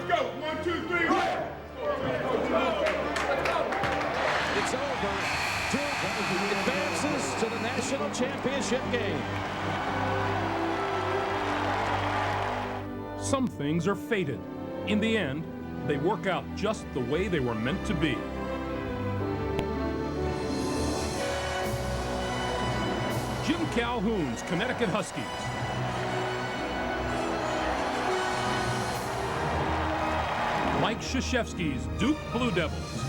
go. 1, 2, 3, right. It's over. Duke advances to the national championship game. Some things are fated. In the end, they work out just the way they were meant to be. Jim Calhoun's Connecticut Huskies. Mike Krzyzewski's Duke Blue Devils.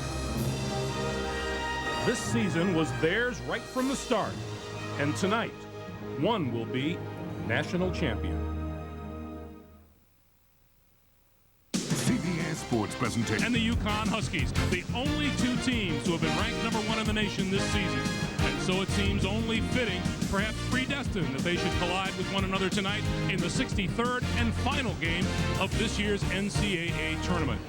This season was theirs right from the start. And tonight, one will be national champion. CBS Sports presentation. And the UConn Huskies, the only two teams who have been ranked #1 in the nation this season. And so it seems only fitting, perhaps predestined, that they should collide with one another tonight in the 63rd and final game of this year's NCAA tournament.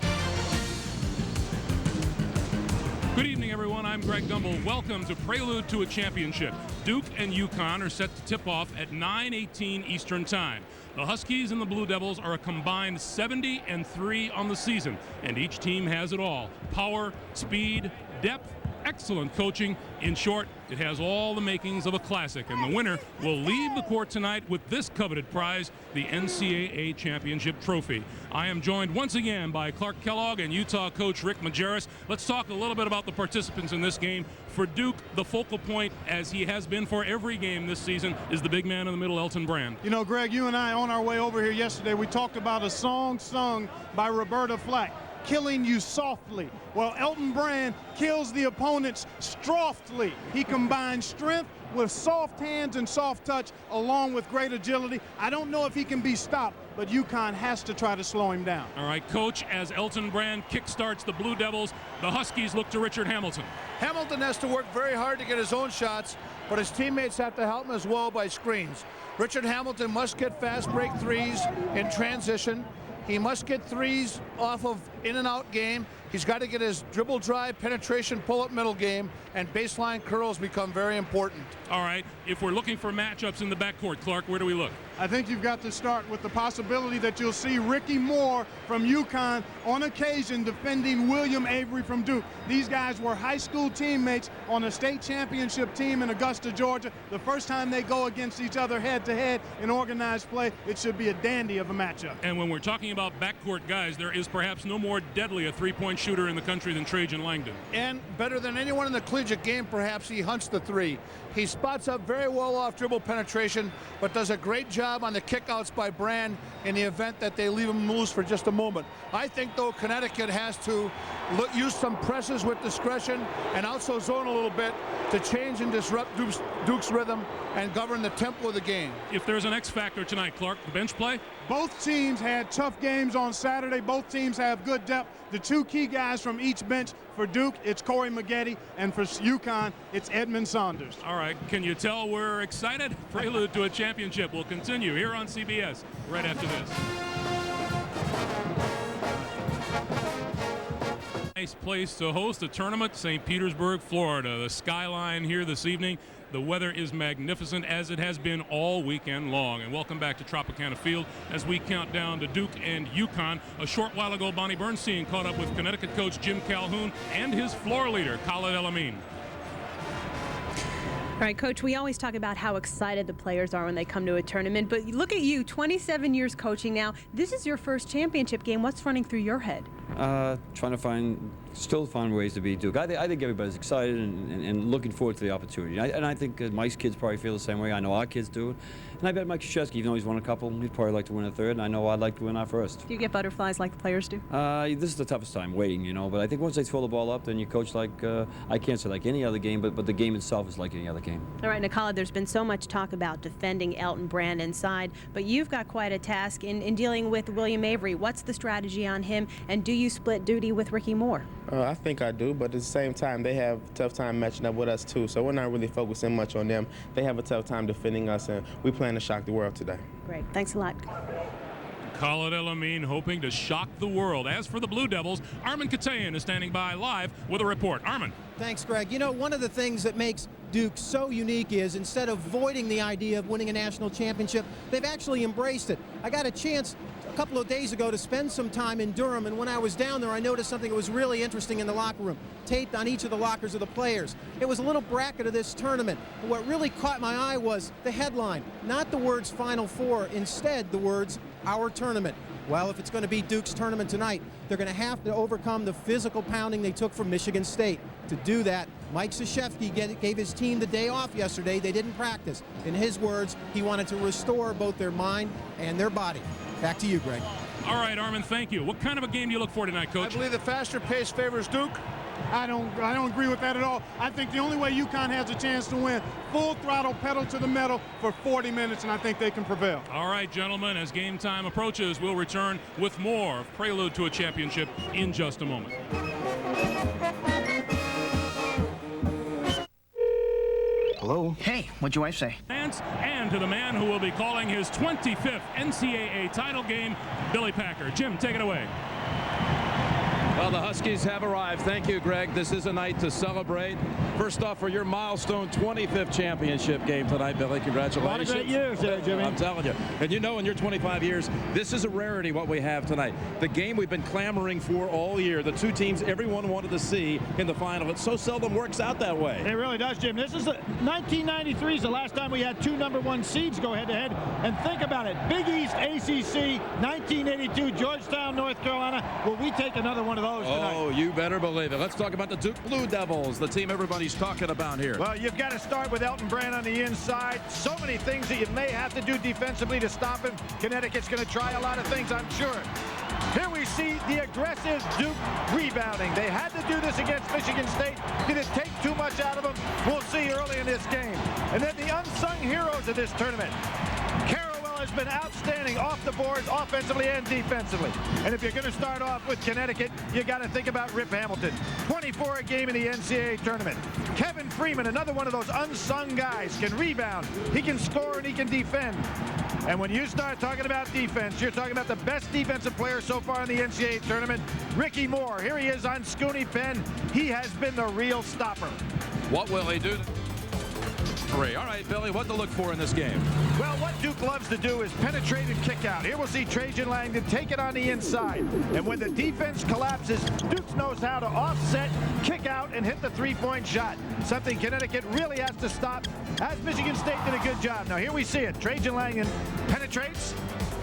Good evening, everyone. I'm Greg Gumbel. Welcome to Prelude to a Championship. Duke and UConn are set to tip off at 9:18 Eastern Time. The Huskies and the Blue Devils are a combined 70-3 on the season, and each team has it all: power, speed, depth, excellent coaching. In short, it has all the makings of a classic, and the winner will leave the court tonight with this coveted prize, the NCAA Championship Trophy. I am joined once again by Clark Kellogg and Utah coach Rick Majerus. Let's talk a little bit about the participants in this game. For Duke, the focal point, as he has been for every game this season, is the big man in the middle, Elton Brand. You know, Greg, you and I, on our way over here yesterday, we talked about a song sung by Roberta Flack, "Killing You Softly." Well, Elton Brand kills the opponents softly. He combines strength with soft hands and soft touch, along with great agility. I don't know if he can be stopped, but UConn has to try to slow him down. All right, Coach, as Elton Brand kickstarts the Blue Devils, the Huskies look to Richard Hamilton. Hamilton has to work very hard to get his own shots, but his teammates have to help him as well by screens. Richard Hamilton must get fast break threes in transition. He must get threes off of in-and-out game. He's got to get his dribble drive, penetration, pull-up middle game, and baseline curls become very important. All right, if we're looking for matchups in the backcourt, Clark, where do we look? I think you've got to start with the possibility that you'll see Ricky Moore from UConn on occasion defending William Avery from Duke. These guys were high school teammates on a state championship team in Augusta, Georgia. The first time they go against each other head-to-head in organized play, it should be a dandy of a matchup. And when we're talking about backcourt guys, there is perhaps no more deadly a three-point shooter in the country than Trajan Langdon. And better than anyone in the collegiate game, perhaps, he hunts the three. He spots up very well off dribble penetration, but does a great job on the kickouts by Brand in the event that they leave him loose for just a moment. I think, though, Connecticut has to use some presses with discretion and also zone a little bit to change and disrupt Duke's rhythm and govern the tempo of the game. If there's an X factor tonight, Clark, the bench play? Both teams had tough games on Saturday. Both teams have good depth. The two key guys from each bench: for Duke, it's Corey Maggette, and for UConn, it's Edmund Saunders. All right, can you tell we're excited? Prelude to a Championship will continue here on CBS right after this. Nice place to host a tournament, St. Petersburg, Florida. The skyline here this evening, the weather is magnificent, as it has been all weekend long. And welcome back to Tropicana Field as we count down to Duke and UConn. A short while ago, Bonnie Bernstein caught up with Connecticut coach Jim Calhoun and his floor leader, Khalid El-Amin. All right, Coach, we always talk about how excited the players are when they come to a tournament, but look at you, 27 years coaching now. This is your first championship game. What's running through your head? Trying to still find ways to beat Duke. I think everybody's excited and looking forward to the opportunity. And I think Mike's kids probably feel the same way. I know our kids do. And I bet Mike Krzyzewski, even though he's won a couple, he'd probably like to win a third, and I know I'd like to win our first. Do you get butterflies like the players do? This is the toughest time, waiting, you know. But I think once they throw the ball up, then you coach like, I can't say like any other game, but the game itself is like any other game. All right, Nicola, there's been so much talk about defending Elton Brand inside, but you've got quite a task in dealing with William Avery. What's the strategy on him, and do you split duty with Ricky Moore? I think I do, but at the same time, they have a tough time matching up with us, too. So we're not really focusing much on them. They have a tough time defending us, and we plan to shock the world today. Great. Thanks a lot. Khalid El-Amin hoping to shock the world. As for the Blue Devils, Armin Katayan is standing by live with a report. Armin. Thanks, Greg. You know, one of the things that makes Duke so unique is instead of avoiding the idea of winning a national championship, they've actually embraced it. I got a chance a couple of days ago to spend some time in Durham, and when I was down there I noticed something that was really interesting in the locker room, taped on each of the lockers of the players. It was a little bracket of this tournament. What really caught my eye was the headline, not the words Final Four, instead the words Our Tournament. Well, if it's going to be Duke's tournament tonight, they're going to have to overcome the physical pounding they took from Michigan State. To do that, Mike Krzyzewski gave his team the day off yesterday. They didn't practice. In his words, he wanted to restore both their mind and their body. Back to you, Greg. All right, Armin, thank you. What kind of a game do you look for tonight, Coach? I believe the faster pace favors Duke. I don't agree with that at all. I think the only way UConn has a chance to win, full throttle, pedal to the metal for 40 minutes, and I think they can prevail. All right, gentlemen, as game time approaches, we'll return with more of Prelude to a Championship in just a moment. Hello? Hey, what'd your wife say? And to the man who will be calling his 25th NCAA title game, Billy Packer. Jim, take it away. Well, the Huskies have arrived. Thank you, Greg. This is a night to celebrate. First off, for your milestone 25th championship game tonight, Billy. Congratulations. A lot of great years there, Jimmy. I'm telling you. And you know, in your 25 years, this is a rarity what we have tonight. The game we've been clamoring for all year. The two teams everyone wanted to see in the final. It so seldom works out that way. It really does, Jim. This is 1993 is the last time we had two #1 seeds go head-to-head. And think about it. Big East ACC, 1982, Georgetown, North Carolina. Will we take another one of those tonight? Oh, you better believe it. Let's talk about the Duke Blue Devils, the team everybody's talking about here. Well, you've got to start with Elton Brand on the inside. So many things that you may have to do defensively to stop him. Connecticut's going to try a lot of things, I'm sure. Here we see the aggressive Duke rebounding. They had to do this against Michigan State. Did it take too much out of them? We'll see early in this game. And then the unsung heroes of this tournament. Has been outstanding off the boards, offensively and defensively. And if you're going to start off with Connecticut, you got to think about Rip Hamilton. 24 a game in the NCAA tournament. Kevin Freeman, another one of those unsung guys, can rebound. He can score and he can defend. And when you start talking about defense, you're talking about the best defensive player so far in the NCAA tournament, Ricky Moore. Here he is on Scooney Penn. He has been the real stopper. What will he do? All right, Billy, what to look for in this game? Well, what Duke loves to do is penetrate and kick out. Here we'll see Trajan Langdon take it on the inside. And when the defense collapses, Duke knows how to offset, kick out, and hit the three-point shot. Something Connecticut really has to stop, as Michigan State did a good job. Now, here we see it. Trajan Langdon penetrates.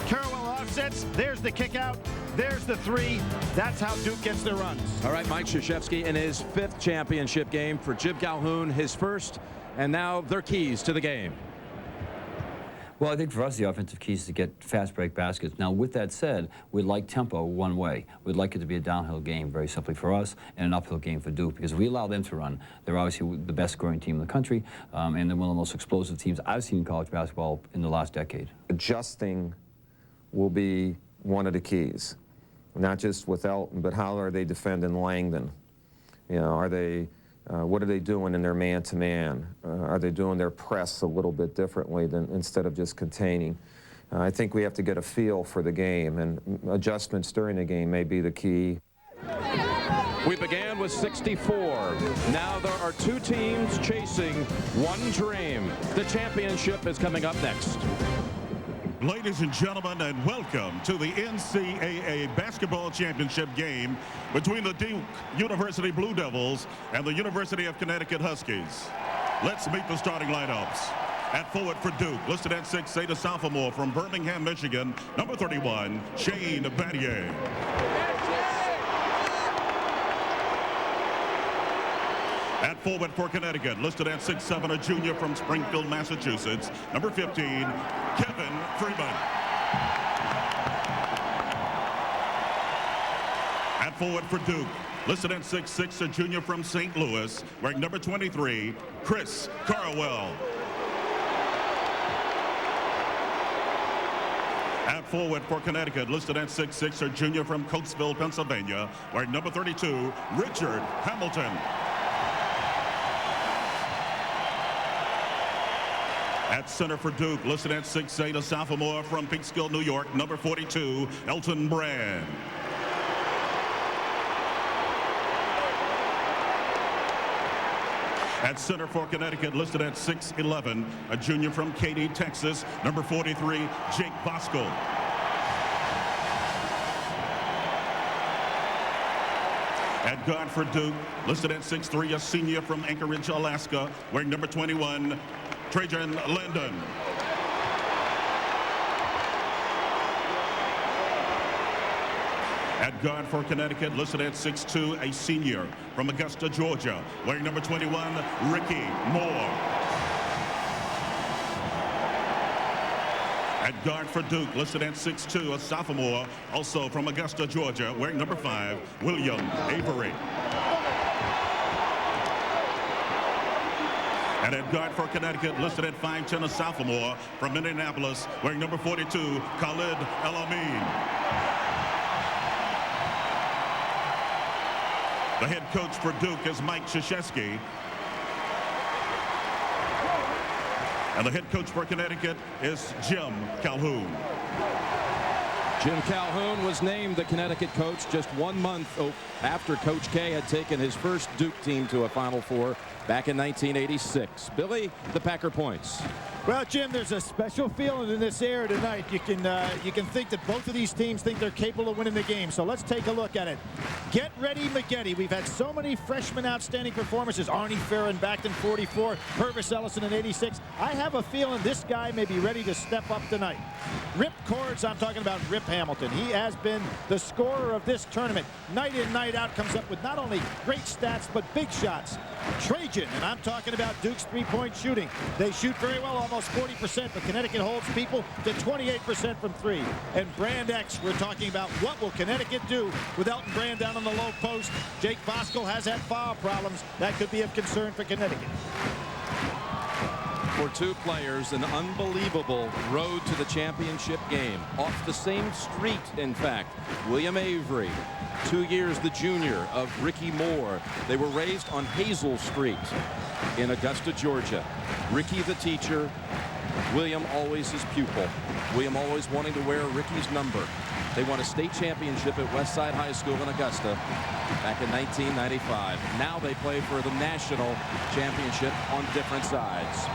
Carrawell offsets. There's the kick out. There's the three. That's how Duke gets their runs. All right, Mike Krzyzewski in his 5th championship game. For Jim Calhoun, his first. And now their keys to the game. Well, I think for us, the offensive keys is to get fast break baskets. Now, with that said, we'd like tempo one way. We'd like it to be a downhill game, very simply for us, and an uphill game for Duke, because if we allow them to run, they're obviously the best scoring team in the country, and they're one of the most explosive teams I've seen in college basketball in the last decade. Adjusting will be one of the keys, not just with Elton, but how are they defending Langdon? You know, are they... what are they doing in their man-to-man? Are they doing their press a little bit differently than instead of just containing? I think we have to get a feel for the game, and adjustments during the game may be the key. We began with 64. Now there are two teams chasing one dream. The championship is coming up next. Ladies and gentlemen, and welcome to the NCAA Basketball Championship game between the Duke University Blue Devils and the University of Connecticut Huskies. Let's meet the starting lineups. At forward for Duke, listed at 6'8", a sophomore from Birmingham, Michigan, number 31, Shane Battier. At forward for Connecticut, listed at 6'7", a junior from Springfield, Massachusetts, number 15, Kevin Freeman. At forward for Duke, listed at 6'6", a junior from St. Louis, wearing number 23, Chris Carrawell. At forward for Connecticut, listed at 6'6", a junior from Coatesville, Pennsylvania, wearing number 32, Richard Hamilton. At center for Duke, listed at 6'8", a sophomore from Peekskill, New York, number 42, Elton Brand. At center for Connecticut, listed at 6'11", a junior from Katy, Texas, number 43, Jake Bosco. At guard for Duke, listed at 6'3", a senior from Anchorage, Alaska, wearing number 21, Trajan Landon. At guard for Connecticut, listed at 6'2", a senior from Augusta, Georgia, wearing number 21, Ricky Moore. At guard for Duke, listed at 6'2", a sophomore, also from Augusta, Georgia, wearing number 5, William Avery. And at guard for Connecticut, listed at 5'10", a sophomore from Indianapolis, wearing number 42, Khalid El-Amin. The head coach for Duke is Mike Krzyzewski. And the head coach for Connecticut is Jim Calhoun. Jim Calhoun was named the Connecticut coach just 1 month after Coach K had taken his first Duke team to a Final Four back in 1986. Billy, the Packer points. Well, Jim, there's a special feeling in this air tonight. You can think that both of these teams think they're capable of winning the game. So let's take a look at it. Get ready, McGetty. We've had so many freshmen outstanding performances. Arnie Farron back in 44, Purvis Ellison in 86. I have a feeling this guy may be ready to step up tonight. Rip Cords, I'm talking about Rip Hamilton. He has been the scorer of this tournament. Night in, night out, comes up with not only great stats, but big shots. Trajan, and I'm talking about Duke's three-point shooting. They shoot very well, almost 40%, but Connecticut holds people to 28% from three. And Brand X, we're talking about what will Connecticut do with Elton Brand down on the low post. Jake Bosco has had foul problems. That could be of concern for Connecticut. For two players, an unbelievable road to the championship game. Off the same street, in fact. William Avery, 2 years the junior of Ricky Moore. They were raised on Hazel Street in Augusta, Georgia. Ricky the teacher, William always his pupil. William always wanting to wear Ricky's number. They won a state championship at Westside High School in Augusta back in 1995. Now they play for the national championship on different sides.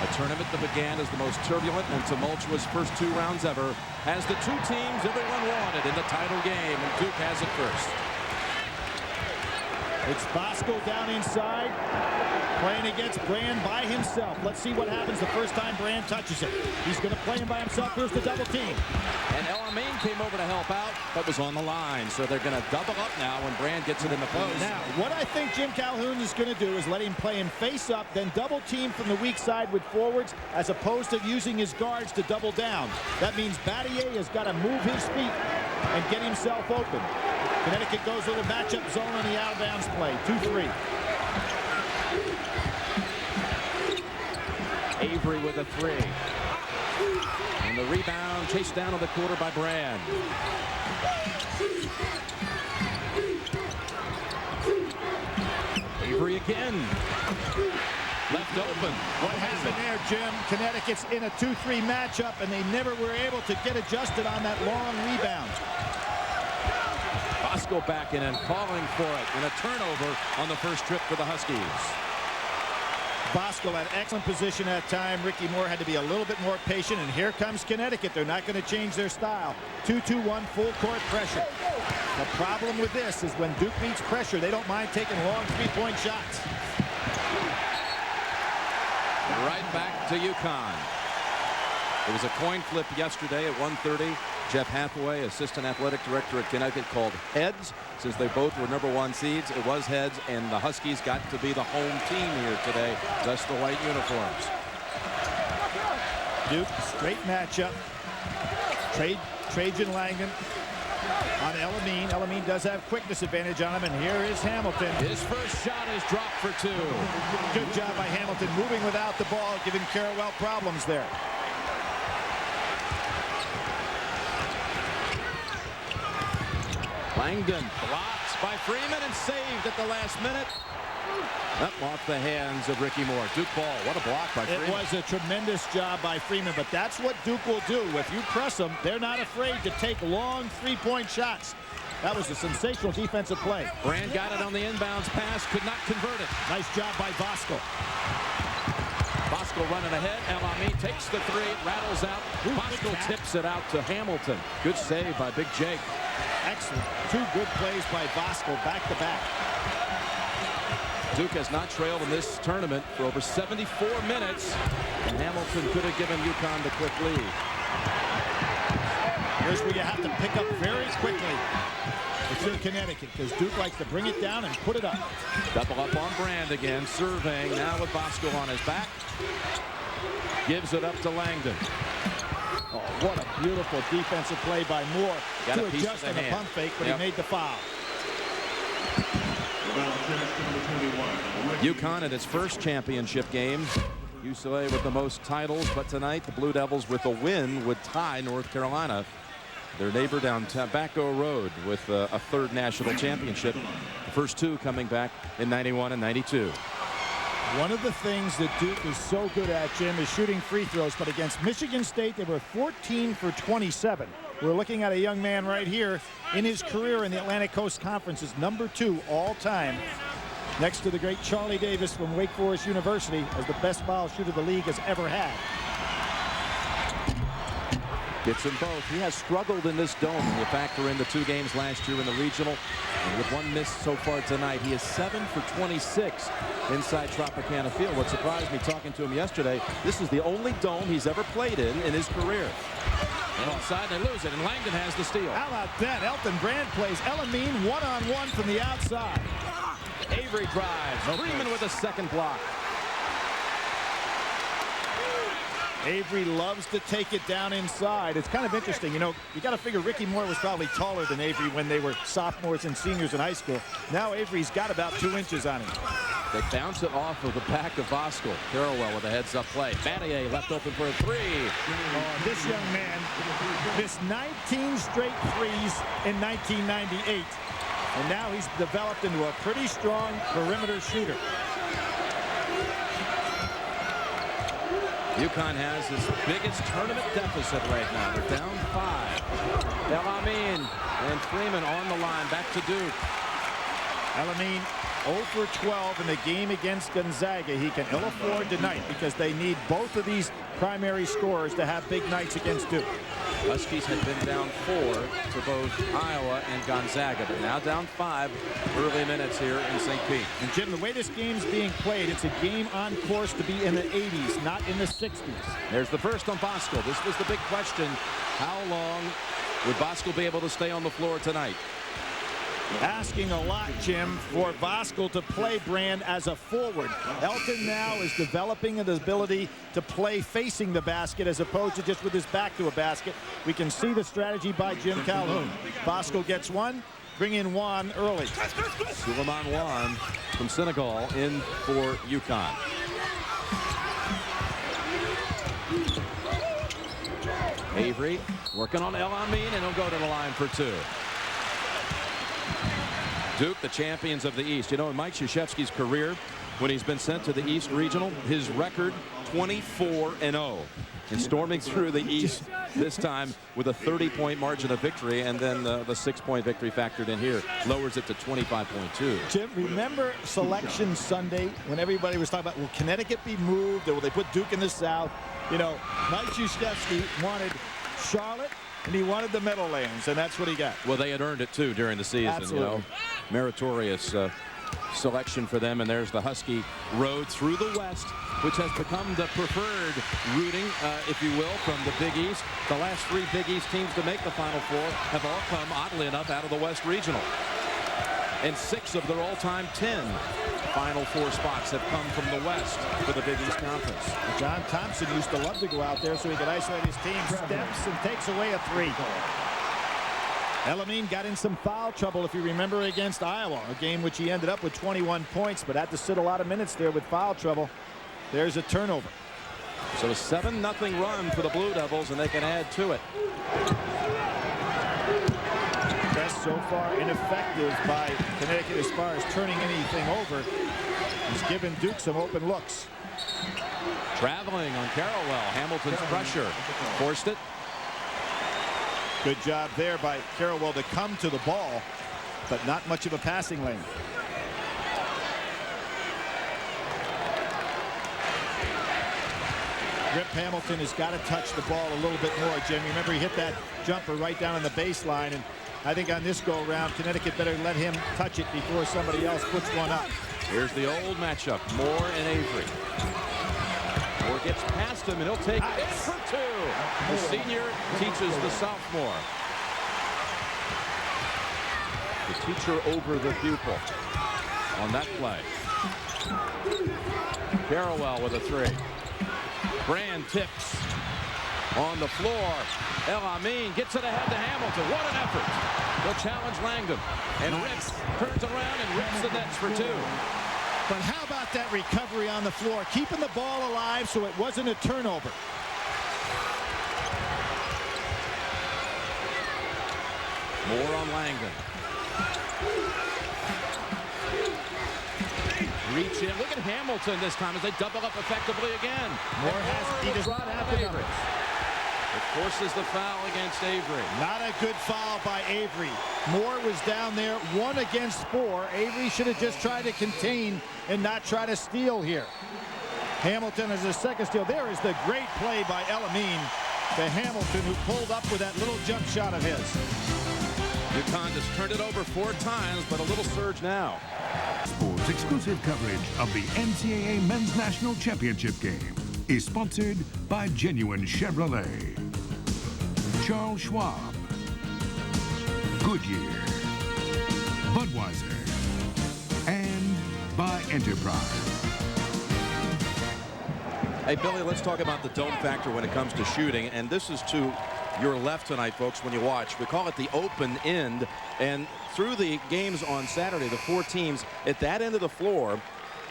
A tournament that began as the most turbulent and tumultuous first 2 rounds ever has the two teams everyone wanted in the title game, and Duke has it first. It's Bosco down inside, playing against Brand by himself. Let's see what happens the first time Brand touches it. He's going to play him by himself. Here's the double team. And El-Amin came over to help out, but was on the line. So they're going to double up now when Brand gets it in the post. Now, what I think Jim Calhoun is going to do is let him play him face up, then double team from the weak side with forwards, as opposed to using his guards to double down. That means Battier has got to move his feet and get himself open. Connecticut goes with a matchup zone on the out-of-bounds play. 2-3. Avery with a 3. And the rebound chased down on the quarter by Brand. Avery again. Left open. What happened there, Jim? Connecticut's in a 2-3 matchup, and they never were able to get adjusted on that long rebound. Bosco back in and falling for it, and a turnover on the first trip for the Huskies. Bosco had excellent position at time. Ricky Moore had to be a little bit more patient, and here comes Connecticut. They're not going to change their style. 2-2-1 full court pressure. The problem with this is when Duke meets pressure, they don't mind taking long three-point shots. Right back to UConn. It was a coin flip yesterday at 1:30. Jeff Hathaway, assistant athletic director at Connecticut, called heads. Since they both were #1 seeds, it was heads, and the Huskies got to be the home team here today, thus the white uniforms. Duke, straight matchup. Trajan Langdon on El-Amin. El-Amin does have quickness advantage on him, and here is Hamilton. His first shot is dropped for 2. Good job by Hamilton moving without the ball, giving Carrawell problems there. Langdon blocked by Freeman and saved at the last minute. Up off the hands of Ricky Moore. Duke ball. What a block by Freeman. It was a tremendous job by Freeman, but that's what Duke will do. If you press them, they're not afraid to take long three-point shots. That was a sensational defensive play. Brand got it on the inbounds pass, could not convert it. Nice job by Voskuhl. Voskuhl running ahead. El Ami takes the three, rattles out. Voskuhl tips it out to Hamilton. Good save by Big Jake. Excellent. 2 good plays by Voskuhl back to back. Duke has not trailed in this tournament for over 74 minutes, and Hamilton could have given UConn the quick lead. Here's where you have to pick up very quickly if you're Connecticut, because Duke likes to bring it down and put it up. Double up on Brand again, surveying now with Voskuhl on his back. Gives it up to Langdon. Oh, what a beautiful defensive play by Moore Got to a piece adjust of on the the hand. pump fake, but Yep. he made the foul. UConn in its first championship game. UCLA with the most titles, but tonight the Blue Devils with a win would tie North Carolina, their neighbor down Tobacco Road, with a third national championship. The first 2 coming back in '91 and '92. One of the things that Duke is so good at, Jim, is shooting free throws. But against Michigan State, they were 14 for 27. We're looking at a young man right here in his career in the Atlantic Coast Conference is #2 all time, next to the great Charlie Davis from Wake Forest University as the best foul shooter the league has ever had. Gets them both. He has struggled in this dome when you factor in the 2 games last year in the regional. And with 1 miss so far tonight, he is 7 for 26 inside Tropicana Field. What surprised me talking to him yesterday, this is the only dome he's ever played in his career. And outside they lose it, and Langdon has the steal. How about that? Elton Brand plays El Amin one-on-one from the outside. Avery drives. Freeman with a second block. Avery loves to take it down inside. It's kind of interesting. You know, you got to figure Ricky Moore was probably taller than Avery when they were sophomores and seniors in high school. Now Avery's got about 2 inches on him. They bounce it off of the back of Voskuhl. Carrawell with a heads-up play. Battier left open for a 3. Oh, this young man missed 19 straight threes in 1998. And now he's developed into a pretty strong perimeter shooter. UConn has his biggest tournament deficit right now. They're down 5. El Amin and Freeman on the line. Back to Duke. El Amin 0 for 12 in the game against Gonzaga. He can ill afford tonight because they need both of these primary scorers to have big nights against Duke. Huskies had been down 4 to both Iowa and Gonzaga, but now down 5 early minutes here in St. Pete. And Jim, the way this game's being played, it's a game on course to be in the 80s, not in the 60s. There's the first on Voskuhl. This was the big question. How long would Voskuhl be able to stay on the floor tonight? Asking a lot, Jim, for Voskuhl to play Brand as a forward. Elton now is developing an ability to play facing the basket as opposed to just with his back to a basket. We can see the strategy by Jim Calhoun. Voskuhl gets 1. Bring in Juan early. Suleiman Juan from Senegal in for UConn. Avery working on El Amin, and he'll go to the line for 2. Duke, the champions of the East. You know, in Mike Krzyzewski's career, when he's been sent to the East Regional, his record 24-0. And storming through the East this time with a 30-point margin of victory, and then the 6-point victory factored in here lowers it to 25.2. Jim, remember Selection Sunday when everybody was talking about, will Connecticut be moved or will they put Duke in the South? You know, Mike Krzyzewski wanted Charlotte and he wanted the Meadowlands, and that's what he got. Well, they had earned it too during the season. Absolutely. You know, meritorious selection for them. And there's the Husky road through the West, which has become the preferred routing, if you will, from the Big East. The last 3 Big East teams to make the Final Four have all come, oddly enough, out of the West Regional. And 6 of their all-time 10 Final Four spots have come from the West for the Big East Conference. John Thompson used to love to go out there so he could isolate his team. Steps and takes away a 3. El Amin got in some foul trouble, if you remember, against Iowa, a game which he ended up with 21 points, but had to sit a lot of minutes there with foul trouble. There's a turnover. So a 7-0 run for the Blue Devils, and they can add to it. Best so far ineffective by Connecticut as far as turning anything over. He's given Duke some open looks. Traveling on Carrawell. Hamilton's pressure forced it. Good job there by Carrawell to come to the ball, but not much of a passing lane. Rip Hamilton has got to touch the ball a little bit more, Jim. Remember, he hit that jumper right down on the baseline, and I think on this go-around, Connecticut better let him touch it before somebody else puts one up. Here's the old matchup, Moore and Avery. Moore gets past him, and he'll take it for two. The senior teaches the sophomore. The teacher over the pupil on that play. Carrawell with a three. Brand tips on the floor. El Amin gets it ahead to Hamilton. What an effort. He'll challenge Langdon. And Rips turns around and rips the nets for two. But how about that recovery on the floor? Keeping the ball alive so it wasn't a turnover. More on Langdon. Reach in. Look at Hamilton this time as they double up effectively again. Moore he does not have the numbers. It forces the foul against Avery. Not a good foul by Avery. Moore was down there 1 against 4. Avery should have just tried to contain and not try to steal here. Hamilton has a second steal. There is the great play by El Amin to Hamilton, who pulled up with that little jump shot of his. UConn has turned it over 4 times, but a little surge now. Sports exclusive coverage of the NCAA Men's National Championship game is sponsored by Genuine Chevrolet, Charles Schwab, Goodyear, Budweiser, and by Enterprise. Hey, Billy, let's talk about the dome factor when it comes to shooting. And this is to your left tonight, folks, when you watch. We call it the open end. And through the games on Saturday, the 4 teams at that end of the floor,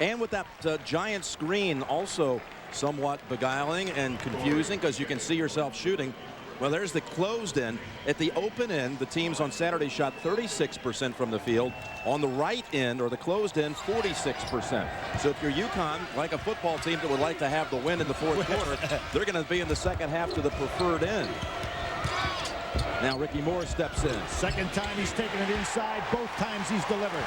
and with that giant screen also somewhat beguiling and confusing because you can see yourself shooting. Well, there's the closed end. At the open end, the teams on Saturday shot 36% from the field. On the right end, or the closed end, 46%. So if you're UConn, like a football team that would like to have the win in the 4th quarter, they're going to be in the second half to the preferred end. Now Ricky Moore steps in. Second time he's taken it inside. Both times he's delivered.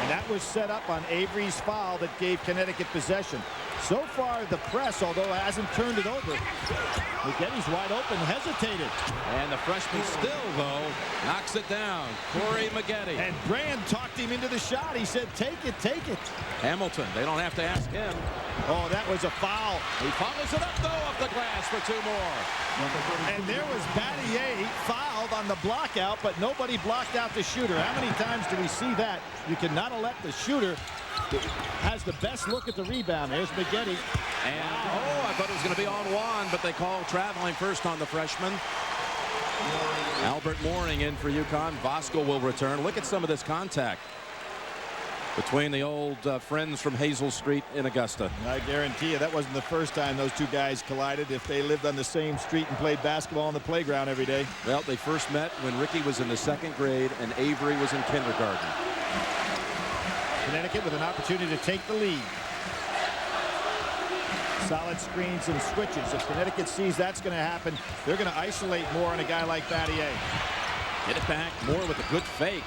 And that was set up on Avery's foul that gave Connecticut possession. So far, the press, although it hasn't turned it over, McGetty's wide open, hesitated. And the freshman still, though, knocks it down. Corey McGetty. And Brand talked him into the shot. He said, take it, take it. Hamilton, they don't have to ask him. Oh, that was a foul. He follows it up, though, off the glass for 2 more. And there was Battier fouled on the block out, but nobody blocked out the shooter. How many times do we see that? You cannot let the shooter has the best look at the rebound. There's McGetty. And, I thought it was going to be on Juan, but they called traveling first on the freshman. Albert Mooring in for UConn. Voskuhl will return. Look at some of this contact between the old friends from Hazel Street in Augusta. I guarantee you that wasn't the first time those two guys collided if they lived on the same street and played basketball on the playground every day. Well, they first met when Ricky was in the 2nd grade and Avery was in kindergarten. Connecticut with an opportunity to take the lead. Solid screens and switches. If Connecticut sees that's going to happen, they're going to isolate Moore on a guy like Battier. Get it back. Moore with a good fake.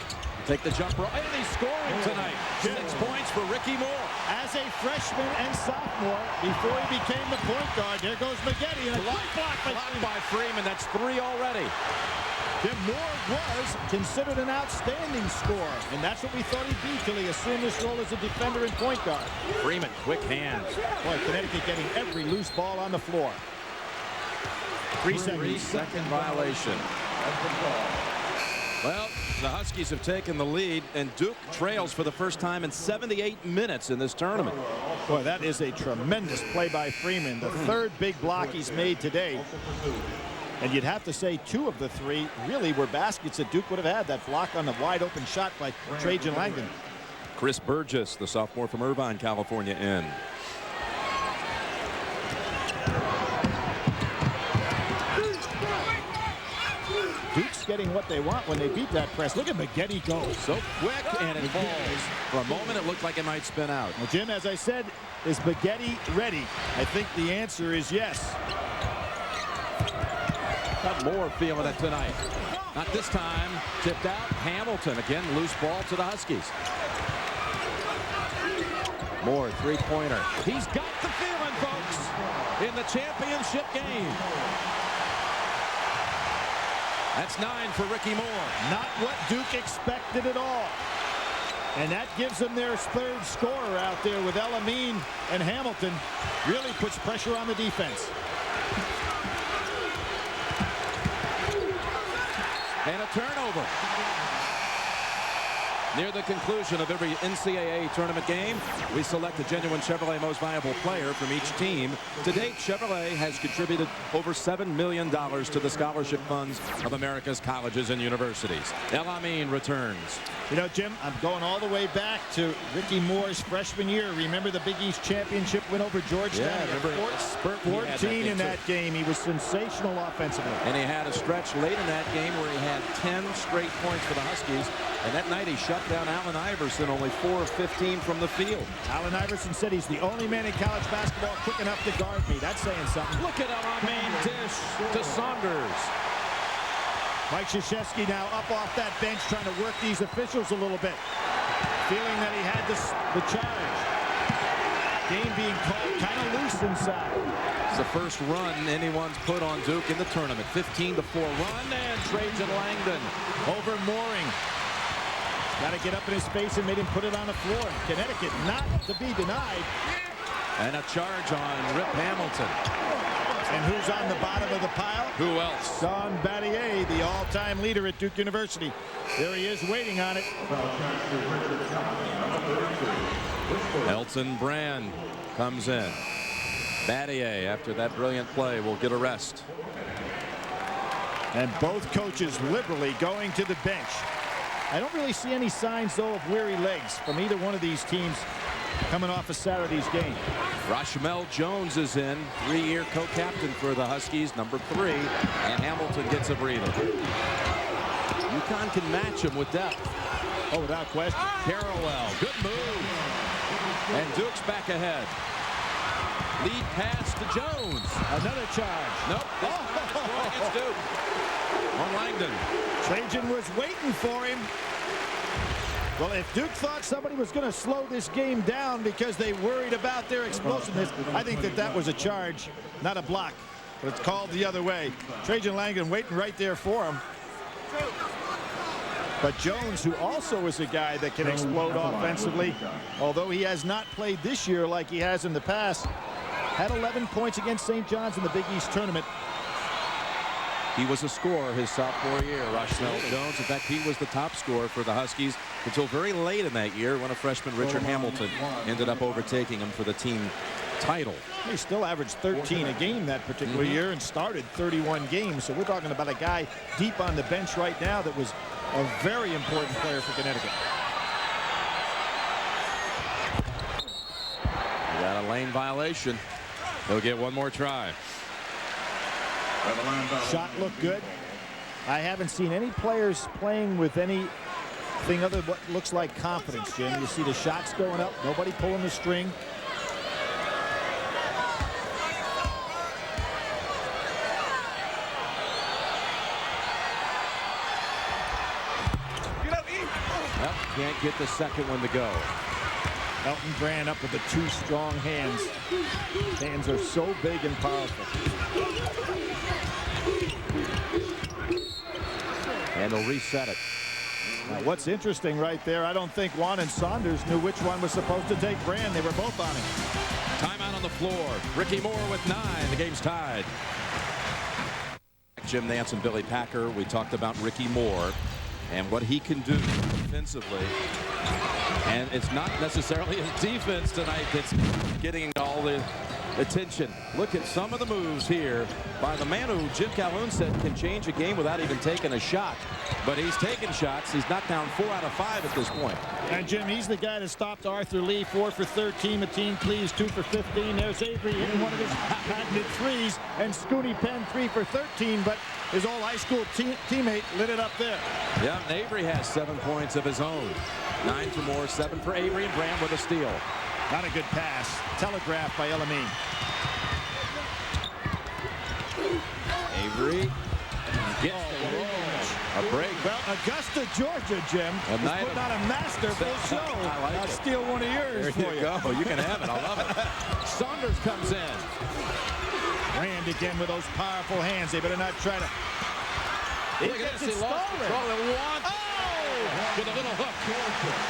Take the jumper. And he's scoring tonight. 6 points for Ricky Moore. As a freshman and sophomore, before he became the point guard, there goes McGetty. And a blocked by Freeman. That's 3 already. Jim, Moore was considered an outstanding scorer, and that's what we thought he'd be till he assumed this role as a defender and point guard. Freeman, quick hands. Boy, Connecticut getting every loose ball on the floor. 3 seconds. 3-second violation. Well, the Huskies have taken the lead, and Duke trails for the first time in 78 minutes in this tournament. Boy, that is a tremendous play by Freeman. The 3rd big block he's made today. And you'd have to say 2 of the 3 really were baskets that Duke would have had. That block on the wide open shot by Trajan Langdon. Chris Burgess, the sophomore from Irvine, California, in. Duke's getting what they want when they beat that press. Look at McGetty go. So quick, and it falls. For a moment, it looked like it might spin out. Well, Jim, as I said, is McGetty ready? I think the answer is yes. Got Moore feeling it tonight. Not this time. Tipped out. Hamilton again. Loose ball to the Huskies. Moore, three-pointer. He's got the feeling, folks, in the championship game. That's 9 for Ricky Moore. Not what Duke expected at all. And that gives them their third scorer out there with Elamine and Hamilton. Really puts pressure on the defense. And a turnover. Near the conclusion of every NCAA tournament game, we select a genuine Chevrolet Most Valuable Player from each team. To date, Chevrolet has contributed over $7 million to the scholarship funds of America's colleges and universities. Elamine returns. You know, Jim, I'm going all the way back to Ricky Moore's freshman year. Remember the Big East championship win over Georgetown? Yeah, remember 14 in that game. He was sensational offensively. And he had a stretch late in that game where he had 10 straight points for the Huskies. And that night he shut down Allen Iverson, only 4 of 15 from the field. Allen Iverson said he's the only man in college basketball quick enough to guard me. That's saying something. Look at Elamine dish to Saunders. Mike Krzyzewski now up off that bench trying to work these officials a little bit. Feeling that he had the charge. Game being called kind of loose inside. It's the first run anyone's put on Duke in the tournament. 15-4 run, and Trajan Langdon over Mooring. Got to get up in his face and made him put it on the floor. Connecticut not to be denied. And a charge on Rip Hamilton. And who's on the bottom of the pile? Who else? Don Battier, the all-time leader at Duke University. There he is waiting on it. Elton Brand comes in. Battier, after that brilliant play, will get a rest. And both coaches liberally going to the bench. I don't really see any signs, though, of weary legs from either one of these teams coming off of Saturday's game. Rashmel Jones is in, 3-year co-captain for the Huskies, number 3, and Hamilton gets a breather. UConn can match him with depth. Oh, without question. Carrawell, good move. And Duke's back ahead. Lead pass to Jones. Another charge. Nope, this time it's going against Duke. On Langdon. Trajan was waiting for him. Well, if Duke thought somebody was going to slow this game down because they worried about their explosiveness, I think that was a charge, not a block. But it's called the other way. Trajan Langdon waiting right there for him. But Jones, who also is a guy that can explode offensively, although he has not played this year like he has in the past, had 11 points against St. John's in the Big East tournament. He was a scorer his sophomore year, Rashmel Jones. In fact, he was the top scorer for the Huskies until very late in that year when a freshman, Richard Hamilton, ended up overtaking him for the team title. He still averaged 13 a game that particular year and started 31 games. So we're talking about a guy deep on the bench right now that was a very important player for Connecticut. We got a lane violation. He'll get one more try. Shot looked good. I haven't seen any players playing with anything other than what looks like confidence, Jim. You see the shots going up, nobody pulling the string. Well, can't get the second one to go. Elton Brand up with the 2 strong hands. Hands are so big and powerful. And they'll reset it. Now, what's interesting right there, I don't think Juan and Saunders knew which one was supposed to take Brand. They were both on him. Timeout on the floor. Ricky Moore with 9. The game's tied. Jim Nance and Billy Packer. We talked about Ricky Moore and what he can do defensively. And it's not necessarily his defense tonight that's getting all the attention. Look at some of the moves here by the man who Jim Calhoun said can change a game without even taking a shot. But he's taken shots. He's knocked down 4 out of 5 at this point. And Jim, he's the guy that stopped Arthur Lee. 4 for 13. Mateen Cleaves 2 for 15. There's Avery hitting one of his patented threes. And Scooney Penn 3 for 13. But his old high school teammate lit it up there. Yeah, and Avery has 7 points of his own. 9 for Moore, 7 for Avery, and Brand with a steal. Not a good pass. Telegraphed by Elamine. Avery Gets the roll. A break. Well, Augusta, Georgia, Jim, is putting on a masterful show. I like I'll it. steal one of yours There for you go. You can have it. I love it. Saunders comes in. Brand again with those powerful hands. They better not try to. Look at this. He lost control at one. With a little hook.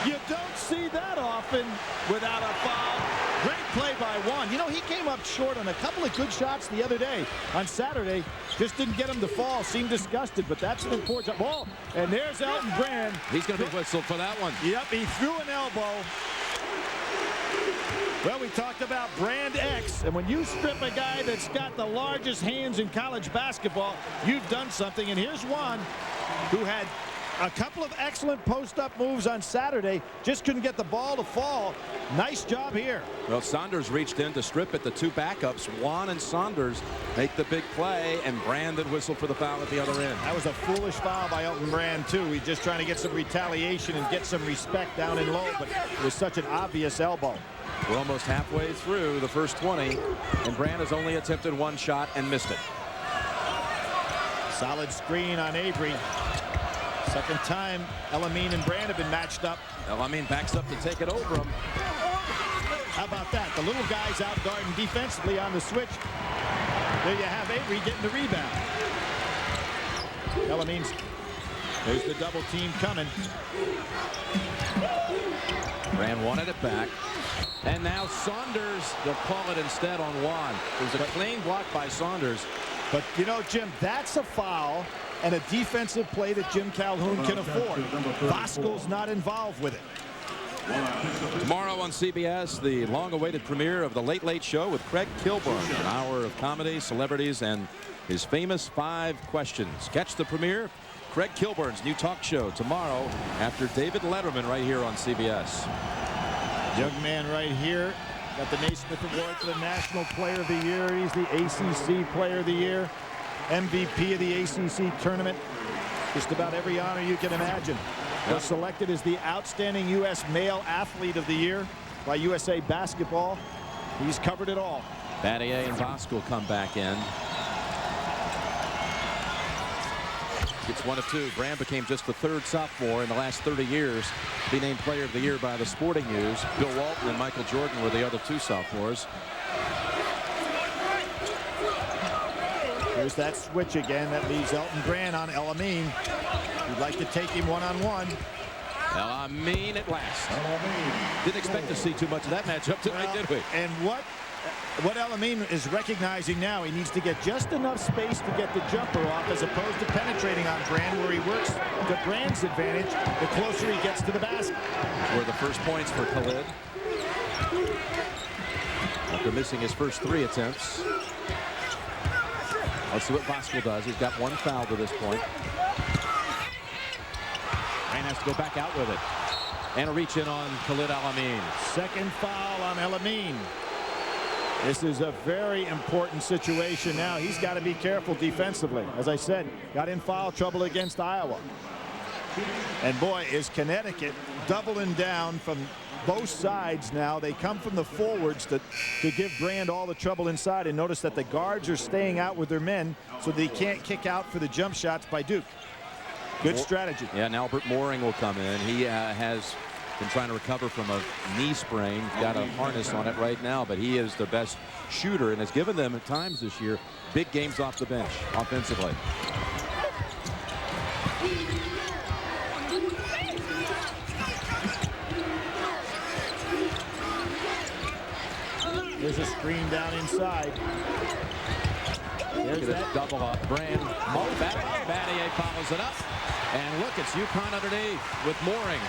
You don't see that often without a foul. Great play by Juan. You know, he came up short on a couple of good shots the other day. On Saturday, just didn't get him to fall. Seemed disgusted, but that's an important ball. And there's Elton Brand. He's going to be whistled for that one. Yep, he threw an elbow. Well, we talked about Brand X, and when you strip a guy that's got the largest hands in college basketball, you've done something. And here's one who had a couple of excellent post-up moves on Saturday, just couldn't get the ball to fall. Nice job here. Well, Saunders reached in to strip it. The two backups, Juan and Saunders, make the big play, and Brand then whistled for the foul at the other end. That was a foolish foul by Elton Brand, too. He's just trying to get some retaliation and get some respect down in low, but it was such an obvious elbow. We're almost halfway through the first 20, and Brand has only attempted one shot and missed it. Solid screen on Avery. Second time Elamine and Brand have been matched up. Elamine backs up to take it over him. How about that? The little guy's out guarding defensively on the switch. There you have Avery getting the rebound. Elamine's, there's the double team coming. Brand wanted it back. And now Saunders, they'll call it instead on Juan. It was a clean block by Saunders. But, you know, Jim, that's a foul and a defensive play that Jim Calhoun can afford. Voskuhl's not involved with it. Tomorrow on CBS, the long-awaited premiere of The Late Late Show with Craig Kilborn. An hour of comedy, celebrities, and his famous 5 questions. Catch the premiere, Craig Kilborn's new talk show tomorrow after David Letterman right here on CBS. Young man right here got the Naismith Award for the National Player of the Year. He's the ACC Player of the Year, MVP of the ACC tournament. Just about every honor you can imagine. Was selected as the Outstanding U.S. Male Athlete of the Year by USA Basketball. He's covered it all. Battier and Voskuhl come back in. Gets 1 of 2. Brand became just the 3rd sophomore in the last 30 years to be named Player of the Year by the Sporting News. Bill Walton and Michael Jordan were the other 2 sophomores. There's that switch again that leaves Elton Brand on Elamine. He'd like to take him one-on-one. Elamine at last. Didn't expect to see too much of that matchup tonight, did we? And what Elamine is recognizing now, he needs to get just enough space to get the jumper off as opposed to penetrating on Brand, where he works to Brand's advantage the closer he gets to the basket. Were the first points for Khalid after missing his first 3 attempts. Let's see what Voskuhl does. He's got 1 foul to this point. Brand has to go back out with it. And a reach in on Khalid Elamine. Second foul on Elamine. This is a very important situation now. He's got to be careful defensively. As I said, got in foul trouble against Iowa. And boy, is Connecticut doubling down from both sides now. They come from the forwards to give Brand all the trouble inside. And notice that the guards are staying out with their men so they can't kick out for the jump shots by Duke. Good strategy. Yeah, and Albert Mooring will come in. He has been trying to recover from a knee sprain. Got a harness on it right now, but he is the best shooter and has given them at times this year big games off the bench offensively. There's a screen down inside. There's that double up. Brand. Battier follows it up. And look, it's UConn underneath with Mooring.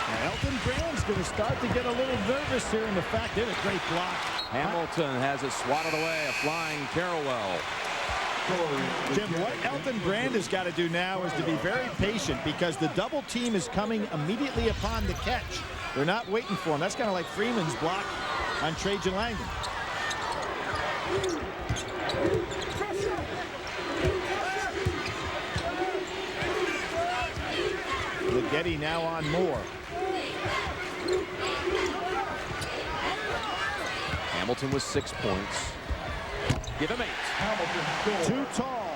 Now Elton Brand's going to start to get a little nervous here, and the fact is a great block. Hamilton has it swatted away. A flying Carrawell. Jim, what Elton Brand has got to do now is to be very patient because the double team is coming immediately upon the catch. They're not waiting for him. That's kind of like Freeman's block on Trajan Langdon. Ligeti now on Moore. Hamilton with 6 points. Give him 8. Too tall.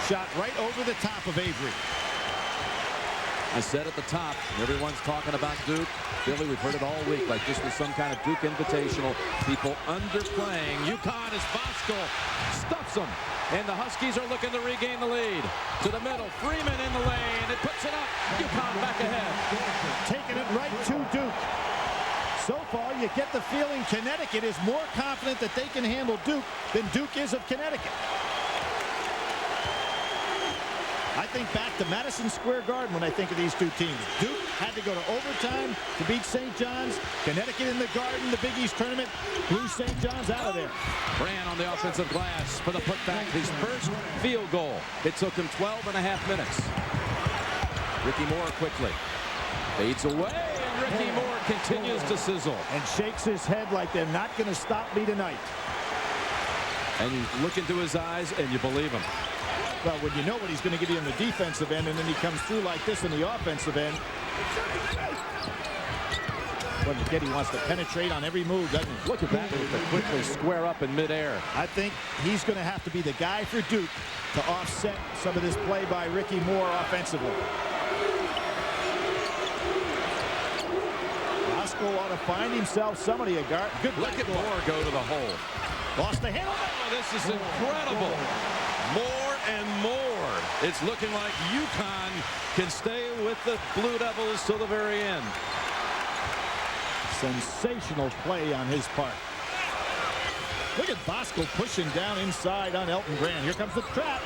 shot right over the top of Avery. I said at the top, everyone's talking about Duke. Billy, we've heard it all week, like this was some kind of Duke Invitational. People underplaying. UConn as Bosco stuffs them. And the Huskies are looking to regain the lead. To the middle, Freeman in the lane. It puts it up. UConn back ahead. Taking it right to Duke. So far, you get the feeling Connecticut is more confident that they can handle Duke than Duke is of Connecticut. I think back to Madison Square Garden when I think of these two teams. Duke had to go to overtime to beat St. John's. Connecticut in the Garden, the Big East tournament, blew St. John's out of there. Brand on the offensive glass for the putback, his first field goal. It took him 12.5 minutes. Ricky Moore quickly fades away, and Ricky Moore continues to sizzle. And shakes his head like they're not going to stop me tonight. And you look into his eyes and you believe him. Well, when you know what he's going to give you on the defensive end, and then he comes through like this in the offensive end. But again, he wants to penetrate on every move, doesn't he? Look at that move to quickly square up in midair. I think he's going to have to be the guy for Duke to offset some of this play by Ricky Moore offensively. Bosco ought to find himself somebody a guard. Good look at Moore go to the hole. Lost the handle. Oh, this is incredible. More and more. It's looking like UConn can stay with the Blue Devils till the very end. Sensational play on his part. Look at Bosco pushing down inside on Elton Brand. Here comes the trap.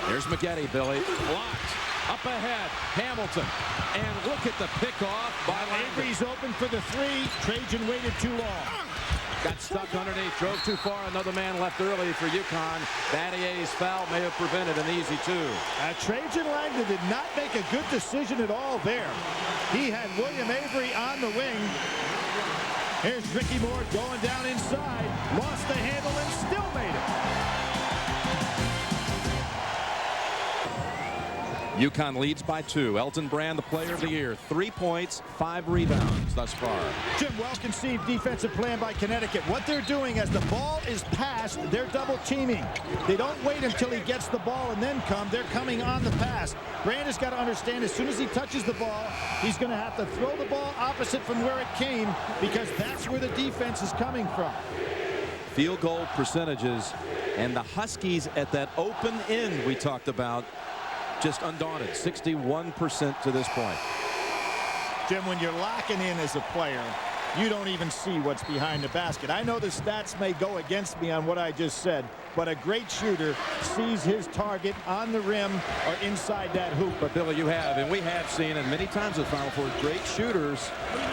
There's McGetty, Billy. Blocked. Up ahead, Hamilton. And look at the pickoff by Avery's open for the three. Trajan waited too long. Got stuck underneath, drove too far. Another man left early for UConn. Battier's foul may have prevented an easy two. Trajan Langdon did not make a good decision at all there. He had William Avery on the wing. Here's Ricky Moore going down inside. Lost the handle and still made it. UConn leads by 2. Elton Brand, the player of the year. 3 points, 5 rebounds thus far. Jim, well-conceived defensive plan by Connecticut. What they're doing as the ball is passed, they're double teaming. They don't wait until he gets the ball and then come. They're coming on the pass. Brand has got to understand as soon as he touches the ball, he's going to have to throw the ball opposite from where it came because that's where the defense is coming from. Field goal percentages and the Huskies at that open end we talked about. Just undaunted, 61% to this point. Jim, when you're locking in as a player, you don't even see what's behind the basket. I know the stats may go against me on what I just said, but a great shooter sees his target on the rim or inside that hoop. But Billy, you have, and we have seen, and many times with Final Four, great shooters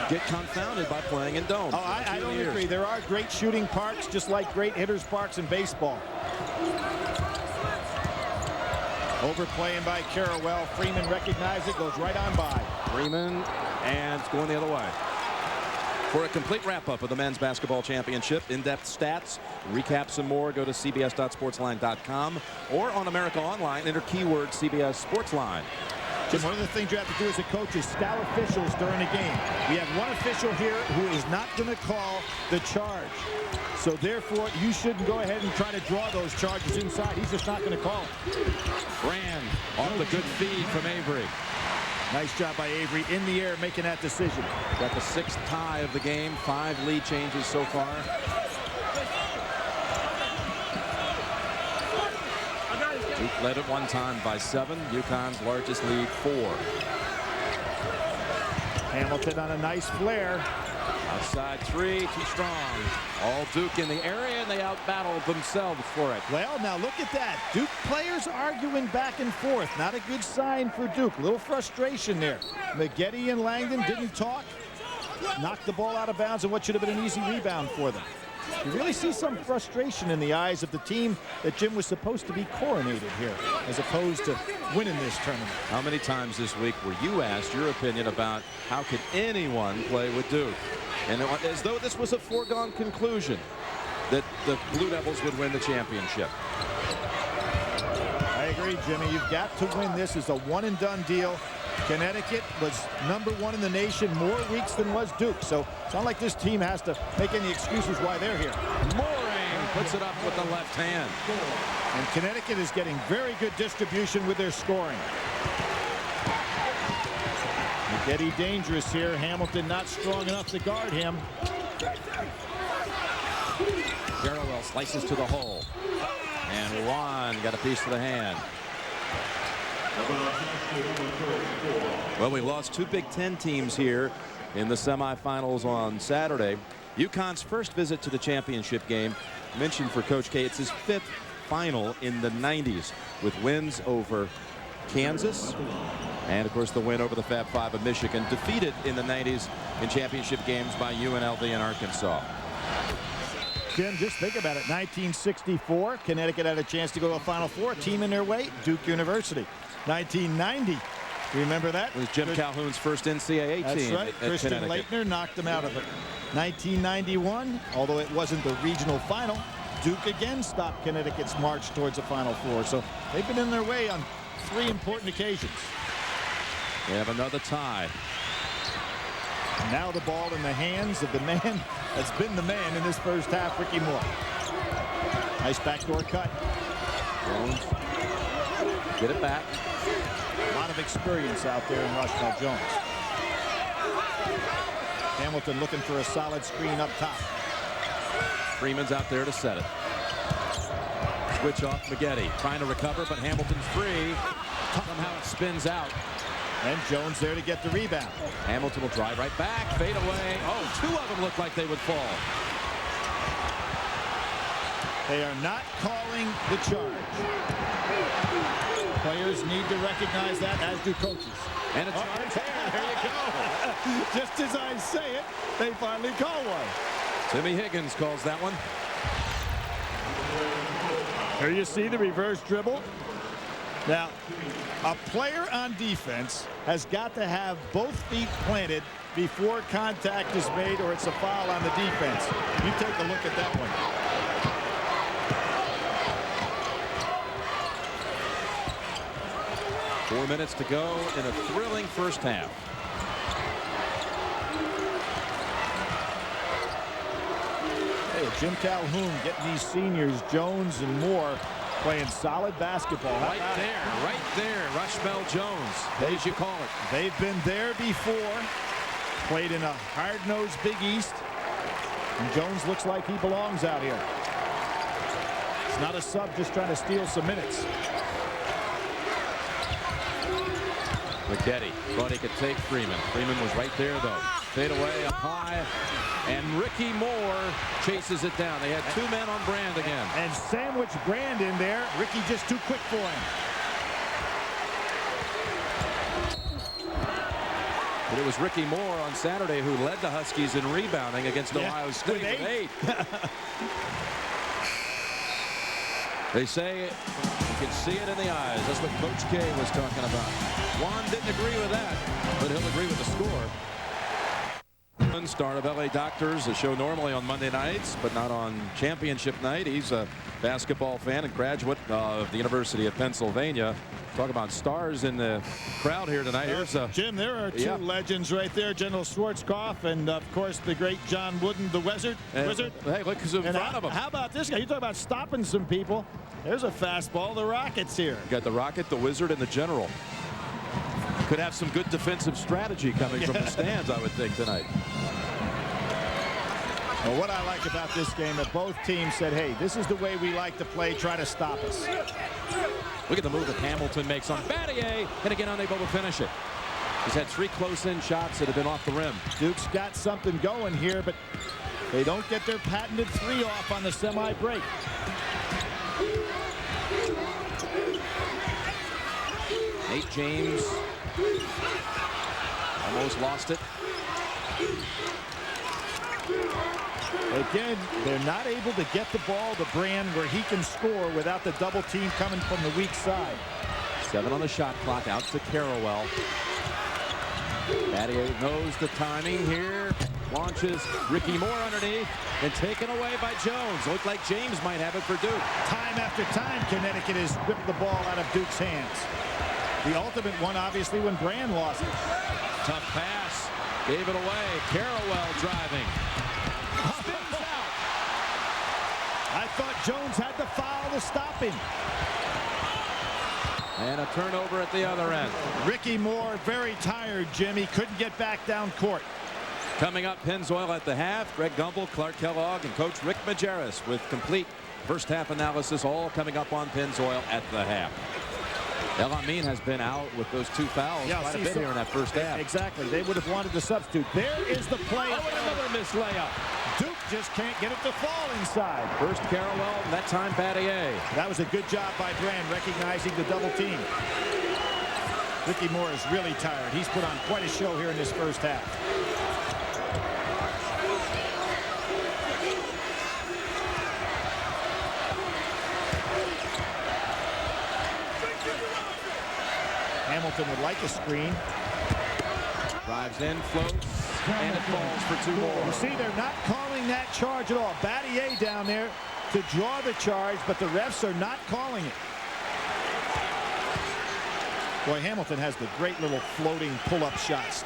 get confounded by playing in dome. Oh, I don't agree. There are great shooting parks, just like great hitters parks in baseball. Overplaying by Carrawell. Freeman recognized it, goes right on by. Freeman, and it's going the other way. For a complete wrap-up of the men's basketball championship, in-depth stats, recaps and more, go to cbs.sportsline.com or on America Online, enter keyword CBS Sportsline. Jim, one of the things you have to do as a coach is scout officials during a game. We have one official here who is not going to call the charge. So therefore, you shouldn't go ahead and try to draw those charges inside. He's just not going to call it. Brand off the good feed from Avery. Nice job by Avery in the air making that decision. Got the 6th tie of the game. 5 lead changes so far. Duke led at one time by 7. UConn's largest lead 4. Hamilton on a nice flare. Outside 3, too strong. All Duke in the area, and they out-battled themselves for it. Well, now look at that. Duke players arguing back and forth. Not a good sign for Duke. A little frustration there. McGetty and Langdon didn't talk. Knocked the ball out of bounds in what should have been an easy rebound for them. You really see some frustration in the eyes of the team that Jim was supposed to be coronated here, as opposed to winning this tournament. How many times this week were you asked your opinion about how could anyone play with Duke? And as though this was a foregone conclusion that the Blue Devils would win the championship. I agree, Jimmy. You've got to win this as a one-and-done deal. Connecticut was #1 in the nation more weeks than was Duke. So it's not like this team has to make any excuses why they're here. Mooring puts it up with the left hand. And Connecticut is getting very good distribution with their scoring. Getty dangerous here. Hamilton not strong enough to guard him. Garrowell slices to the hole. And Juan got a piece of the hand. Well, we lost 2 Big Ten teams here in the semifinals on Saturday. UConn's first visit to the championship game, mentioned for Coach K, it's his 5th final in the 90s, with wins over Kansas and, of course, the win over the Fab Five of Michigan, defeated in the 90s in championship games by UNLV and Arkansas. Jim, just think about it. 1964, Connecticut had a chance to go to a Final Four. Team in their way, Duke University. 1990, remember that? It was Jim Calhoun's first NCAA That's team. right. Christian Laettner knocked them out of it. 1991, although it wasn't the regional final, Duke again stopped Connecticut's march towards the Final Four. So they've been in their way on 3 important occasions. We have another tie. Now the ball in the hands of the man that's been the man in this first half, Ricky Moore. Nice backdoor cut. Jones. Get it back. A lot of experience out there in Rushmell Jones. Hamilton looking for a solid screen up top. Freeman's out there to set it. Switch off Maggette. Trying to recover, but Hamilton's free. Somehow it spins out. And Jones there to get the rebound. Hamilton will drive right back. Fade away. Oh, 2 of them look like they would fall. They are not calling the charge. Players need to recognize that, as do coaches. And a charge. There you go. Just as I say it, they finally call one. Timmy Higgins calls that one. Here you see the reverse dribble. Now, a player on defense has got to have both feet planted before contact is made, or it's a foul on the defense. You take a look at that one. Four minutes to go in a thrilling first half. Hey, Jim Calhoun getting these seniors, Jones and Moore, playing solid basketball. Right there, Rushmell Jones, as you call it. They've been there before, played in a hard-nosed Big East, and Jones looks like he belongs out here. It's not a sub just trying to steal some minutes. Maggette thought he could take Freeman. Freeman was right there, though. Fade away up high, and Ricky Moore chases it down. They had 2 men on Brand again. And sandwich Brand in there. Ricky just too quick for him. But it was Ricky Moore on Saturday who led the Huskies in rebounding against Ohio State with 8. They say you can see it in the eyes. That's what Coach K was talking about. Juan didn't agree with that, but he'll agree with the score. Star of LA Doctors, a show normally on Monday nights, but not on championship night. He's a basketball fan and graduate of the University of Pennsylvania. Talk about stars in the crowd here tonight. Here's Jim, there are 2 legends right there, General Schwarzkopf and, of course, the great John Wooden, the Wizard. Hey, look who's in front of him. How about this guy? You talk about stopping some people. There's a fastball. The Rockets here. Got the Rocket, the Wizard, and the General. Could have some good defensive strategy coming from the stands, I would think, tonight. Well, what I like about this game, that both teams said, hey, this is the way we like to play. Try to stop us. Look at the move that Hamilton makes on Battier, and again unable to finish it. He's had 3 close-in shots that have been off the rim. Duke's got something going here, but they don't get their patented 3 off on the semi-break. Nate James almost lost it. Again, they're not able to get the ball to Brand where he can score without the double team coming from the weak side. 7 on the shot clock, out to Carrawell. Battier knows the timing here. Launches Ricky Moore underneath and taken away by Jones. Looked like James might have it for Duke. Time after time, Connecticut has ripped the ball out of Duke's hands. The ultimate one, obviously, when Brand lost it. Tough pass. Gave it away. Carrawell driving. Spins out. I thought Jones had the foul to stop him. And a turnover at the other end. Ricky Moore very tired, Jim. He couldn't get back down court. Coming up, Pennzoil at the half. Greg Gumbel, Clark Kellogg, and Coach Rick Majerus with complete first half analysis, all coming up on Pennzoil at the half. El Amin has been out with those 2 fouls quite a bit here in that first half. Exactly. They would have wanted to substitute. There is the play. Oh, and another missed layup. Duke just can't get it to fall inside. First Carrawell, that time Battier. That was a good job by Brand recognizing the double team. Ricky Moore is really tired. He's put on quite a show here in this first half. Hamilton would like a screen. Drives in, floats, and it falls for 2 more. You see, they're not calling that charge at all. Battier down there to draw the charge, but the refs are not calling it. Boy, Hamilton has the great little floating pull-up shots.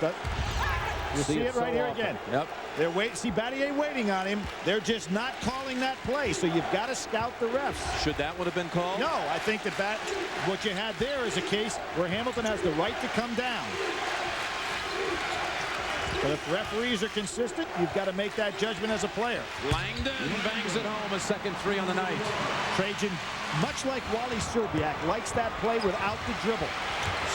You see it right here again. Yep. They're see Battier waiting on him. They're just not calling that play, so you've got to scout the refs. Should that one have been called? No, I think that what you had there is a case where Hamilton has the right to come down. But if referees are consistent, you've got to make that judgment as a player. Langdon bangs it home, a second 3 on the night. Trajan, much like Wally Serbiak, likes that play without the dribble.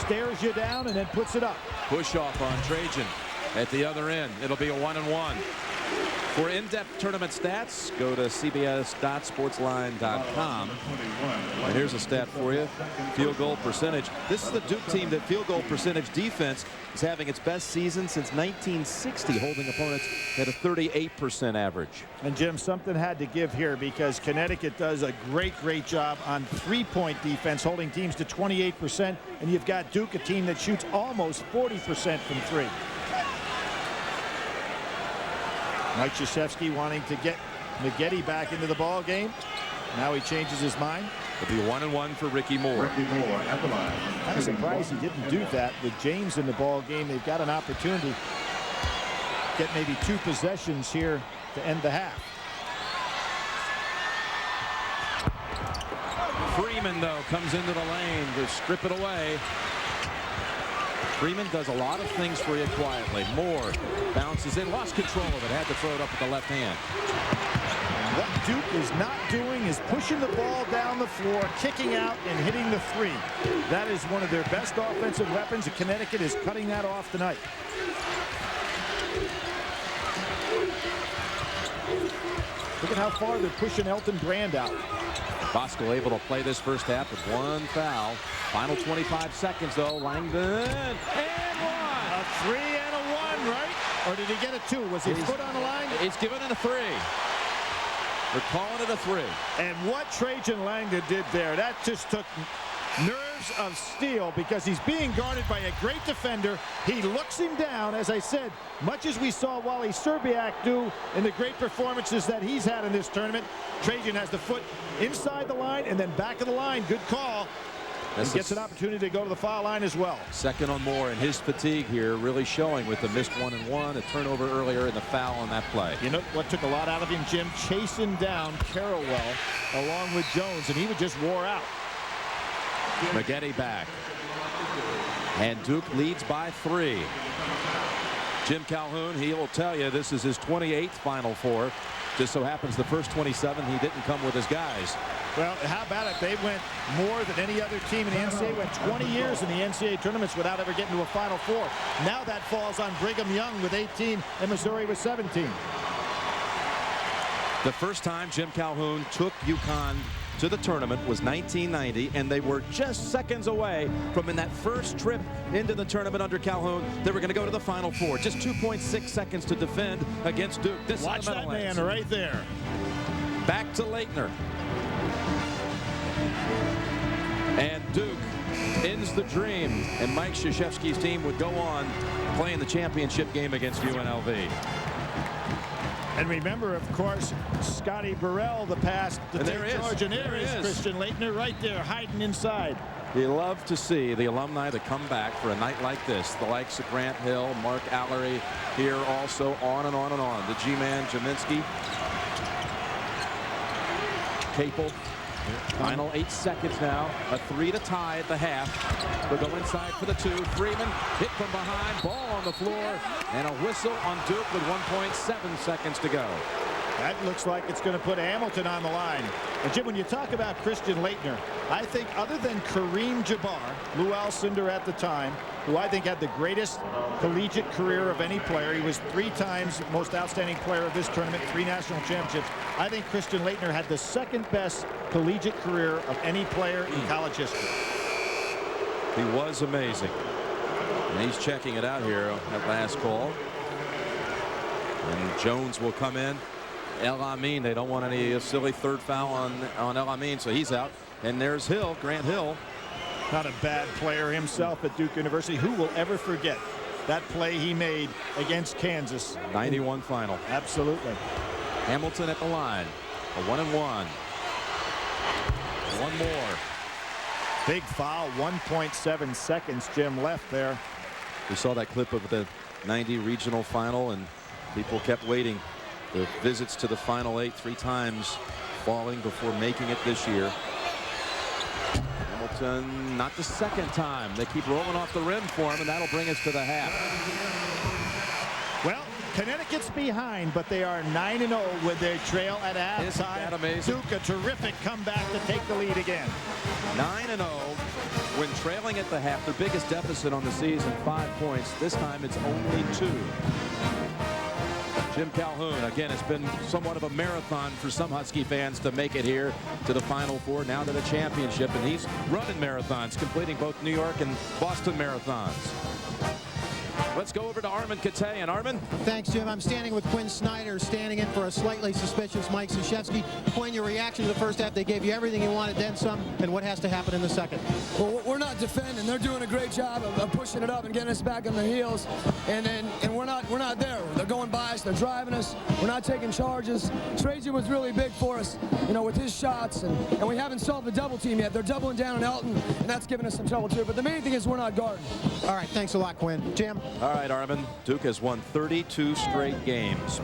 Stares you down and then puts it up. Push off on Trajan. At the other end, it'll be a 1-and-1. For in-depth tournament stats, go to cbs.sportsline.com. And here's a stat for you. Field goal percentage. This is the Duke team that field goal percentage defense is having its best season since 1960, holding opponents at a 38% average. And Jim, something had to give here because Connecticut does a great job on three-point defense, holding teams to 28%. And you've got Duke, a team that shoots almost 40% from 3. Mike Krzyzewski wanting to get Maggette back into the ball game. Now he changes his mind. It'll be 1-and-1 for Ricky Moore. I'm surprised he didn't do that with James in the ball game. They've got an opportunity to get maybe 2 possessions here to end the half. Freeman, though, comes into the lane to strip it away. Freeman does a lot of things for you quietly. Moore bounces in, lost control of it, had to throw it up with the left hand. What Duke is not doing is pushing the ball down the floor, kicking out and hitting the 3. That is one of their best offensive weapons, and Connecticut is cutting that off tonight. Look at how far they're pushing Elton Brand out. Bosco able to play this first half with 1 foul. Final 25 seconds, though. Langdon, and 1. A 3 and a 1, right? Or did he get a 2? Was his foot on the line? He's given it a 3. We're calling it a 3. And what Trajan Langdon did there, that just took nerves of steel because he's being guarded by a great defender. He looks him down, as I said, much as we saw Wally Serbiak do in the great performances that he's had in this tournament. Trajan has the foot inside the line and then back of the line. Good call. He gets an opportunity to go to the foul line as well. Second on Moore, and his fatigue here really showing with the missed 1-and-1, a turnover earlier, and the foul on that play. You know what took a lot out of him, Jim? Chasing down Carrawell along with Jones, and he would just wore out. Maggette back. And Duke leads by 3. Jim Calhoun, he will tell you this is his 28th Final Four. Just so happens the first 27 he didn't come with his guys. Well, how about it? They went more than any other team in the NCAA. Went 20 years in the NCAA tournaments without ever getting to a Final Four. Now that falls on Brigham Young with 18 and Missouri with 17. The first time Jim Calhoun took UConn to the tournament was 1990, and they were just seconds away from, in that first trip into the tournament under Calhoun, they were going to go to the Final Four. Just 2.6 seconds to defend against Duke. This Watch that man right there. Back to Leitner. And Duke ends the dream, and Mike Krzyzewski's team would go on playing the championship game against UNLV. And remember, of course, Scotty Burrell, the pass to take Georgia. And there is Christian Leitner right there hiding inside. You love to see the alumni that come back for a night like this. The likes of Grant Hill, Mark Allery here also, on and on and on. The G-Man, Jaminski. Capel. Final 8 seconds now. A 3 to tie at the half. They'll go inside for the 2. Freeman hit from behind. Ball on the floor. And a whistle on Duke with 1.7 seconds to go. That looks like it's going to put Hamilton on the line. And Jim, when you talk about Christian Laettner, I think other than Kareem Jabbar, Lou Alcindor at the time, who I think had the greatest collegiate career of any player. He was 3 times most outstanding player of this tournament, 3 national championships. I think Christian Laettner had the second best collegiate career of any player in college history. He was amazing. And he's checking it out here at last call. And Jones will come in. El Amin, they don't want any silly third foul on El Amin, so he's out. And there's Hill, Grant Hill. Not a bad player himself at Duke University. Who will ever forget that play he made against Kansas? 91 final. Absolutely. Hamilton at the line. A 1-and-1. One more. Big foul. 1.7 seconds, Jim, left there. We saw that clip of the 90 regional final, and people kept waiting. The visits to the final 8 3 times falling before making it this year. Hamilton, not the second time. They keep rolling off the rim for him, and that'll bring us to the half. Well, Connecticut's behind, but they are 9-0 with their trail at halftime. Isn't that amazing? Duke, a terrific comeback to take the lead again. 9-0 when trailing at the half. Their biggest deficit on the season, 5 points. This time it's only 2. Jim Calhoun, again, it's been somewhat of a marathon for some Husky fans to make it here to the Final Four, now to the championship, and he's running marathons, completing both New York and Boston marathons. Let's go over to Armin Katayan. Armin? Thanks, Jim. I'm standing with Quinn Snyder, standing in for a slightly suspicious Mike Krzyzewski. Quinn, your reaction to the first half, they gave you everything you wanted, then some, and what has to happen in the second? Well, we're not defending. They're doing a great job of pushing it up and getting us back on the heels, and we're not there. They're going by us. They're driving us. We're not taking charges. Trajan was really big for us, you know, with his shots, and we haven't solved the double team yet. They're doubling down on Elton, and that's giving us some trouble too. But the main thing is we're not guarding. All right, thanks a lot, Quinn. Jim? All right, Armin. Duke has won 32 straight games,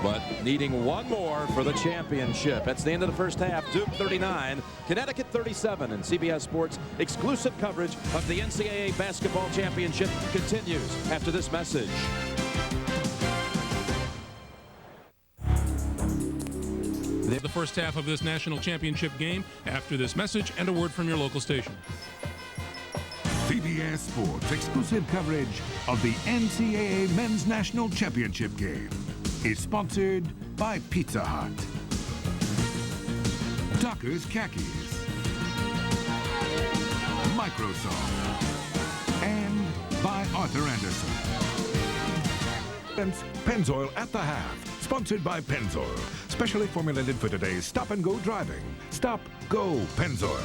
but needing one more for the championship. That's the end of the first half. Duke 39, Connecticut 37, and CBS Sports exclusive coverage of the NCAA basketball championship continues after this message. The first half of this national championship game after this message and a word from your local station. CBS Sports exclusive coverage of the NCAA Men's National Championship game is sponsored by Pizza Hut, Tucker's Khakis, Microsoft, and by Arthur Anderson. Pennzoil at the half, sponsored by Pennzoil, specially formulated for today's stop-and-go driving. Stop, go, Pennzoil.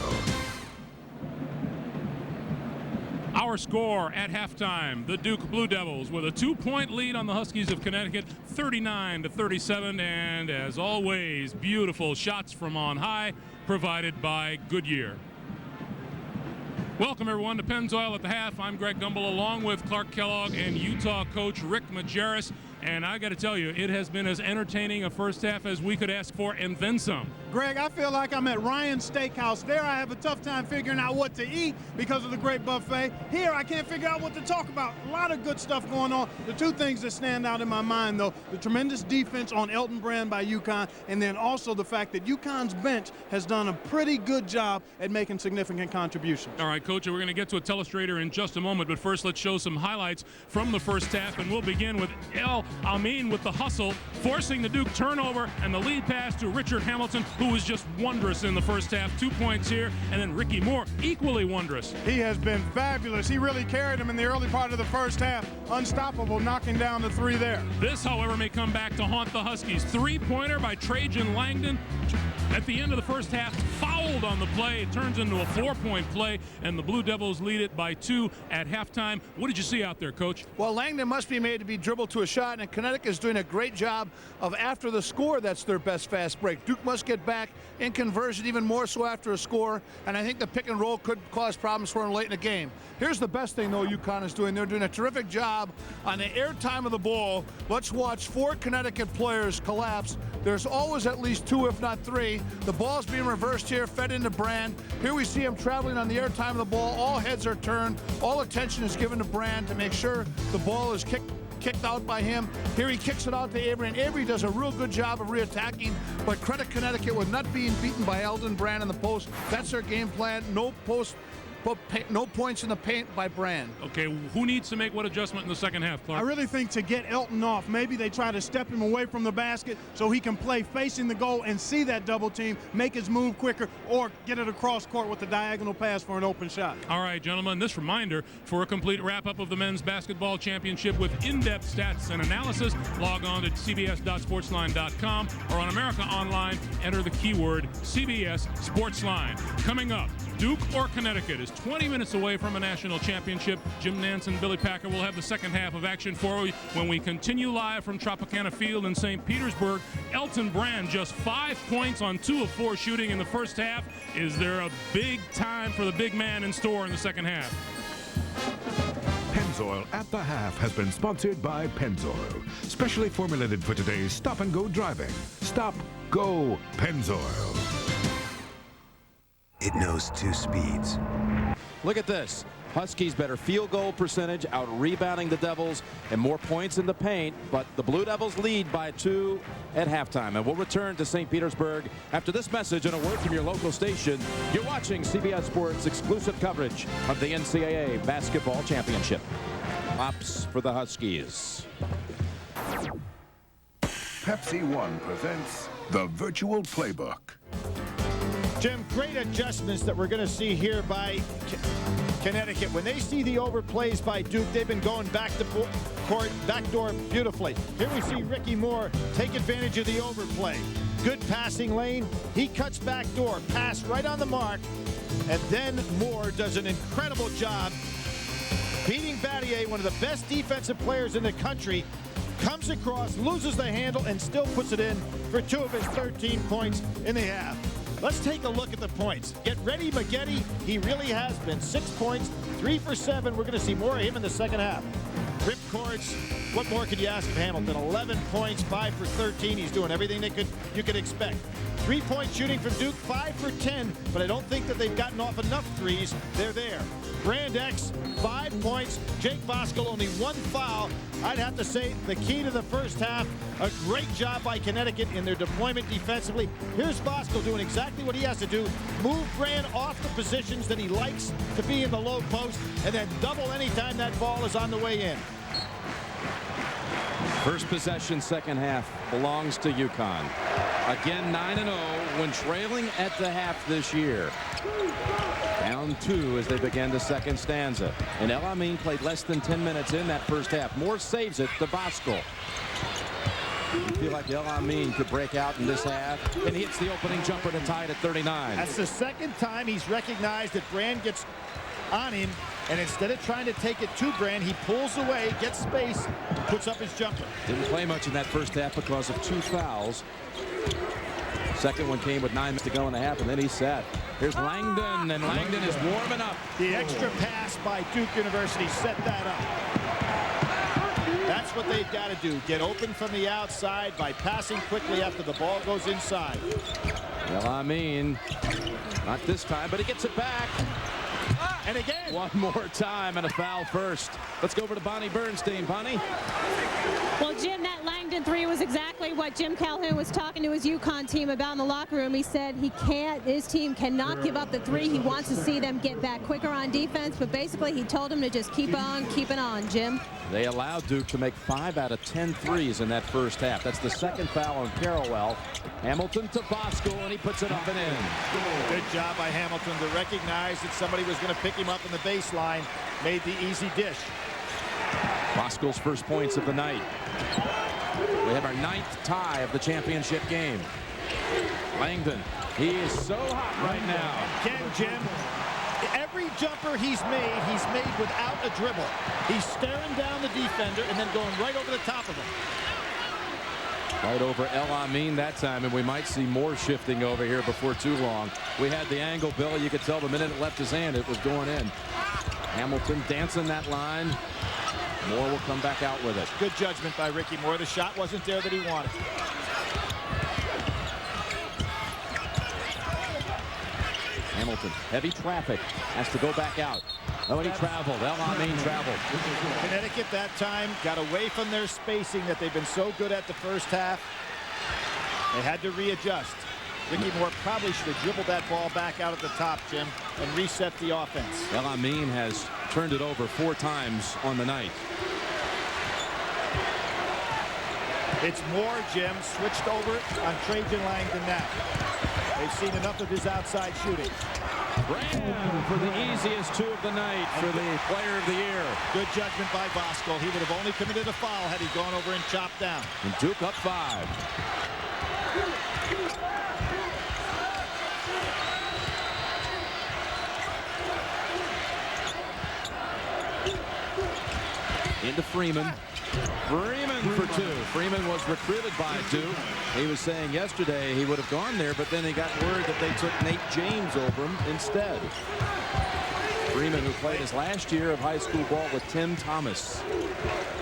Our score at halftime, the Duke Blue Devils with a 2-point lead on the Huskies of Connecticut, 39-37, and as always, beautiful shots from on high provided by Goodyear. Welcome everyone to Pennzoil at the half. I'm Greg Gumbel along with Clark Kellogg and Utah coach Rick Majerus. And I got to tell you, it has been as entertaining a first half as we could ask for, and then some. Greg, I feel like I'm at Ryan's Steakhouse. There I have a tough time figuring out what to eat because of the great buffet. Here I can't figure out what to talk about. A lot of good stuff going on. The two things that stand out in my mind, though, the tremendous defense on Elton Brand by UConn, and then also the fact that UConn's bench has done a pretty good job at making significant contributions. All right, Coach, we're going to get to a telestrator in just a moment, but first let's show some highlights from the first half, and we'll begin with El Amin with the hustle, forcing the Duke turnover, and the lead pass to Richard Hamilton, who was just wondrous in the first half. 2 points here, and then Ricky Moore, equally wondrous. He has been fabulous. He really carried him in the early part of the first half. Unstoppable, knocking down the 3 there. This, however, may come back to haunt the Huskies. 3-pointer by Trajan Langdon at the end of the first half, fouled on the play. It turns into a 4-point play, and the Blue Devils lead it by 2 at halftime. What did you see out there, Coach? Well, Langdon must be made to be dribbled to a shot, and Connecticut is doing a great job of after the score, that's their best fast break. Duke must get back in conversion, even more so after a score, and I think the pick and roll could cause problems for them late in the game. Here's the best thing, though, UConn is doing. They're doing a terrific job on the air time of the ball. Let's watch 4 Connecticut players collapse there's always at least 2, if not 3. The ball's being reversed here, fed into Brand. Here we see him traveling on the air time of the ball. All heads are turned. All attention is given to Brand to make sure the ball is kicked out by him. Here he kicks it out to Avery, and Avery does a real good job of reattacking, but credit Connecticut with not being beaten by Eldon Brand in the post. That's their game plan. No points in the paint by Brand. Okay, who needs to make what adjustment in the second half, Clark? I really think to get Elton off, maybe they try to step him away from the basket so he can play facing the goal and see that double team, make his move quicker, or get it across court with the diagonal pass for an open shot. All right, gentlemen, this reminder: for a complete wrap-up of the men's basketball championship with in-depth stats and analysis, log on to cbs.sportsline.com or on America Online, enter the keyword CBS Sportsline. Coming up, Duke or Connecticut is 20 minutes away from a national championship. Jim Nance and Billy Packer will have the second half of action for you when we continue live from Tropicana Field in St. Petersburg. Elton Brand just 5 points on 2 of 4 shooting in the first half. Is there a big time for the big man in store in the second half? Pennzoil at the Half has been sponsored by Pennzoil, specially formulated for today's stop-and-go driving. Stop, go, Pennzoil. It knows 2 speeds. Look at this. Huskies better field goal percentage, out-rebounding the Devils, and more points in the paint, but the Blue Devils lead by 2 at halftime. And we'll return to St. Petersburg after this message and a word from your local station. You're watching CBS Sports exclusive coverage of the NCAA Basketball Championship. Pops for the Huskies. Pepsi One presents the Virtual Playbook. Jim, great adjustments that we're going to see here by Connecticut. When they see the overplays by Duke, they've been going back to court, backdoor beautifully. Here we see Ricky Moore take advantage of the overplay. Good passing lane. He cuts backdoor, pass right on the mark. And then Moore does an incredible job beating Battier, one of the best defensive players in the country. Comes across, loses the handle, and still puts it in for 2 of his 13 points in the half. Let's take a look at the points. Get ready, Maggette. He really has been. 6 points, 3 for 7. We're going to see more of him in the second half. Ripcords, what more could you ask of Hamilton? 11 points, 5 for 13. He's doing everything you could expect. 3-point shooting from Duke, 5 for 10, but I don't think that they've gotten off enough threes. They're there. Brand X, 5 points. Jake Bosco, only 1 foul. I'd have to say the key to the first half, a great job by Connecticut in their deployment defensively. Here's Bosco doing exactly what he has to do. Move Brand off the positions that he likes to be in the low post, and then double anytime that ball is on the way in. First possession, second half, belongs to UConn. Again, 9-0 when trailing at the half this year. Down 2 as they begin the second stanza. And El Amin played less than 10 minutes in that first half. Moore saves it to Bosco. You feel like El Amin could break out in this half, and he hits the opening jumper to tie it at 39. That's the second time he's recognized that Brand gets on him, and instead of trying to take it to Brand, he pulls away, gets space, puts up his jumper. Didn't play much in that first half because of 2 fouls. Second one came with 9 minutes to go in the half, and then he sat. Here's Langdon, and Langdon is warming up. The extra pass by Duke University set that up. That's what they've got to do. Get open from the outside by passing quickly after the ball goes inside. El Amin, not this time, but he gets it back. And again. One more time and a foul first. Let's go over to Bonnie Bernstein. Bonnie? Well, Jim, that Langdon 3 was exactly what Jim Calhoun was talking to his UConn team about in the locker room. He said his team cannot give up the 3. He wants to see them get back quicker on defense, but basically he told them to just keep on keeping on, Jim. They allowed Duke to make 5 out of 10 threes in that first half. That's the second foul on Carrawell. Hamilton to Bosco, and he puts it up and in. Good job by Hamilton to recognize that somebody was going to pick him up in the baseline. Made the easy dish. Bosco's first points of the night. We have our 9th tie of the championship game. Langdon, he is so hot right now. Again, Jim, every jumper he's made without a dribble. He's staring down the defender and then going right over the top of him. Right over El Amin that time, and we might see more shifting over here before too long. We had the angle, Billy. You could tell the minute it left his hand, it was going in. Hamilton dancing that line. Moore will come back out with it. Good judgment by Ricky Moore. The shot wasn't there that he wanted. Hamilton. Heavy traffic. Has to go back out. Oh, and he traveled. El-Amin traveled. Connecticut that time got away from their spacing that they've been so good at the first half. They had to readjust. Ricky Moore probably should have dribbled that ball back out at the top, Jim, and reset the offense. El-Amin has turned it over 4 times on the night. It's Moore, Jim, switched over on Trajan Langdon now. They've seen enough of his outside shooting. Brand for the easiest 2 of the night for the player of the year. Good judgment by Bosco. He would have only committed a foul had he gone over and chopped down. And Duke up 5. Into Freeman. Freeman for 2. Freeman was recruited by Duke. He was saying yesterday he would have gone there, but then he got word that they took Nate James over him instead. Freeman, who played his last year of high school ball with Tim Thomas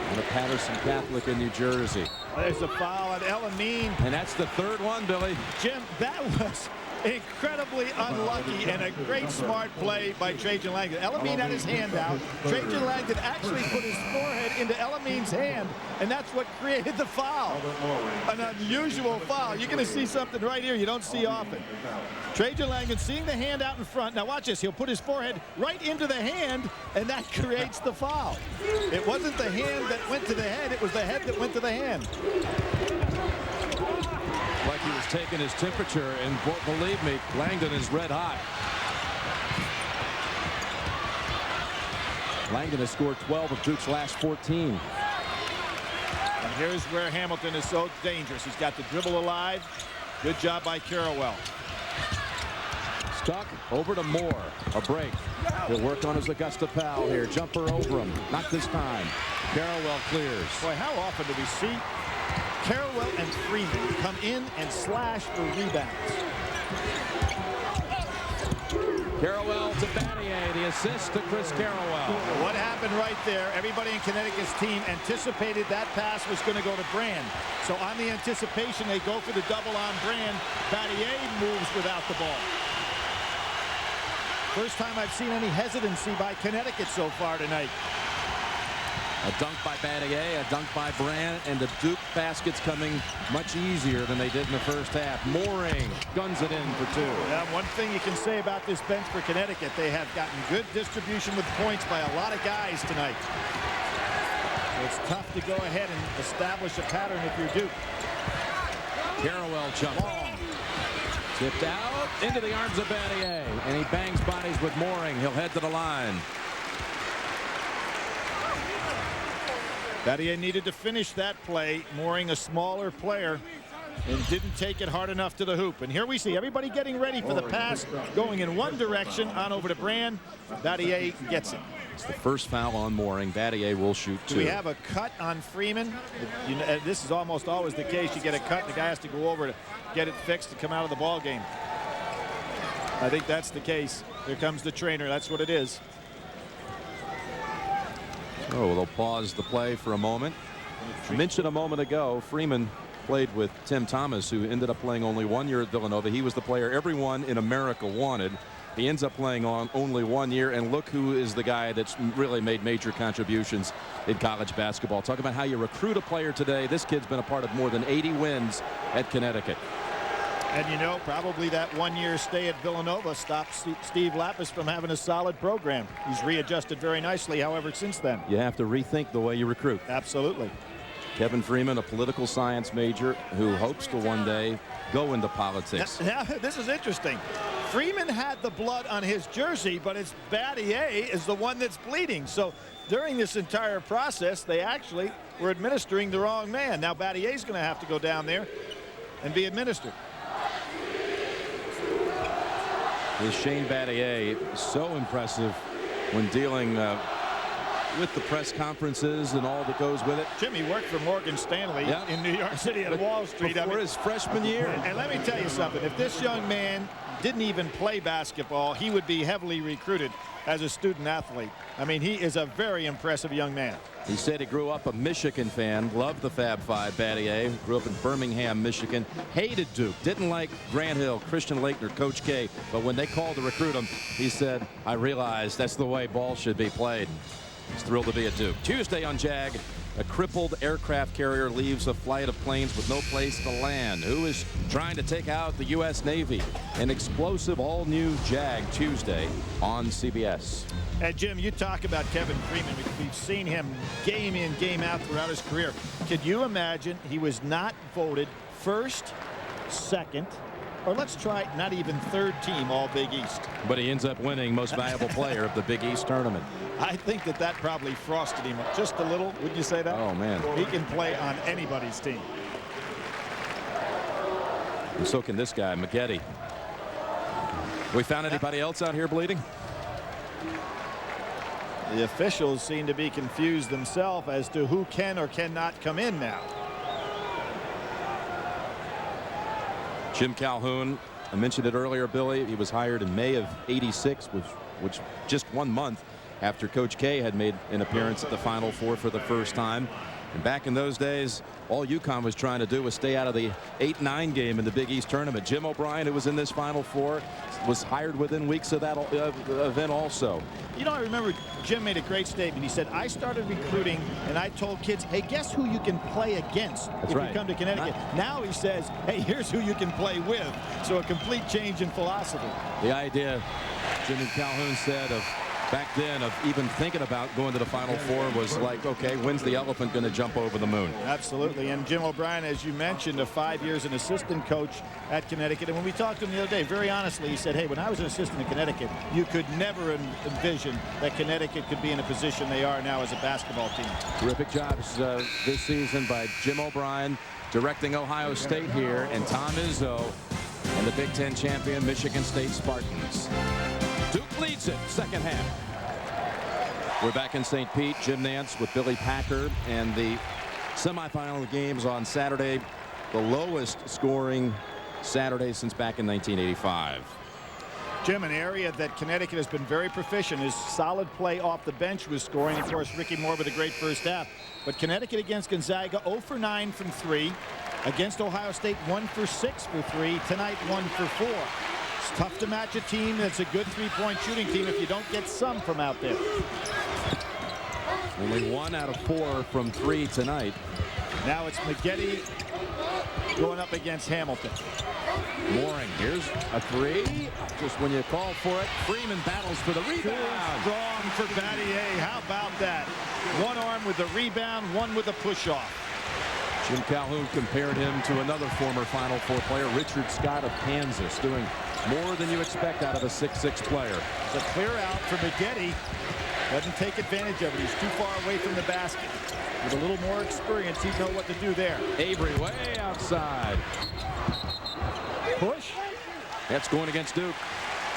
on the Patterson Catholic in New Jersey. There's a foul on El-Amin. And that's the 3rd one, Billy. Jim, that was incredibly unlucky and a great smart play by Trajan Langdon. El-Amin had his hand out. Trajan Langdon actually put his forehead into El-Amin's hand, and that's what created the foul. An unusual foul. You're going to see something right here you don't see often. Trajan Langdon seeing the hand out in front. Now watch this. He'll put his forehead right into the hand, and that creates the foul. It wasn't the hand that went to the head. It was the head that went to the hand. Like he was taking his temperature, and believe me, Langdon is red hot. Langdon has scored 12 of Duke's last 14. And here's where Hamilton is so dangerous. He's got the dribble alive. Good job by Carrawell. Stuck over to Moore. A break. He'll work on his Augusta Powell here. Jumper over him. Not this time. Carrawell clears. Boy, how often do we see Carrawell and Freeman come in and slash for rebounds? Carrawell to Battier. The assist to Chris Carrawell. What happened right there? Everybody in Connecticut's team anticipated that pass was going to go to Brand. So on the anticipation, they go for the double on Brand. Battier moves without the ball. First time I've seen any hesitancy by Connecticut so far tonight. A dunk by Battier, a dunk by Brand, and the Duke baskets coming much easier than they did in the first half. Mooring guns it in for 2. Yeah, one thing you can say about this bench for Connecticut, they have gotten good distribution with points by a lot of guys tonight. It's tough to go ahead and establish a pattern if you're Duke. Carrawell jump. Tipped out into the arms of Battier, and he bangs bodies with Mooring. He'll head to the line. Battier needed to finish that play. Mooring, a smaller player, and didn't take it hard enough to the hoop. And here we see everybody getting ready for the pass, going in one direction, on over to Brand. Battier gets it. It's the first foul on Mooring. Battier will shoot 2. Do we have a cut on Freeman? You know, this is almost always the case. You get a cut, the guy has to go over to get it fixed to come out of the ball game. I think that's the case. Here comes the trainer. That's what it is. Oh, they'll pause the play for a moment. I mentioned a moment ago, Freeman played with Tim Thomas, who ended up playing only 1 year at Villanova. He was the player everyone in America wanted. He ends up playing on only 1 year, and look who is the guy that's really made major contributions in college basketball. Talk about how you recruit a player today. This kid's been a part of more than 80 wins at Connecticut. And you know, probably that 1 year stay at Villanova stopped Steve Lapis from having a solid program. He's readjusted very nicely, however, since then. You have to rethink the way you recruit. Absolutely. Kevin Freeman, a political science major who hopes to one day go into politics. Now, this is interesting. Freeman had the blood on his jersey, but it's Battier is the one that's bleeding. So during this entire process, they actually were administering the wrong man. Now Battier's going to have to go down there and be administered. Is Shane Battier so impressive when dealing with the press conferences and all that goes with it. Jimmy worked for Morgan Stanley in New York City at Wall Street. Before his freshman year. And let me tell you something. If this young man didn't even play basketball, he would be heavily recruited as a student athlete. I mean, he is a very impressive young man. He said he grew up a Michigan fan, loved the Fab Five, Battier. Grew up in Birmingham, Michigan. Hated Duke, didn't like Grant Hill, Christian Laettner, Coach K. But when they called to recruit him, he said, I realized that's the way ball should be played. He's thrilled to be at Duke. Tuesday on JAG, a crippled aircraft carrier leaves a flight of planes with no place to land. Who is trying to take out the U.S. Navy? An explosive all-new JAG Tuesday on CBS. And Jim, you talk about Kevin Freeman. We've seen him game in, game out throughout his career. Could you imagine he was not voted first, second, or let's try not even third team all Big East? But he ends up winning most valuable player of the Big East tournament. I think that probably frosted him just a little. Wouldn't you say that? Oh, man. He can play on anybody's team. And so can this guy, Maggette. We found anybody else out here bleeding? The officials seem to be confused themselves as to who can or cannot come in now. Jim Calhoun, I mentioned it earlier, Billy. He was hired in May of '86, which just 1 month after Coach K had made an appearance at the Final Four for the first time. And back in those days, all UConn was trying to do was stay out of the 8-9 game in the Big East tournament. Jim O'Brien, who was in this Final Four, was hired within weeks of that event also. You know, I remember Jim made a great statement. He said, I started recruiting and I told kids, hey, guess who you can play against if you come to Connecticut. Now he says, hey, here's who you can play with. So a complete change in philosophy. The idea, Jimmy Calhoun said, of back then of even thinking about going to the Final Four was like, okay, when's the elephant going to jump over the moon? Absolutely. And Jim O'Brien, as you mentioned, of 5 years an assistant coach at Connecticut. And when we talked to him the other day, very honestly, he said, hey, when I was an assistant at Connecticut, you could never envision that Connecticut could be in a position they are now as a basketball team. Terrific jobs this season by Jim O'Brien directing Ohio State here, and Tom Izzo and the Big Ten champion Michigan State Spartans. Duke leads it, second half. We're back in St. Pete. Jim Nance with Billy Packer, and the semifinal games on Saturday, the lowest scoring Saturday since back in 1985. Jim, an area that Connecticut has been very proficient is solid play off the bench with scoring. Of course, Ricky Moore with a great first half. But Connecticut against Gonzaga, 0 for 9 from 3. Against Ohio State, 1 for 6 for 3. Tonight, 1 for 4. It's tough to match a team that's a good three-point shooting team if you don't get some from out there. Only 1 out of 4 from 3 tonight. Now it's Maggette going up against Hamilton. Mooring, here's a 3. Just when you call for it, Freeman battles for the rebound. Strong for Battier. How about that? One arm with the rebound, one with the push-off. Jim Calhoun compared him to another former Final Four player, Richard Scott of Kansas, doing more than you expect out of a 6'6 player. It's a clear out for Maggette. Doesn't take advantage of it. He's too far away from the basket. With a little more experience, he'd know what to do there. Avery way outside. Push. That's going against Duke.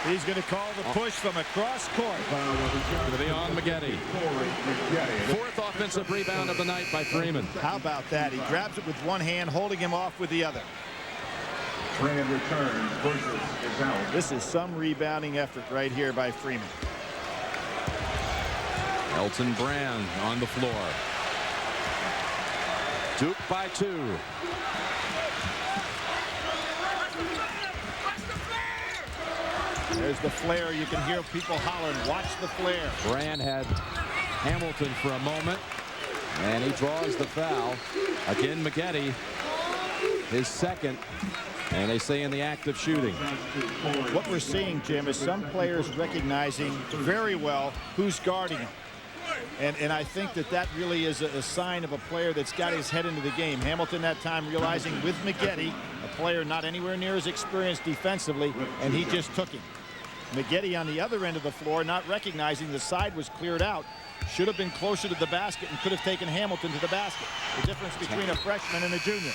He's going to call the push from across court. Going to be on Maggette. Fourth offensive rebound of the night by Freeman. How about that? He grabs it with one hand, holding him off with the other. Return versus is out. This is some rebounding effort right here by Freeman. Elton Brand on the floor. Duke by 2. There's the flare. You can hear people hollering, watch the flare. Brand had Hamilton for a moment, and he draws the foul. Again, Maggette, his second, and they say in the act of shooting. What we're seeing, Jim, is some players recognizing very well who's guarding him. And I think that really is a sign of a player that's got his head into the game. Hamilton that time realizing with Maggette, a player not anywhere near as experienced defensively, and he just took him. Maggette on the other end of the floor, not recognizing the side was cleared out, should have been closer to the basket and could have taken Hamilton to the basket. The difference between a freshman and a junior.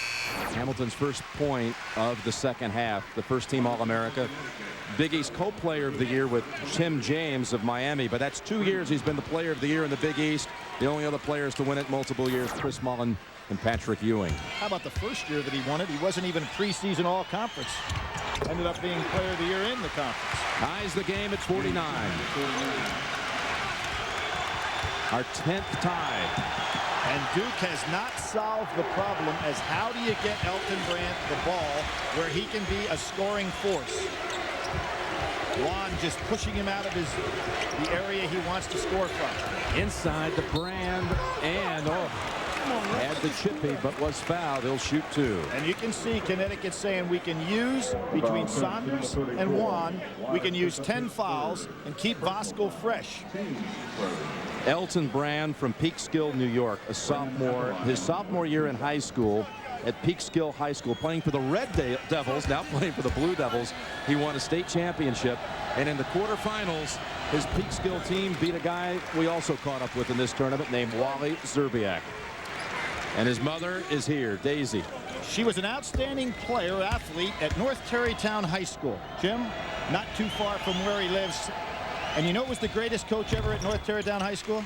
Hamilton's first point of the second half, the first team All-America. Big East co-player of the year with Tim James of Miami, but that's 2 years he's been the player of the year in the Big East. The only other players to win it multiple years, Chris Mullin and Patrick Ewing. How about the first year that he won it? He wasn't even preseason all-conference. Ended up being player of the year in the conference. Ties the game at 49. Our 10th tie. And Duke has not solved the problem as how do you get Elton Brand the ball where he can be a scoring force. Juan just pushing him out of the area he wants to score from. Inside the Brand, and had the chippy, but was fouled. He'll shoot 2. And you can see Connecticut saying we can use, between Saunders and Juan, we can use 10 fouls and keep Voskuhl fresh. Elton Brand from Peekskill, New York, a sophomore. His sophomore year in high school at Peekskill High School, playing for the Red Devils, now playing for the Blue Devils. He won a state championship, and in the quarterfinals, his Peekskill team beat a guy we also caught up with in this tournament named Wally Zerbiak. And his mother is here, Daisy. She was an outstanding player, athlete at North Tarrytown High School. Jim, not too far from where he lives. And you know who was the greatest coach ever at North Tarrytown High School?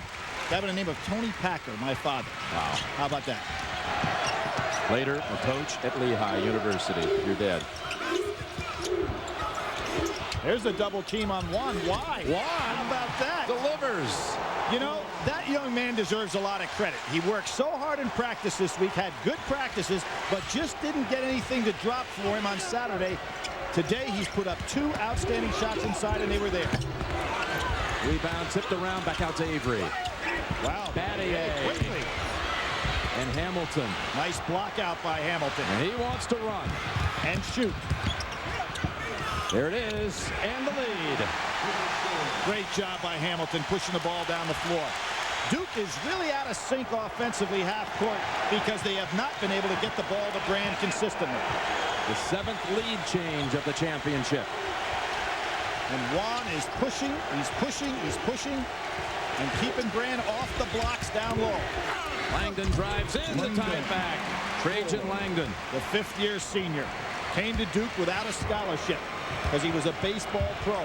Guy by the name of Tony Packer, my father. Wow. How about that? Later, a coach at Lehigh University. Your dad. There's a double team on Juan. Why? Juan, how about that? Delivers. You know, that young man deserves a lot of credit. He worked so hard in practice this week, had good practices, but just didn't get anything to drop for him on Saturday. Today, he's put up 2 outstanding shots inside, and they were there. Rebound tipped around, back out to Avery. Wow. Battier. Quickly. And Hamilton. Nice block out by Hamilton. And he wants to run. And shoot. There it is, and the lead. Great job by Hamilton pushing the ball down the floor. Duke is really out of sync offensively half court because they have not been able to get the ball to Brand consistently. The 7th lead change of the championship. And Juan is pushing, he's pushing, he's pushing, and keeping Brand off the blocks down low. Langdon drives in to tie it back. Trajan Langdon, the 5th-year senior, came to Duke without a scholarship because he was a baseball pro.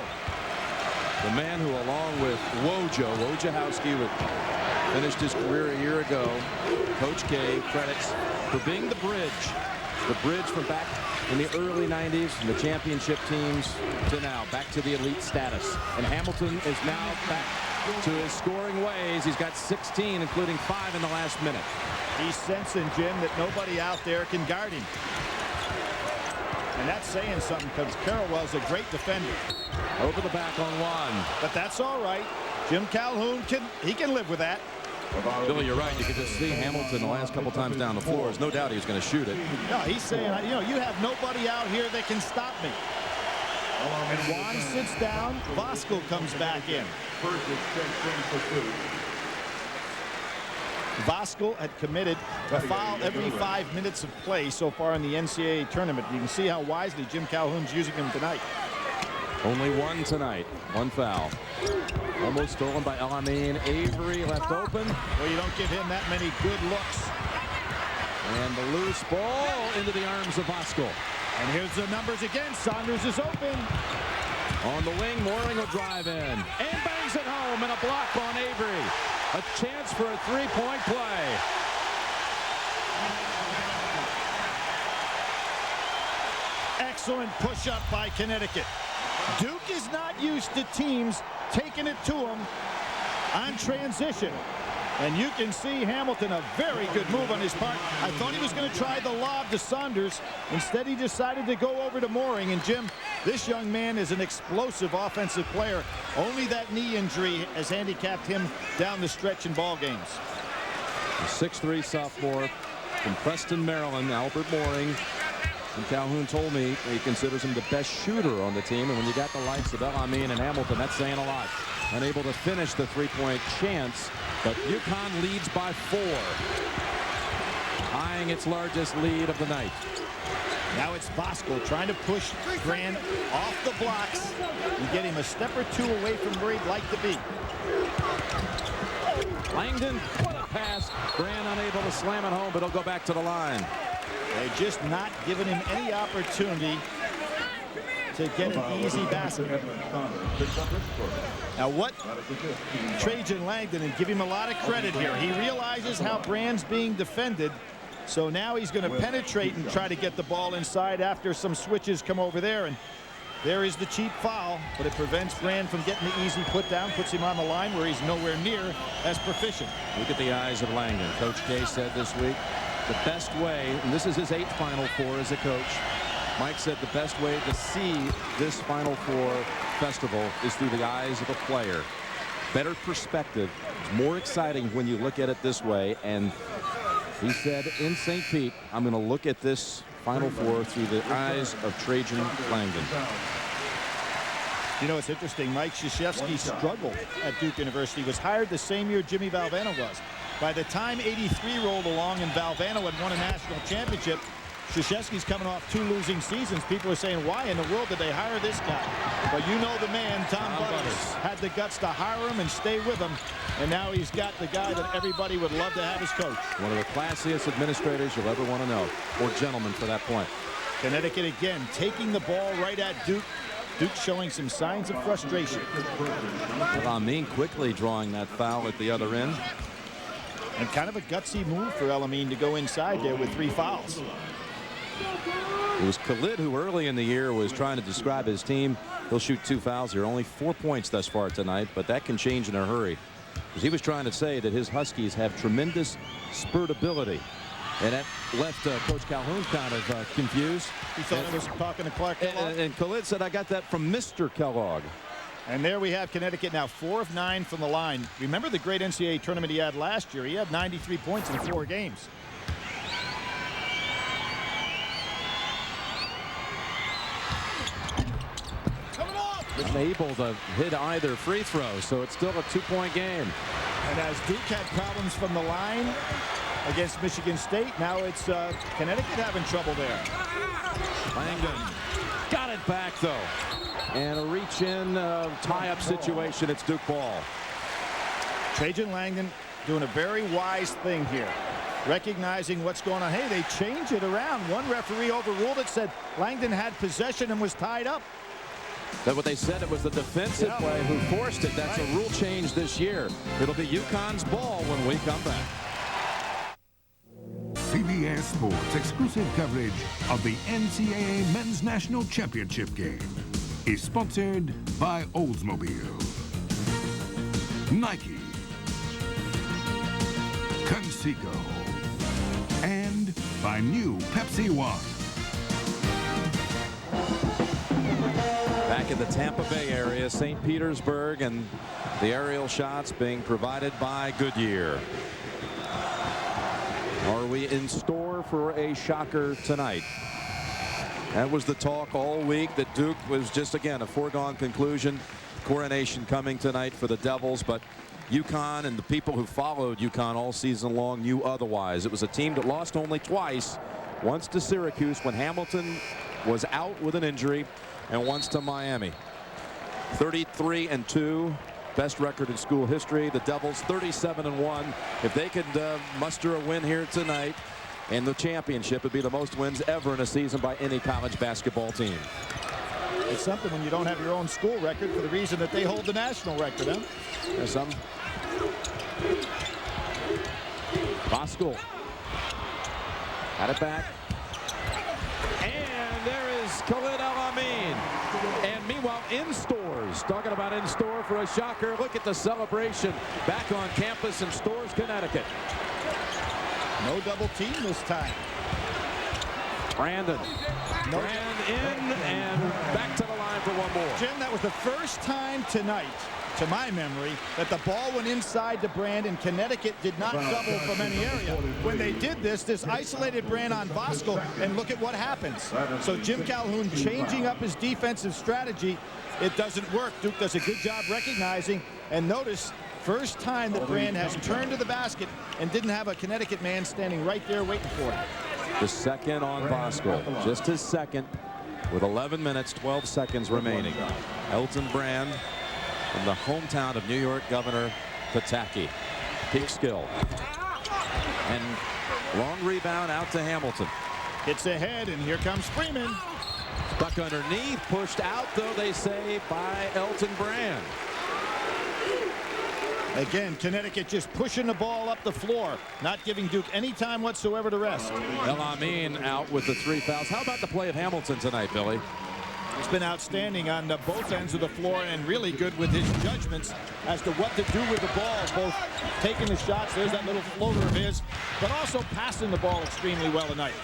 The man who, along with Wojciechowski, finished his career a year ago. Coach K credits for being the bridge from back in the early 90s, from the championship teams to now, back to the elite status. And Hamilton is now back to his scoring ways. He's got 16, including 5 in the last minute. He's sensing, Jim, that nobody out there can guard him. And that's saying something because Carrawell's a great defender. Over the back on Juan. But that's all right. Jim Calhoun can live with that. Billy, you're right. You can just see Hamilton the last couple times down the floor. There's no doubt he's going to shoot it. No, he's saying, you know, you have nobody out here that can stop me. And Juan sits down. Voskuhl comes back in. Voskuhl had committed a foul every 5 minutes of play so far in the NCAA tournament. You can see how wisely Jim Calhoun's using him tonight. Only 1 tonight. 1 foul. Almost stolen by El-Amin. Avery left open. Well, you don't give him that many good looks. And the loose ball into the arms of Voskuhl. And here's the numbers again. Saunders is open. On the wing, Mooring will drive in. And bangs it home, and a block on Avery. A chance for a 3-point play. Excellent push-up by Connecticut. Duke is not used to teams taking it to him on transition. And you can see Hamilton, a very good move on his part. I thought he was going to try the lob to Saunders. Instead, he decided to go over to Mooring. And, Jim, this young man is an explosive offensive player. Only that knee injury has handicapped him down the stretch in ball games. The 6'3" sophomore from Preston, Maryland, Albert Mooring. And Calhoun told me he considers him the best shooter on the team. And when you got the likes of El-Amin and Hamilton, that's saying a lot. Unable to finish the 3-point chance, but UConn leads by 4. Eyeing its largest lead of the night. Now it's Voskuhl trying to push Brand off the blocks and get him a step or 2 away from where he'd like to be. Langdon, what a pass. Brand unable to slam it home, but he'll go back to the line. They're just not giving him any opportunity to get an easy basket. Now what Trajan Langdon, and give him a lot of credit here. He realizes how Brand's being defended, So now he's going to penetrate and try to get the ball inside after some switches come over there. And there is the cheap foul, but it prevents Brand from getting the easy put down, puts him on the line where he's nowhere near as proficient. Look at the eyes of Langdon. Coach K said this week, the best way, and this is his 8th Final Four as a coach, Mike said the best way to see this Final Four festival is through the eyes of a player. Better perspective. It's more exciting when you look at it this way. And he said in St. Pete, I'm going to look at this Final Four through the eyes of Trajan Langdon. You know, it's interesting. Mike Krzyzewski struggled at Duke University. Was hired the same year Jimmy Valvano was. By the time '83 rolled along and Valvano had won a national championship, Krzyzewski's coming off 2 losing seasons. People are saying, why in the world did they hire this guy? But you know the man, Tom Butters, had the guts to hire him and stay with him. And now he's got the guy that everybody would love to have as coach. One of the classiest administrators you'll ever want to know, or gentlemen for that point. Connecticut again taking the ball right at Duke. Duke showing some signs of frustration. Amin quickly drawing that foul at the other end. And kind of a gutsy move for Amin to go inside there with 3 fouls. It was Khalid who early in the year was trying to describe his team. He'll shoot 2 fouls here. Only 4 points thus far tonight, but that can change in a hurry. Because he was trying to say that his Huskies have tremendous spurtability. And that left Coach Calhoun kind of confused. He thought it was talking to Clark Kellogg. And Khalid said, I got that from Mr. Kellogg. And there we have Connecticut now 4 of 9 from the line. Remember the great NCAA tournament he had last year? He had 93 points in 4 games. Isn't able to hit either free throw, so it's still a 2-point game. And as Duke had problems from the line against Michigan State, now it's Connecticut having trouble there. Langdon got it back though, and a reach-in tie-up situation. It's Duke ball. Trajan Langdon doing a very wise thing here, recognizing what's going on. Hey, they changed it around. One referee overruled it, said Langdon had possession and was tied up. That's what they said. It was the defensive play who forced it. That's a rule change this year. It'll be UConn's ball when we come back. CBS Sports exclusive coverage of the NCAA Men's National Championship game is sponsored by Oldsmobile, Nike, Conseco, and by new Pepsi One. Back in the Tampa Bay area, St. Petersburg, and the aerial shots being provided by Goodyear. Are we in store for a shocker tonight? That was the talk all week, that Duke was just, again, a foregone conclusion. Coronation coming tonight for the Devils, but UConn and the people who followed UConn all season long knew otherwise. It was a team that lost only twice, once to Syracuse when Hamilton was out with an injury, and once to Miami. 33-2, best record in school history. The Devils 37-1. If they could muster a win here tonight in the championship, it'd be the most wins ever in a season by any college basketball team. It's something when you don't have your own school record for the reason that they hold the national record, huh? There's some. Voskuhl had it back. And there is Khalid El-Amin. And meanwhile, in stores, talking about in store for a shocker. Look at the celebration back on campus in Stores, Connecticut. No double team this time. Brandon. No. Brand in and back to the line for one more. Jim, that was the first time tonight, to my memory, that the ball went inside to Brand and Connecticut did not double from any area. When they did this isolated Brand on Voskuhl, and look at what happens. So Jim Calhoun changing up his defensive strategy. It doesn't work. Duke does a good job recognizing, and notice, first time that Brand has turned to the basket and didn't have a Connecticut man standing right there waiting for him. The second on Voskuhl, just his second, with 11 minutes, 12 seconds remaining. Elton Brand from the hometown of New York Governor Pataki. Peak skill. And long rebound out to Hamilton. It's ahead, and here comes Freeman. Stuck underneath, pushed out, though, they say, by Elton Brand. Again, Connecticut just pushing the ball up the floor, not giving Duke any time whatsoever to rest. El Amin out with the 3 fouls. How about the play of Hamilton tonight, Billy? He's been outstanding on both ends of the floor and really good with his judgments as to what to do with the ball, both taking the shots, there's that little floater of his, but also passing the ball extremely well tonight.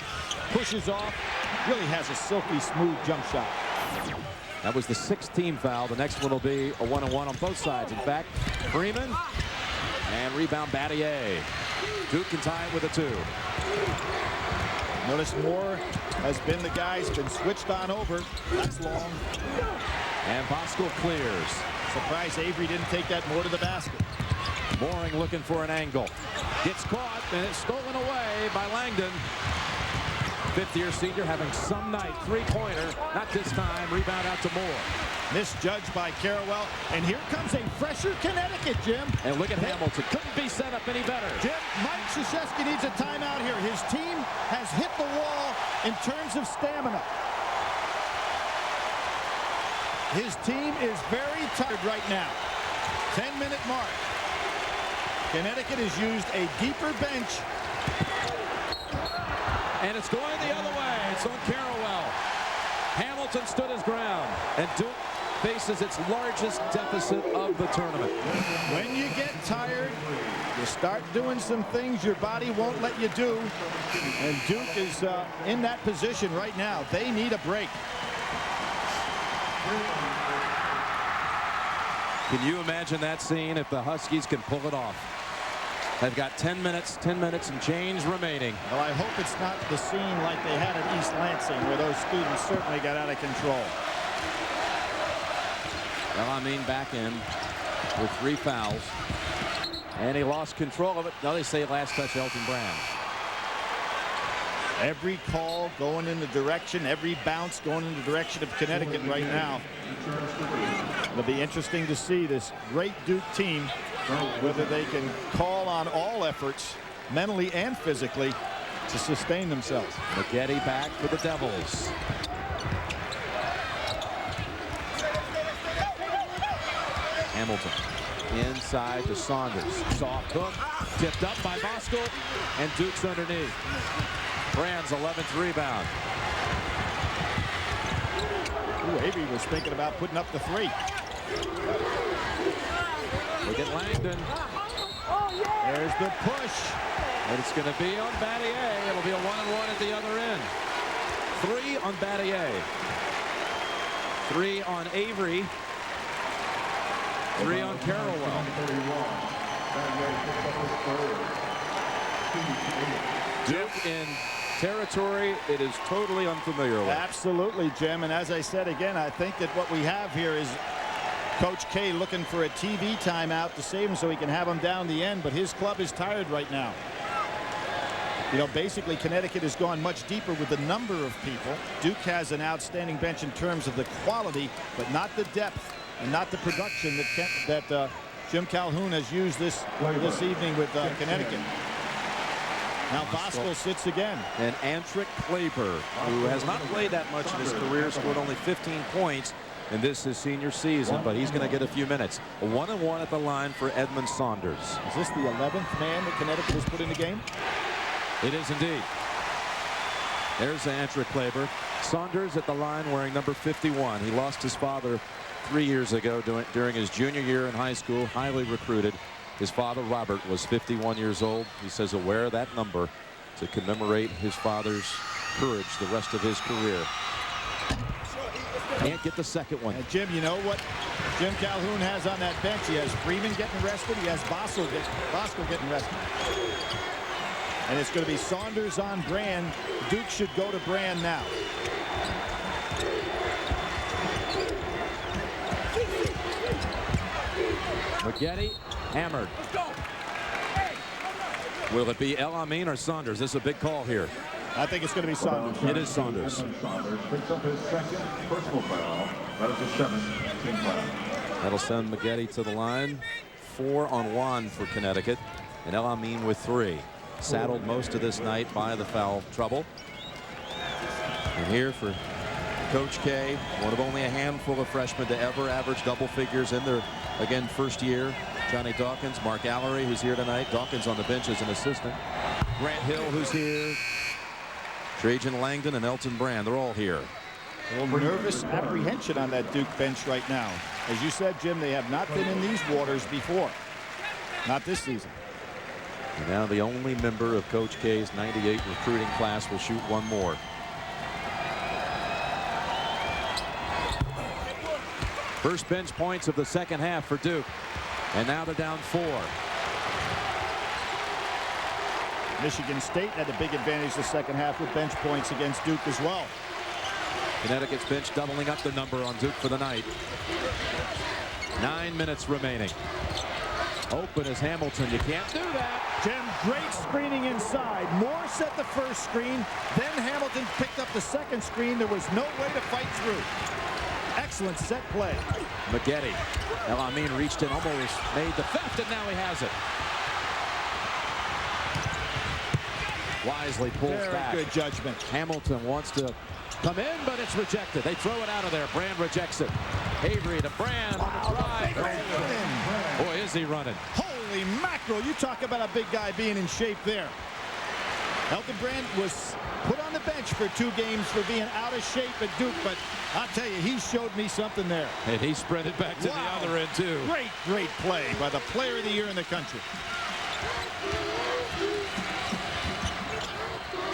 Pushes off, really has a silky smooth jump shot. That was the 6th team foul. The next one will be a 1-on-1 on both sides. In fact, Freeman and rebound Battier. Duke can tie it with a 2. Notice Moore has been the guy who's been switched on over. That's long. And Bosco clears. Surprised Avery didn't take that more to the basket. Mooring looking for an angle. Gets caught and it's stolen away by Langdon. 5th-year senior having some night. 3-pointer. Not this time. Rebound out to Moore. Misjudged by Carrawell. And here comes a fresher Connecticut, Jim. And look at Hamilton. Couldn't be set up any better. Jim, Mike Krzyzewski needs a timeout here. His team has hit the wall in terms of stamina. His team is very tired right now. 10-minute mark. Connecticut has used a deeper bench. And it's going the other way. It's on Carrawell. Hamilton stood his ground. And Duke faces its largest deficit of the tournament. When you get tired, you start doing some things your body won't let you do. And Duke is in that position right now. They need a break. Can you imagine that scene if the Huskies can pull it off? They've got 10 minutes and change remaining. Well, I hope it's not the scene like they had at East Lansing, where those students certainly got out of control. El Amin back in with 3 fouls. And he lost control of it. Now they say last touch Elton Brand. Every call going in the direction, every bounce going in the direction of Connecticut right now. It'll be interesting to see this great Duke team, whether they can call on all efforts, mentally and physically, to sustain themselves. McGetty back for the Devils. Hamilton inside to Saunders. Soft hook, tipped up by Bosco, and Duke's underneath. Brand's 11th rebound. Ooh, Avery was thinking about putting up the 3. Look at Langdon. There's the push. And it's going to be on Battier. It'll be a 1-on-1 at the other end. 3 on Battier. 3 on Avery. 3 on Carrawell. Duke in territory it is totally unfamiliar with. Absolutely, Jim. And as I said again, I think that what we have here is Coach K looking for a TV timeout to save him so he can have him down the end. But his club is tired right now. You know, basically Connecticut has gone much deeper with the number of people. Duke has an outstanding bench in terms of the quality, but not the depth and not the production that Jim Calhoun has used this evening with Connecticut. Now Bosco sits again. And Antrick Kleber, who has not played that much in his career, scored only 15 points in his senior season, but he's going to get a few minutes. A 1-on-1 at the line for Edmund Saunders. Is this the 11th man that Connecticut has put in the game? It is indeed. There's Antrick Kleber. Saunders at the line wearing number 51. He lost his father 3 years ago during his junior year in high school, highly recruited. His father, Robert, was 51 years old. He says he'll wear that number to commemorate his father's courage the rest of his career. Can't get the second one. And Jim, you know what Jim Calhoun has on that bench? He has Freeman getting rested. He has Bosco getting rested. And it's going to be Saunders on Brand. Duke should go to Brand now. McGetty hammered. Will it be El Amin or Saunders? This is a big call here. I think it's going to be Saunders. It is Saunders. Saunders picks up his second personal foul. That is the 7th team foul. That'll send McGetty to the line. 4-on-1 for Connecticut. And El Amin with 3. Saddled most of this night by the foul trouble. And here for Coach K, one of only a handful of freshmen to ever average double figures in their, again, first year. Johnny Dawkins, Mark Allery, who's here tonight. Dawkins on the bench as an assistant. Grant Hill, who's here. Trajan Langdon and Elton Brand, they're all here. A little nervous apprehension on that Duke bench right now. As you said, Jim, they have not been in these waters before. Not this season. And now the only member of Coach K's 98 recruiting class will shoot one more. First bench points of the second half for Duke. And now they're down 4. Michigan State had a big advantage the second half with bench points against Duke as well. Connecticut's bench doubling up their number on Duke for the night. 9 minutes remaining. Open is Hamilton. You can't do that. Jim, great screening inside. Moore set the first screen. Then Hamilton picked up the second screen. There was no way to fight through. Excellent set play. Maggette. El Amin reached in, almost made the theft, and now he has it. Wisely pulls back. Very good judgment. Hamilton wants to come in, but it's rejected. They throw it out of there. Brand rejects it. Avery to Brand on the drive. Boy, is he running. Holy mackerel. You talk about a big guy being in shape there. Elton Brand was put on the bench for 2 games for being out of shape at Duke, but I'll tell you, he showed me something there. And he sprinted back to the other end, too. Great play by the player of the year in the country.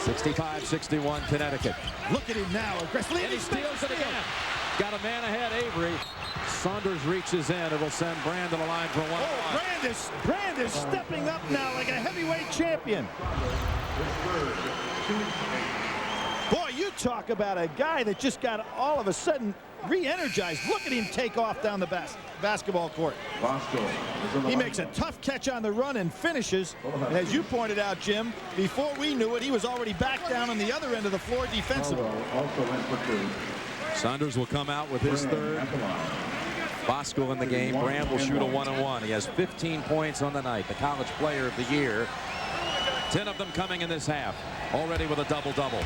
65-61 Connecticut. Look at him now, aggressively. And he steals it again. Got a man ahead, Avery. Saunders reaches in. It'll send Brand to the line for 1. Oh, Brand is stepping up now like a heavyweight champion. Boy, you talk about a guy that just got all of a sudden re-energized. Look at him take off down the basketball court. He makes a tough catch on the run and finishes. And as you pointed out, Jim, before we knew it, he was already back down on the other end of the floor defensively. Saunders will come out with his third. Bosco in the game. Brand will shoot a 1-on-1. He has 15 points on the night. The college player of the year. 10 of them coming in this half. Already with a double-double.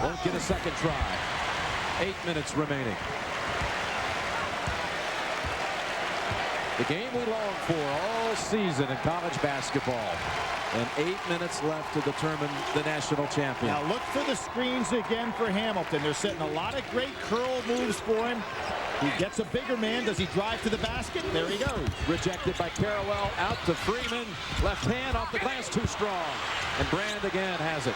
Won't get a second try. 8 minutes remaining. The game we long for all season in college basketball. And 8 minutes left to determine the national champion. Now look for the screens again for Hamilton. They're setting a lot of great curl moves for him. He gets a bigger man. Does he drive to the basket? There he goes. Rejected by Carrawell. Out to Freeman. Left hand off the glass, too strong. And Brand again has it.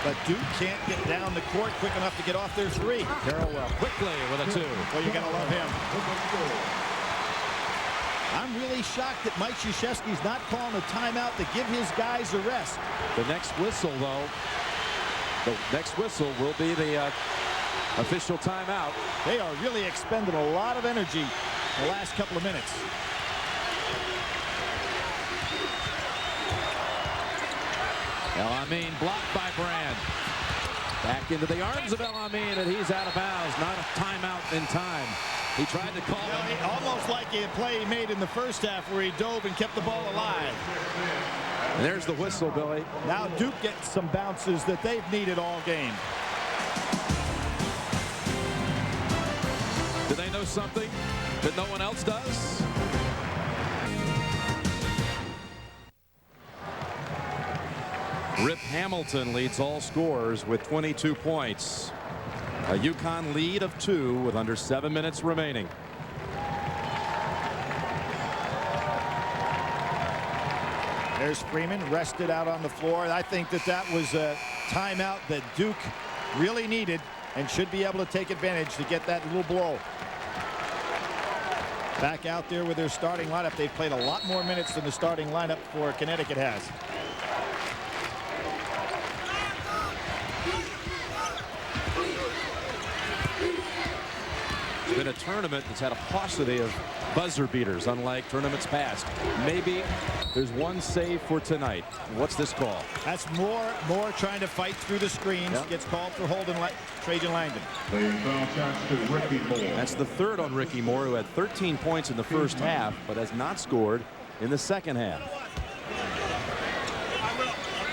But Duke can't get down the court quick enough to get off their 3. Carrawell quickly with a 2. Well, you got to love him. I'm really shocked that Mike Krzyzewski's not calling a timeout to give his guys a rest. The next whistle, though, will be the official timeout. They are really expending a lot of energy the last couple of minutes. El Amin blocked by Brand. Back into the arms of El Amin, and he's out of bounds. Not a timeout in time. He tried to call it. Almost like a play he made in the first half where he dove and kept the ball alive. And there's the whistle, Billy. Now Duke gets some bounces that they've needed all game. Do they know something that no one else does? Rip Hamilton leads all scorers with 22 points. A UConn lead of 2 with under 7 minutes remaining. There's Freeman rested out on the floor. I think that was a timeout that Duke really needed and should be able to take advantage to get that little blow. Back out there with their starting lineup. They've played a lot more minutes than the starting lineup for Connecticut has. It's been a tournament that's had a paucity of buzzer beaters, unlike tournaments past. Maybe there's one save for tonight. What's this call? That's Moore trying to fight through the screens. Yep. Gets called for holding Trajan Langdon. That's the third on Ricky Moore, who had 13 points in the first half, but has not scored in the second half.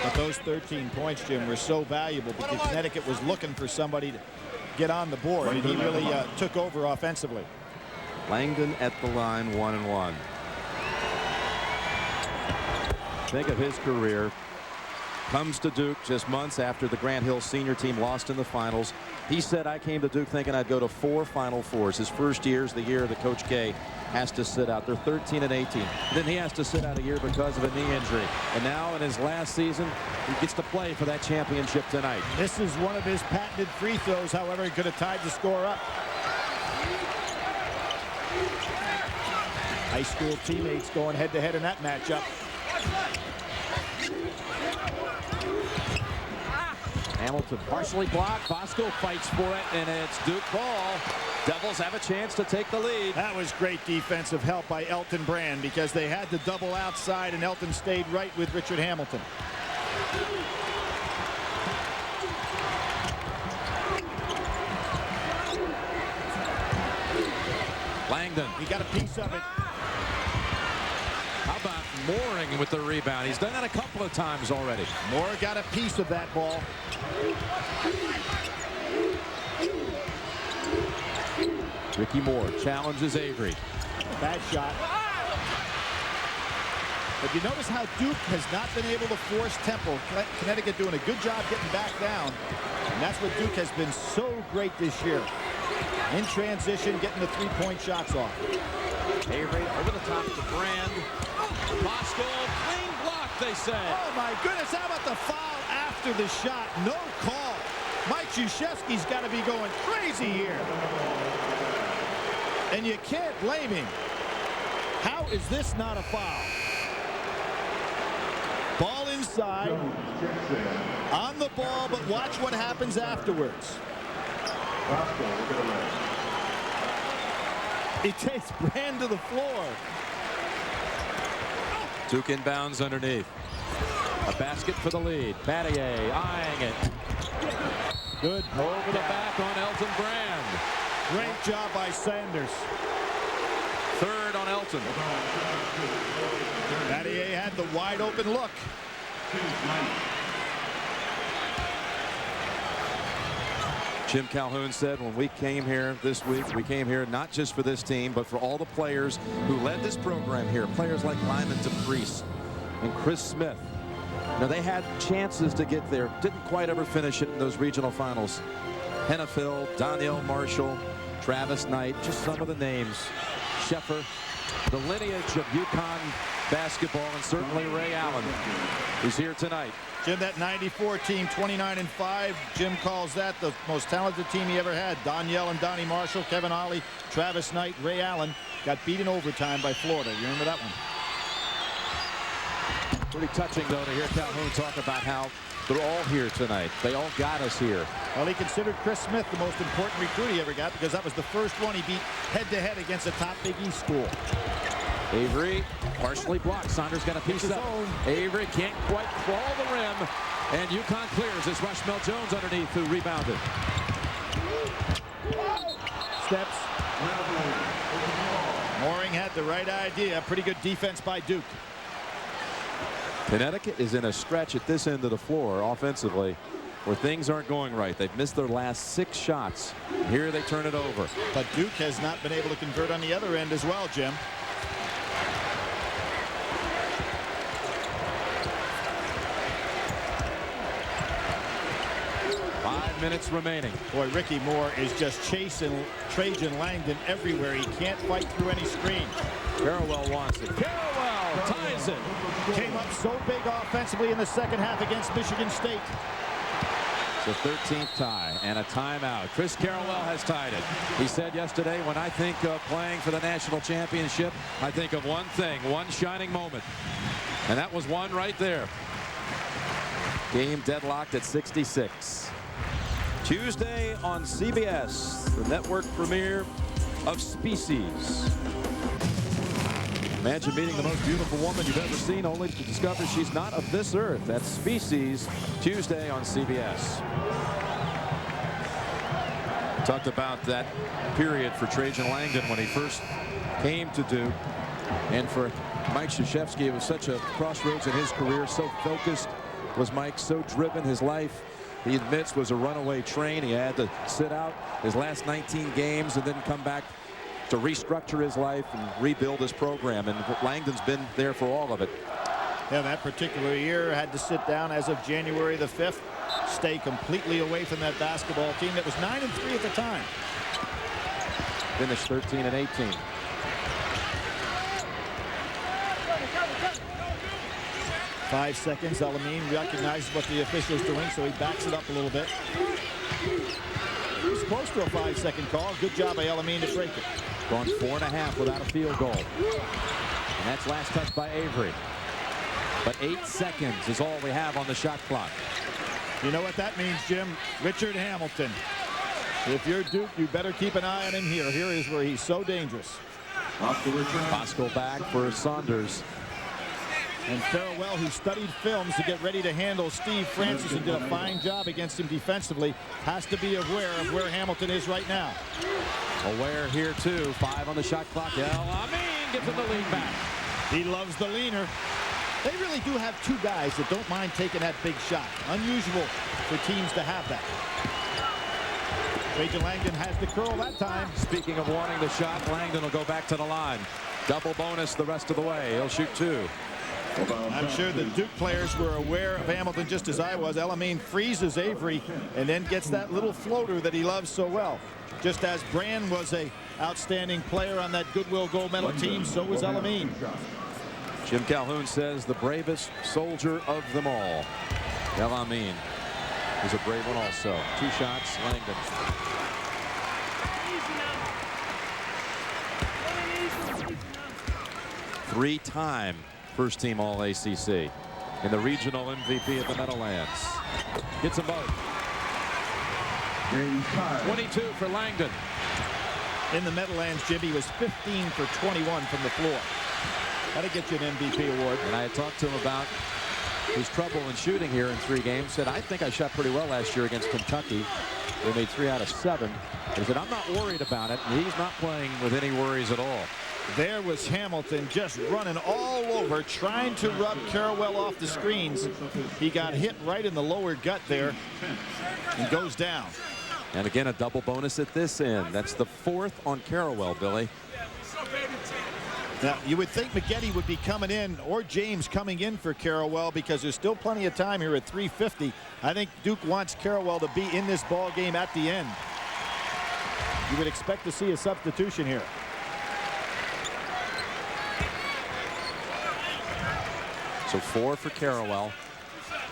But those 13 points, Jim, were so valuable because Connecticut was looking for somebody to get on the board, and he really took over offensively. Langdon at the line, 1-1. Think of his career. Comes to Duke just months after the Grant Hill senior team lost in the finals. He said, I came to Duke thinking I'd go to 4 Final Fours. His first year is the year that Coach K has to sit out. They're 13 and 18. Then he has to sit out a year because of a knee injury. And now in his last season, he gets to play for that championship tonight. This is one of his patented free throws. However, he could have tied the score up. High school teammates going head-to-head in that matchup. Hamilton partially blocked. Bosco fights for it, and it's Duke ball. Devils have a chance to take the lead. That was great defensive help by Elton Brand because they had the double outside, and Elton stayed right with Richard Hamilton. Langdon. He got a piece of it. How about Mooring with the rebound? He's done that a couple of times already. Moore got a piece of that ball. Ricky Moore challenges Avery. Bad shot. But you notice how Duke has not been able to force tempo. Connecticut doing a good job getting back down. And that's what Duke has been so great this year. In transition, getting the three-point shots off. Avery over the top to Brand. Bosco, clean block, they say. Oh, my goodness. How about the foul after the shot? No call. Mike Krzyzewski's got to be going crazy here. And you can't blame him. How is this not a foul? Ball inside. On the ball, but watch what happens afterwards. He takes Brand to the floor. Duke inbounds underneath. A basket for the lead. Battier eyeing it. Good over the back on Elton Brand. Great job by Sanders. Third on Elton. Battier had the wide open look. Jim Calhoun said when we came here this week, we came here not just for this team, but for all the players who led this program here. Players like Lyman DePriest and Chris Smith. Now, they had chances to get there. Didn't quite ever finish it in those regional finals. Hennefield, Danielle Marshall, Travis Knight, just some of the names. Sheffer, the lineage of UConn basketball, and certainly Ray Allen, who's here tonight. Jim, that 94 team, 29-5. Jim calls that the most talented team he ever had. Danielle and Donnie Marshall, Kevin Ollie, Travis Knight, Ray Allen got beat in overtime by Florida. You remember that one? Pretty touching, though, to hear Calhoun talk about how they're all here tonight. They all got us here. Well, he considered Chris Smith the most important recruit he ever got because that was the first one he beat head-to-head against a top Big East school. Avery partially blocked. Saunders got a piece up. Avery can't quite crawl the rim. And UConn clears as Rushmel Jones underneath, who rebounded. Steps. Mooring had the right idea. Pretty good defense by Duke. Connecticut is in a stretch at this end of the floor offensively where things aren't going right. They've missed their last 6 shots. Here they turn it over. But Duke has not been able to convert on the other end as well, Jim. Minutes remaining. Boy, Ricky Moore is just chasing Trajan Langdon everywhere. He can't fight through any screen. Carrawell wants it. Carrawell ties it. Came up so big offensively in the second half against Michigan State. It's the 13th tie and a timeout. Chris Carrawell has tied it. He said yesterday, when I think of playing for the national championship, I think of one thing, one shining moment. And that was one right there. Game deadlocked at 66. Tuesday on CBS, the network premiere of Species. Imagine meeting the most beautiful woman you've ever seen, only to discover she's not of this earth. That's Species, Tuesday on CBS. Talked about that period for Trajan Langdon when he first came to Duke. And for Mike Krzyzewski, it was such a crossroads in his career, so focused, was Mike so driven? His life, he admits, was a runaway train. He had to sit out his last 19 games and then come back to restructure his life and rebuild his program. And Langdon's been there for all of it. Yeah, that particular year had to sit down as of January the 5th. Stay completely away from that basketball team that was 9-3 at the time. Finished 13-18. Five seconds. Elamine recognizes what the official's doing, so he backs it up a little bit. It was close to a 5-second call. Good job by Elamine to break it. Gone 4.5 without a field goal. And that's last touch by Avery. But 8 seconds is all we have on the shot clock. You know what that means, Jim? Richard Hamilton. If you're Duke, you better keep an eye on him here. Here is where he's so dangerous. Bosco back for Saunders. And Farewell, who studied films to get ready to handle Steve Francis and did a fine job against him defensively, has to be aware of where Hamilton is right now. Aware here, too. 5 on the shot clock. Elamine gets him the lean back. He loves the leaner. They really do have two guys that don't mind taking that big shot. Unusual for teams to have that. Trajan Langdon has the curl that time. Speaking of wanting the shot, Langdon will go back to the line. Double bonus the rest of the way. He'll shoot 2. I'm sure the Duke players were aware of Hamilton just as I was. Elamine freezes Avery and then gets that little floater that he loves so well. Just as Brand was an outstanding player on that Goodwill gold medal team, so was Elamine. Jim Calhoun says the bravest soldier of them all. Elamine is a brave one also. 2 shots, Langdon. Three-time first team All-ACC and the regional MVP of the Meadowlands. Gets them both. 22 for Langdon. In the Meadowlands, Jimmy was 15 for 21 from the floor. That'll get you an MVP award. And I had talked to him about his trouble in shooting here in 3 games. Said, I think I shot pretty well last year against Kentucky. They made 3 out of 7. He said, I'm not worried about it. And he's not playing with any worries at all. There was Hamilton just running all over, trying to rub Carrawell off the screens. He got hit right in the lower gut there and goes down. And again, a double bonus at this end. That's the 4th on Carrawell, Billy. Now, you would think McGetty would be coming in, or James coming in for Carrawell, because there's still plenty of time here at 3:50. I think Duke wants Carrawell to be in this ball game at the end. You would expect to see a substitution here. So 4 for Carrawell.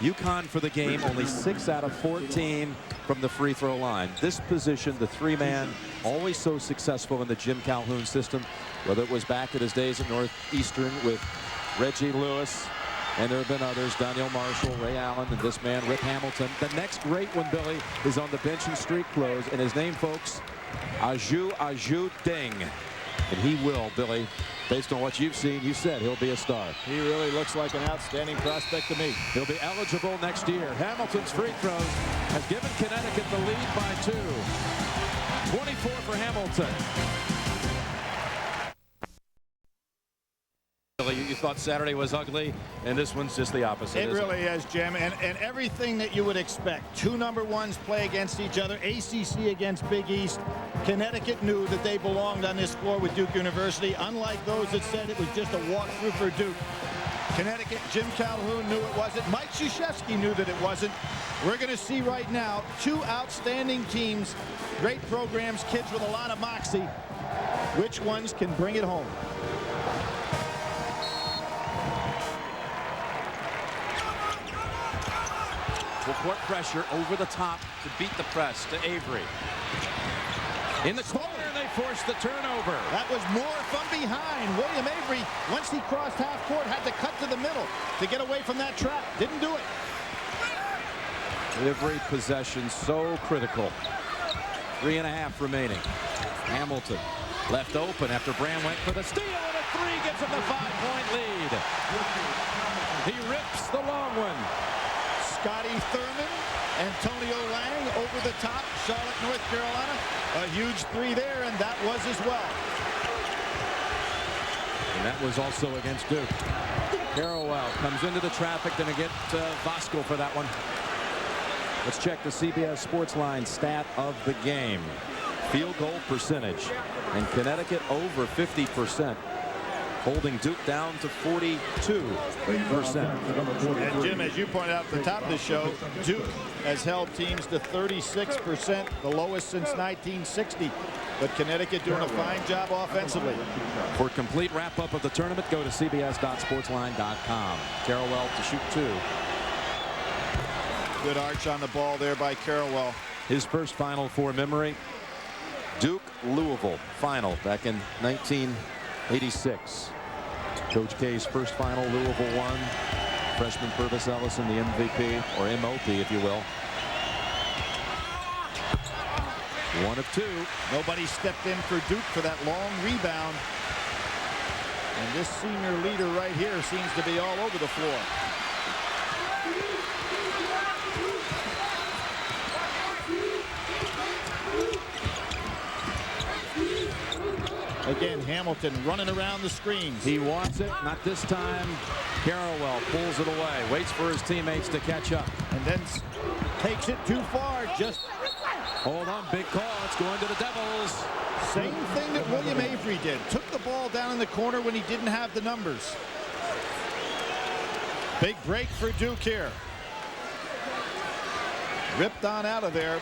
UConn for the game, only 6 out of 14 from the free throw line. This position, the 3-man, always so successful in the Jim Calhoun system, whether it was back at his days at Northeastern with Reggie Lewis, and there have been others, Daniel Marshall, Ray Allen, and this man, Rip Hamilton. The next great one, Billy, is on the bench in street clothes, and his name, folks, Aju Ding. And he will, Billy, based on what you've seen, you said he'll be a star. He really looks like an outstanding prospect to me. He'll be eligible next year. Hamilton's free throws has given Connecticut the lead by 2. 24 for Hamilton. You thought Saturday was ugly, and this one's just the opposite. It really is, Jim, and everything that you would expect. 2 number 1s play against each other. ACC against Big East. Connecticut knew that they belonged on this floor with Duke University, unlike those that said it was just a walkthrough for Duke. Connecticut, Jim Calhoun knew it wasn't. Mike Krzyzewski knew that it wasn't. We're going to see right now 2 outstanding teams, great programs, kids with a lot of moxie. Which ones can bring it home? Full court pressure over the top to beat the press to Avery. In the corner, they forced the turnover. That was more from behind. William Avery, once he crossed half court, had to cut to the middle to get away from that trap. Didn't do it. Every possession so critical. 3.5 remaining. Hamilton left open after Brand went for the steal, and a 3 gives him the 5-point lead. He rips the long one. Scotty Thurman, Antonio Lang over the top, Charlotte, North Carolina. A huge 3 there, and that was as well. And that was also against Duke. Carrawell comes into the traffic. Going to get Voskuhl for that one. Let's check the CBS Sportsline stat of the game. Field goal percentage. And Connecticut over 50%. Holding Duke down to 42%. And Jim, as you pointed out at the top of the show, Duke has held teams to 36%, the lowest since 1960. But Connecticut doing a fine job offensively. For a complete wrap-up of the tournament, go to cbs.sportsline.com. Carrawell to shoot 2. Good arch on the ball there by Carrawell. His first Final Four memory, Duke Louisville final back in 1986. Coach K's first final, Louisville won. Freshman Purvis Ellison, the MVP, or MOP, if you will. 1 of 2. Nobody stepped in for Duke for that long rebound. And this senior leader right here seems to be all over the floor. Again, Hamilton running around the screens. He wants it, not this time. Carrawell pulls it away, waits for his teammates to catch up. And then takes it too far. Just hold on, big call. It's going to the Devils. Same thing that William Avery did. Took the ball down in the corner when he didn't have the numbers. Big break for Duke here. Ripped on out of there.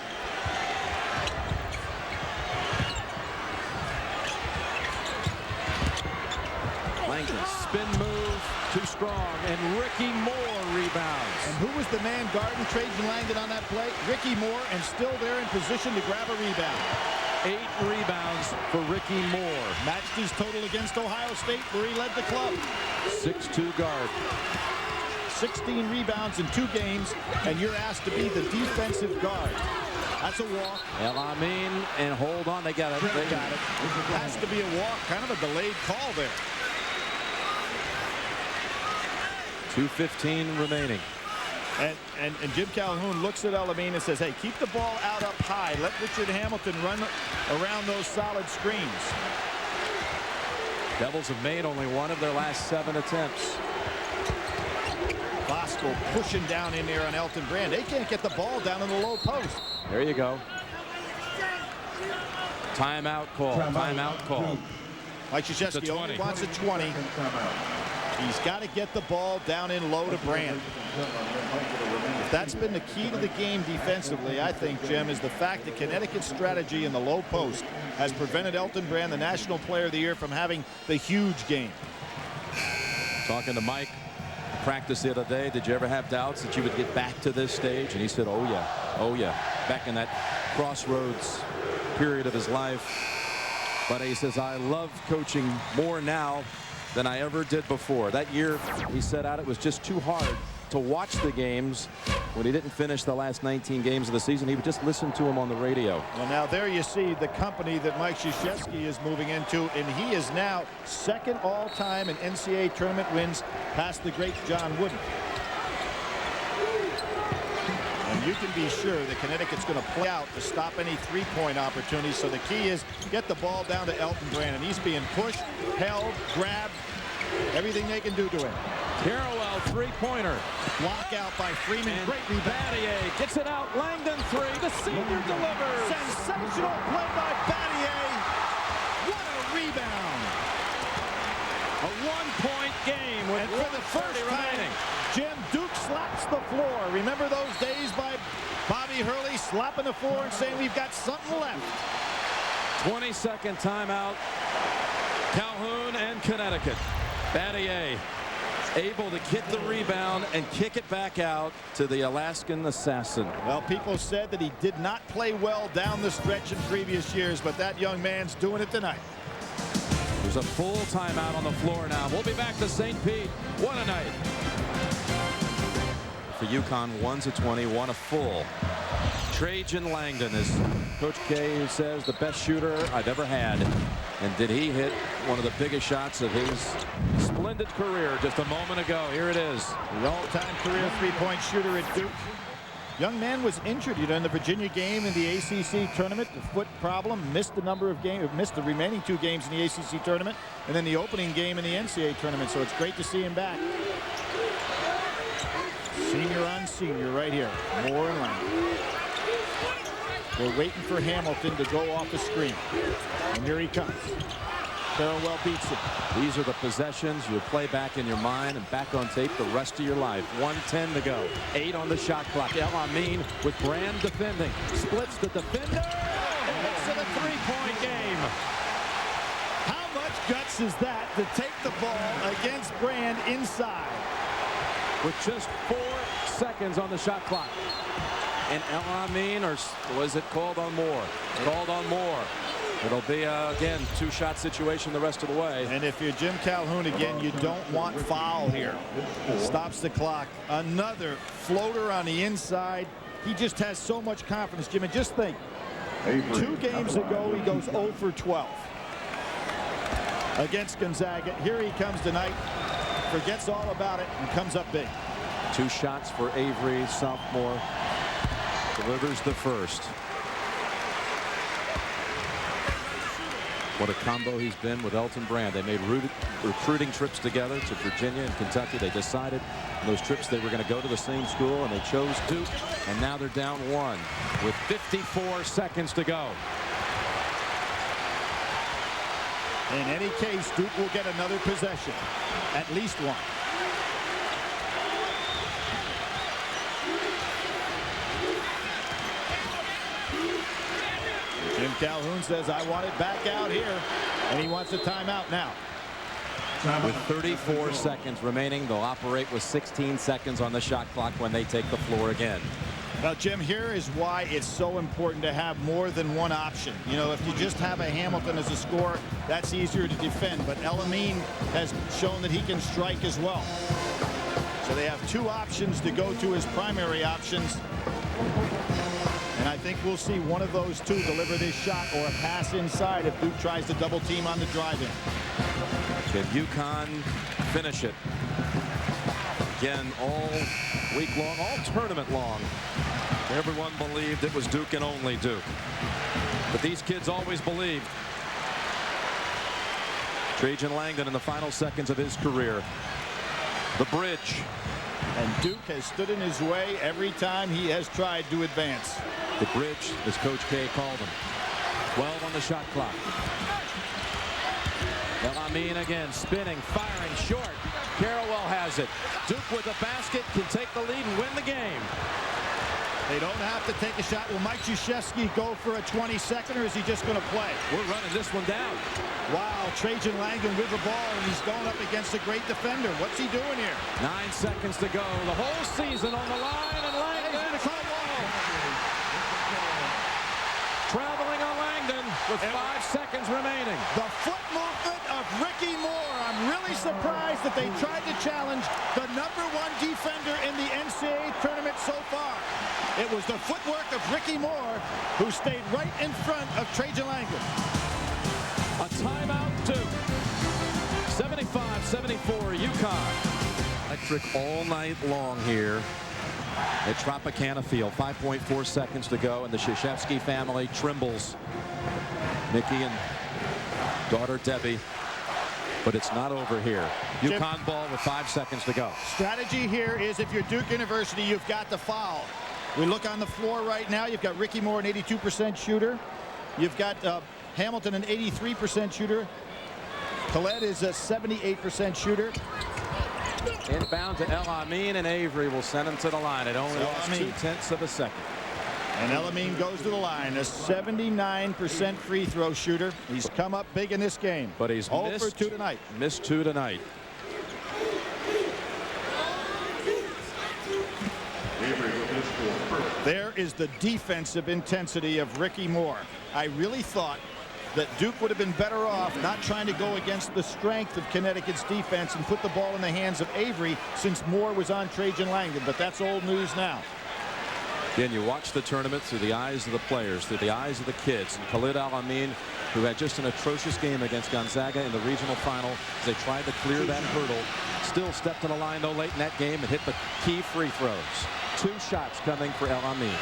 Langdon, spin move, too strong, and Ricky Moore rebounds. And who was the man guarding Trajan Langdon on that play? Ricky Moore, and still there in position to grab a rebound. 8 rebounds for Ricky Moore. Matched his total against Ohio State, where he led the club. 6'2" guard. 16 rebounds in 2 games, and you're asked to be the defensive guard. That's a walk. El Amin, and hold on, they got it. They got it. Has to be a walk, kind of a delayed call there. 2:15 remaining. And Jim Calhoun looks at El Amin and says, hey, keep the ball out up high. Let Richard Hamilton run around those solid screens. Devils have made only 1 of their last 7 attempts. Voskuhl pushing down in there on Elton Brand. They can't get the ball down in the low post. There you go. Timeout call. Timeout call. Mike Krzyzewski only wants a 20. He's got to get the ball down in low to Brand. That's been the key to the game defensively, I think, Jim, is the fact that Connecticut's strategy in the low post has prevented Elton Brand, the National Player of the Year, from having the huge game. Talking to Mike practice the other day, did you ever have doubts that you would get back to this stage? And he said, oh yeah, oh yeah, back in that crossroads period of his life. But he says, I love coaching more now than I ever did before. That year he set out, it was just too hard to watch the games. When he didn't finish the last 19 games of the season, he would just listen to him on the radio. Well, now there you see the company that Mike Krzyzewski is moving into, and he is now 2nd all-time in NCAA tournament wins, past the great John Wooden. And you can be sure that Connecticut's going to play out to stop any 3-point opportunities. So the key is get the ball down to Elton Brand, and he's being pushed, held, grabbed, everything they can do to him. Carrawell, 3-pointer. Block out by Freeman. And great rebound. Battier gets it out. Langdon 3. The senior delivers. Sensational play by Battier. What a rebound. A 1-point game with for the first remaining. Jim, Duke slaps the floor. Remember those days by Bobby Hurley slapping the floor and saying we've got something left. 20-second timeout. Calhoun and Connecticut. Battier able to get the rebound and kick it back out to the Alaskan assassin. Well, people said that he did not play well down the stretch in previous years, but that young man's doing it tonight. There's a full timeout on the floor now. We'll be back to St. Pete. What a night. For UConn, 1's a 20, 1 a full. Trajan Langdon is Coach K says the best shooter I've ever had. And did he hit one of the biggest shots of his splendid career just a moment ago? Here it is. The all-time career 3-point shooter at Duke. Young man was injured, in the Virginia game in the ACC tournament. The foot problem, missed the remaining 2 games in the ACC tournament, and then the opening game in the NCAA tournament. So it's great to see him back. senior right here. Moore and Lang. We're waiting for Hamilton to go off the screen. And here he comes. Farrell beats it. These are the possessions you play back in your mind and back on tape the rest of your life. 1:10 to go. 8 on the shot clock. El Amin with Brand defending. Splits the defender. And gets to the three-point game. How much guts is that to take the ball against Brand inside? With just 4 seconds on the shot clock. And El Amin, or was it called on Moore? Called on Moore. It'll be, again, 2-shot situation the rest of the way. And if you're Jim Calhoun, again, you don't want foul here. Stops the clock. Another floater on the inside. He just has so much confidence, Jim. And just think, 2 games ago, he goes 0 for 12 against Gonzaga. Here he comes tonight, forgets all about it, and comes up big. 2 shots for Avery, sophomore. Delivers the first. What a combo he's been with Elton Brand. They made recruiting trips together to Virginia and Kentucky. They decided on those trips they were going to go to the same school, and they chose Duke. And now they're down 1 with 54 seconds to go. In any case, Duke will get another possession, at least one. Jim Calhoun says, I want it back out here, and he wants a timeout now. With 34 seconds remaining, they'll operate with 16 seconds on the shot clock when they take the floor again. Well, Jim, here is why it's so important to have more than one option. You know, if you just have a Hamilton as a scorer, that's easier to defend. But El Amin has shown that he can strike as well. So they have 2 options to go to as primary options. And I think we'll see one of those 2 deliver this shot or a pass inside if Duke tries to double team on the drive-in. Can UConn finish it? Again, all week long, all tournament long, everyone believed it was Duke and only Duke. But these kids always believed. Trajan Langdon in the final seconds of his career. The bridge. And Duke has stood in his way every time he has tried to advance. The bridge, as Coach K called him. 12 on the shot clock. El Amin again, spinning, firing short. Carrawell has it. Duke with a basket can take the lead and win the game. They don't have to take a shot. Will Mike Krzyzewski go for a 22nd, or is he just going to play? We're running this one down. Wow, Trajan Langdon with the ball, and he's going up against a great defender. What's he doing here? 9 seconds to go. The whole season on the line, and Langdon. Traveling on Langdon with 5 seconds remaining. The foot movement of Ricky Moore. I'm really surprised that they tried to challenge the #1 defender in the NCAA tournament so far. It was the footwork of Ricky Moore who stayed right in front of Trajan Langdon. A timeout, Duke. 75-74, UConn. Electric all night long here at Tropicana Field. 5.4 seconds to go, and the Krzyzewski family trembles. Mickey and daughter Debbie. But it's not over here. UConn ball with 5 seconds to go. Strategy here is if you're Duke University, you've got to foul. We look on the floor right now. You've got Ricky Moore, an 82% shooter. You've got Hamilton, an 83% shooter. Khaled is a 78% shooter. Inbound to El Amin, and Avery will send him to the line. It only lost 0.2 of a second. And El Amin goes to the line, a 79% free throw shooter. He's come up big in this game. But he's missed 2 tonight. Missed 2 tonight. There is the defensive intensity of Ricky Moore. I really thought that Duke would have been better off not trying to go against the strength of Connecticut's defense and put the ball in the hands of Avery since Moore was on Trajan Langdon. But that's old news now. Again, you watch the tournament through the eyes of the players, through the eyes of the kids. And Khalid El Amin, who had just an atrocious game against Gonzaga in the regional final as they tried to clear that hurdle, still stepped to the line though late in that game and hit the key free throws. 2 shots coming for El Amin.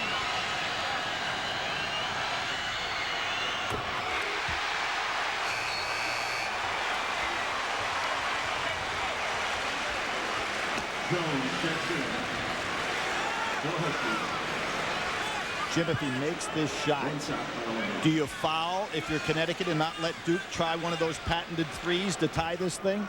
Jim, if he makes this shot, do you foul if you're Connecticut and not let Duke try one of those patented threes to tie this thing?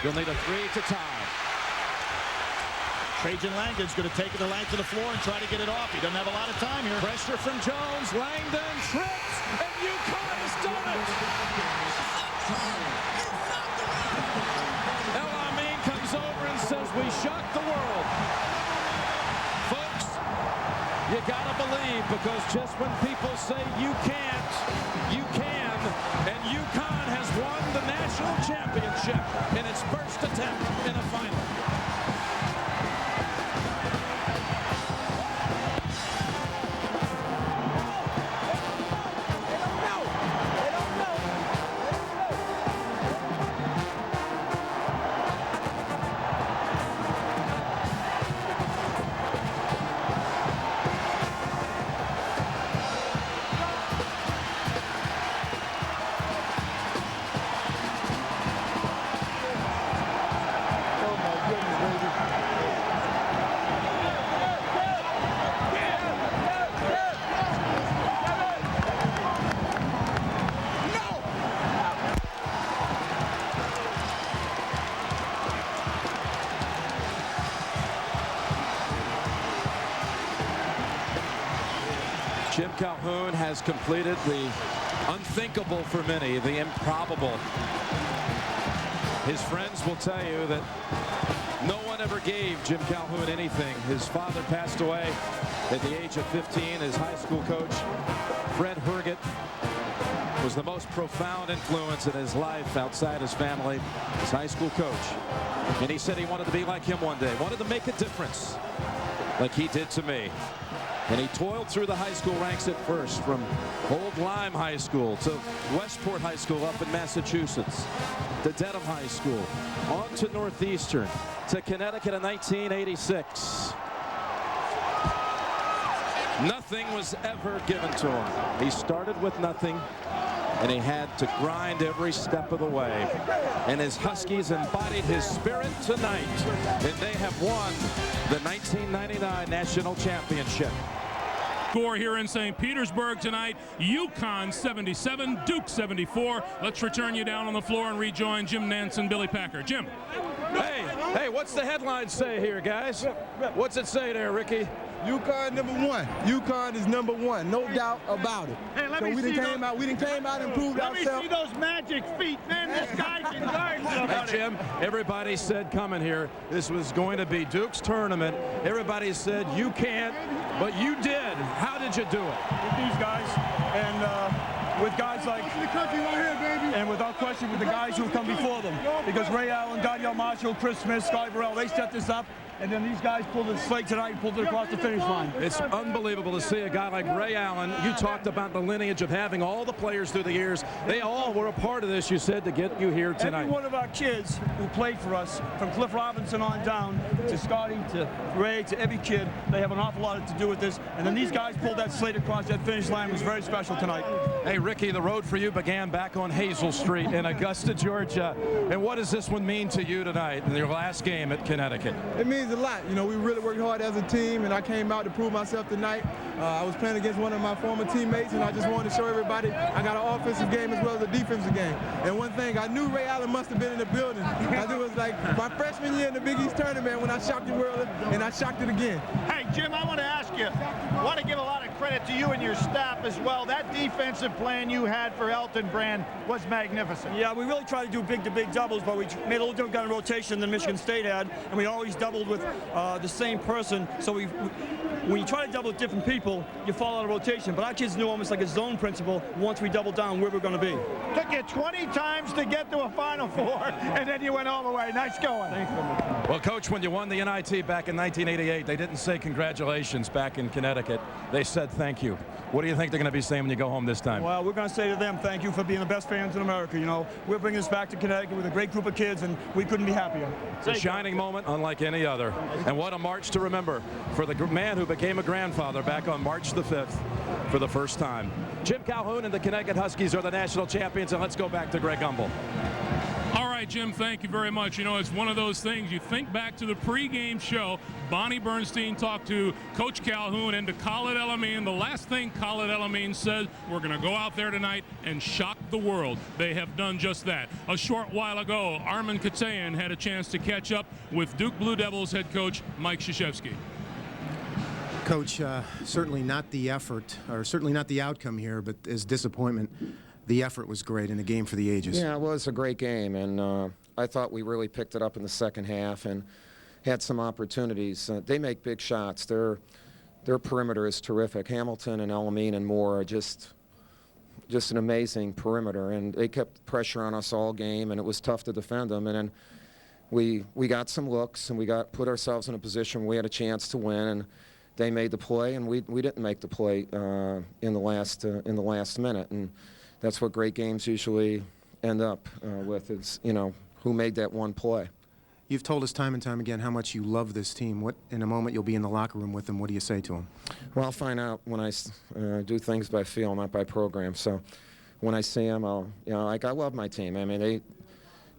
You'll need a three to tie. Trajan Langdon's going to take it to length of the floor and try to get it off. He doesn't have a lot of time here. Pressure from Jones. Langdon trips, and UConn has done it. El Amin comes over and says, we shocked the world. Folks, you got to believe, because just when people say you can't, you can. And UConn has won the national championship in its first attempt in a final. Jim Calhoun has completed the unthinkable for many, the improbable. His friends will tell you that no one ever gave Jim Calhoun anything. His father passed away at the age of 15. His high school coach, Fred Herget, was the most profound influence in his life outside his family, his high school coach. And he said he wanted to be like him one day, wanted to make a difference like he did to me. And he toiled through the high school ranks at first, from Old Lyme High School to Westport High School up in Massachusetts, to Dedham High School, on to Northeastern, to Connecticut in 1986. Nothing was ever given to him. He started with nothing, and he had to grind every step of the way. And his Huskies embodied his spirit tonight, and they have won the 1999 national championship. Score here in St. Petersburg tonight, UConn 77, Duke 74. Let's return you down on the floor and rejoin Jim Nantz and Billy Packer. Jim. Hey, what's the headline say here, guys? What's it say there, Ricky? UConn #1. UConn is #1, no doubt about it. Hey, let so me we see came out. We came out and proved ourselves. Let me see those magic feet, man. This guy can guard somebody. Hey, Jim, everybody said coming here, this was going to be Duke's tournament. Everybody said you can't, but you did. How did you do it? With these guys, and with guys like, and without question, with the guys who have come before them. Because Ray Allen, Danielle Marshall, Chris Smith, Scotty Burrell, they set this up. And then these guys pulled it straight tonight and pulled it across the finish line. It's unbelievable to see a guy like Ray Allen. You talked about the lineage of having all the players through the years. They all were a part of this, you said, to get you here tonight. Every one of our kids who played for us, from Cliff Robinson on down to Scotty to Ray to every kid, they have an awful lot to do with this. And then these guys pulled that slate across that finish line. It was very special tonight. Hey, Ricky, the road for you began back on Hazel Street in Augusta, Georgia. And what does this one mean to you tonight in your last game at Connecticut? It means a lot. You know, we really worked hard as a team, and I came out to prove myself tonight. I was playing against one of my former teammates, and I just wanted to show everybody I got an offensive game as well as a defensive game. And one thing, I knew Ray Allen must have been in the building. It was like my freshman year in the Big East tournament when I shocked the world, and I shocked it again. Hey, Jim, I want to ask you, I want to give a lot of credit to you and your staff as well. That defensive plan you had for Elton Brand was magnificent. Yeah, we really tried to do big-to-big doubles, but we made a little different kind of rotation than Michigan State had, and we always doubled with the same person. So when you try to double with different people, you fall out of rotation. But our kids knew almost like a zone principle once we doubled down where we're going to be. Took you 20 times to get to a Final Four, and then you went all the way. Nice going. Thank you. Well, Coach, when you won the NIT back in 1988, they didn't say congratulations back in Connecticut. They said thank you. What do you think they're going to be saying when you go home this time? Well, we're going to say to them, thank you for being the best fans in America. You know, we're bringing this back to Connecticut with a great group of kids, and we couldn't be happier. It's a shining moment unlike any other. And what a march to remember for the man who became a grandfather back on March the 5th for the first time. Jim Calhoun and the Connecticut Huskies are the national champions, and let's go back to Greg Gumbel. All right, Jim, thank you very much. You know, it's one of those things. You think back to the pregame show. Bonnie Bernstein talked to Coach Calhoun and to Khalid El-Amin. The last thing Khalid El-Amin said, we're going to go out there tonight and shock the world. They have done just that. A short while ago, Armin Katayan had a chance to catch up with Duke Blue Devils head coach Mike Krzyzewski. Coach, certainly not the effort, or certainly not the outcome here, but as disappointment. The effort was great in a game for the ages. Yeah, it was a great game, and I thought we really picked it up in the second half and had some opportunities. They make big shots. Their perimeter is terrific. Hamilton and El-Amin and Moore are just an amazing perimeter, and they kept pressure on us all game, and it was tough to defend them. And then we got some looks, and we put ourselves in a position where we had a chance to win, and they made the play, and we didn't make the play in the last minute. And that's what great games usually end up with, is, you know, who made that one play. You've told us time and time again how much you love this team. What, in a moment, you'll be in the locker room with them. What do you say to them? Well, I'll find out when I do things by feel, not by program. So when I see them, I love my team. I mean,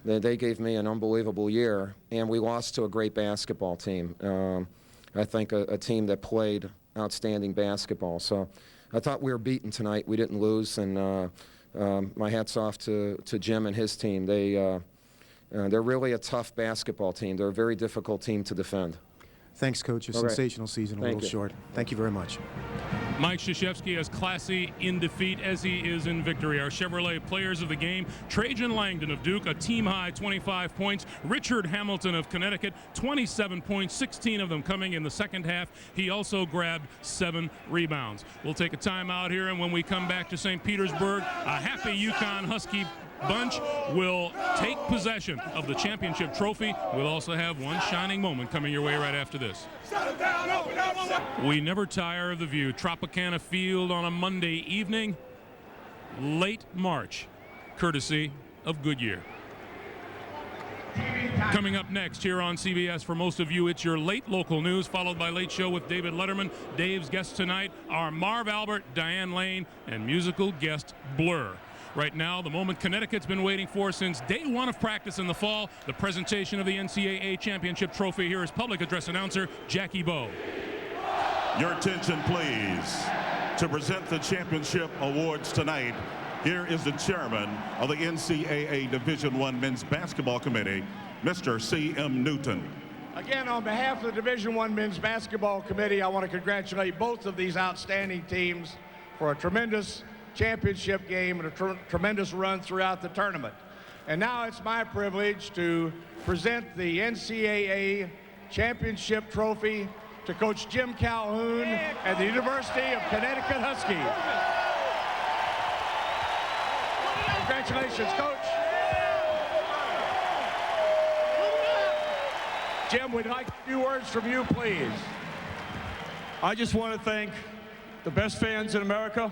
they gave me an unbelievable year, and we lost to a great basketball team. I think a team that played outstanding basketball. So I thought we were beaten tonight. We didn't lose, and my hat's off to Jim and his team. They're really a tough basketball team. They're a very difficult team to defend. Thanks, Coach. A sensational season, a little short. Thank you very much. Mike Krzyzewski as classy in defeat as he is in victory. Our Chevrolet players of the game: Trajan Langdon of Duke, a team-high 25 points. Richard Hamilton of Connecticut, 27 points, 16 of them coming in the second half. He also grabbed 7 rebounds. We'll take a timeout here, and when we come back to St. Petersburg, a happy UConn Husky bunch will take possession of the championship trophy. We'll also have one shining moment coming your way right after this. We never tire of the view. Tropicana Field on a Monday evening, late March, courtesy of Goodyear. Coming up next here on CBS, for most of you, it's your late local news, followed by Late Show with David Letterman. Dave's guests tonight are Marv Albert, Diane Lane, and musical guest Blur. Right now, the moment Connecticut's been waiting for since day one of practice in the fall, the presentation of the NCAA championship trophy. Here is public address announcer Jackie Bowe. Your attention, please. To present the championship awards tonight, here is the chairman of the NCAA Division I Men's Basketball Committee, Mr. C.M. Newton. Again, on behalf of the Division I Men's Basketball Committee, I want to congratulate both of these outstanding teams for a tremendous championship game and a tremendous run throughout the tournament. And now it's my privilege to present the NCAA championship trophy to Coach Jim Calhoun and the University of Connecticut Huskies. Congratulations, Coach. Jim, we'd like a few words from you, please. I just want to thank the best fans in America.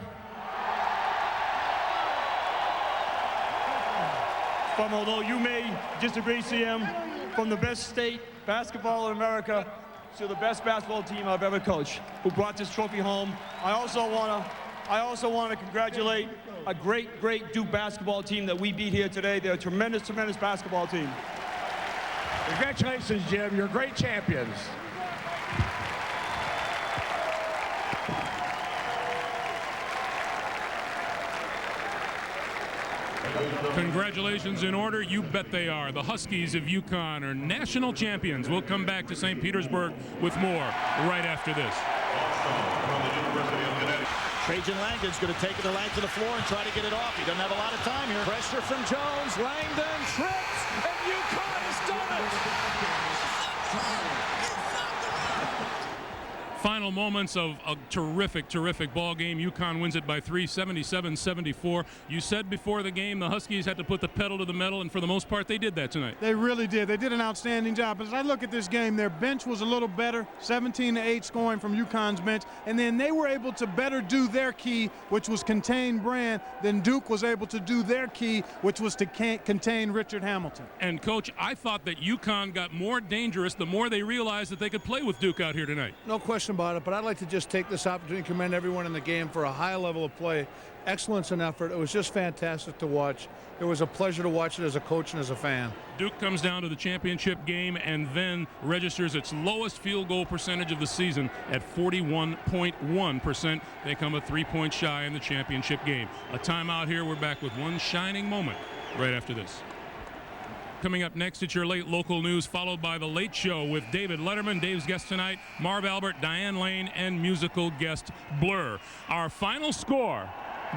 From, although you may disagree, CM, from the best state basketball in America to the best basketball team I've ever coached, who brought this trophy home. I also want to congratulate a great Duke basketball team that we beat here today. They're a tremendous basketball team. Congratulations, Jim. You're great champions. Congratulations in order. You bet they are. The Huskies of UConn are national champions. We'll come back to St. Petersburg with more right after this. Trajan Langdon's going to take it to length of the floor and try to get it off. He doesn't have a lot of time here. Pressure from Jones. Langdon trips, and UConn has done it. Final moments of a terrific ball game. UConn wins it by 3, 77-74. You said before the game the Huskies had to put the pedal to the metal, and for the most part they did that tonight. They really did. They did an outstanding job. As I look at this game, their bench was a little better, 17-8 scoring from UConn's bench, and then they were able to better do their key, which was contain Brand, than Duke was able to do their key, which was to contain Richard Hamilton. And Coach, I thought that UConn got more dangerous the more they realized that they could play with Duke out here tonight. No question about about it, but I'd like to just take this opportunity to commend everyone in the game for a high level of play, excellence and effort. It was just fantastic to watch. It was a pleasure to watch it as a coach and as a fan. Duke comes down to the championship game and then registers its lowest field goal percentage of the season at 41.1%. They come a 3-point shy in the championship game. A timeout here. We're back with one shining moment right after this. Coming up next, it's your late local news, followed by The Late Show with David Letterman. Dave's guest tonight, Marv Albert, Diane Lane, and musical guest Blur. Our final score,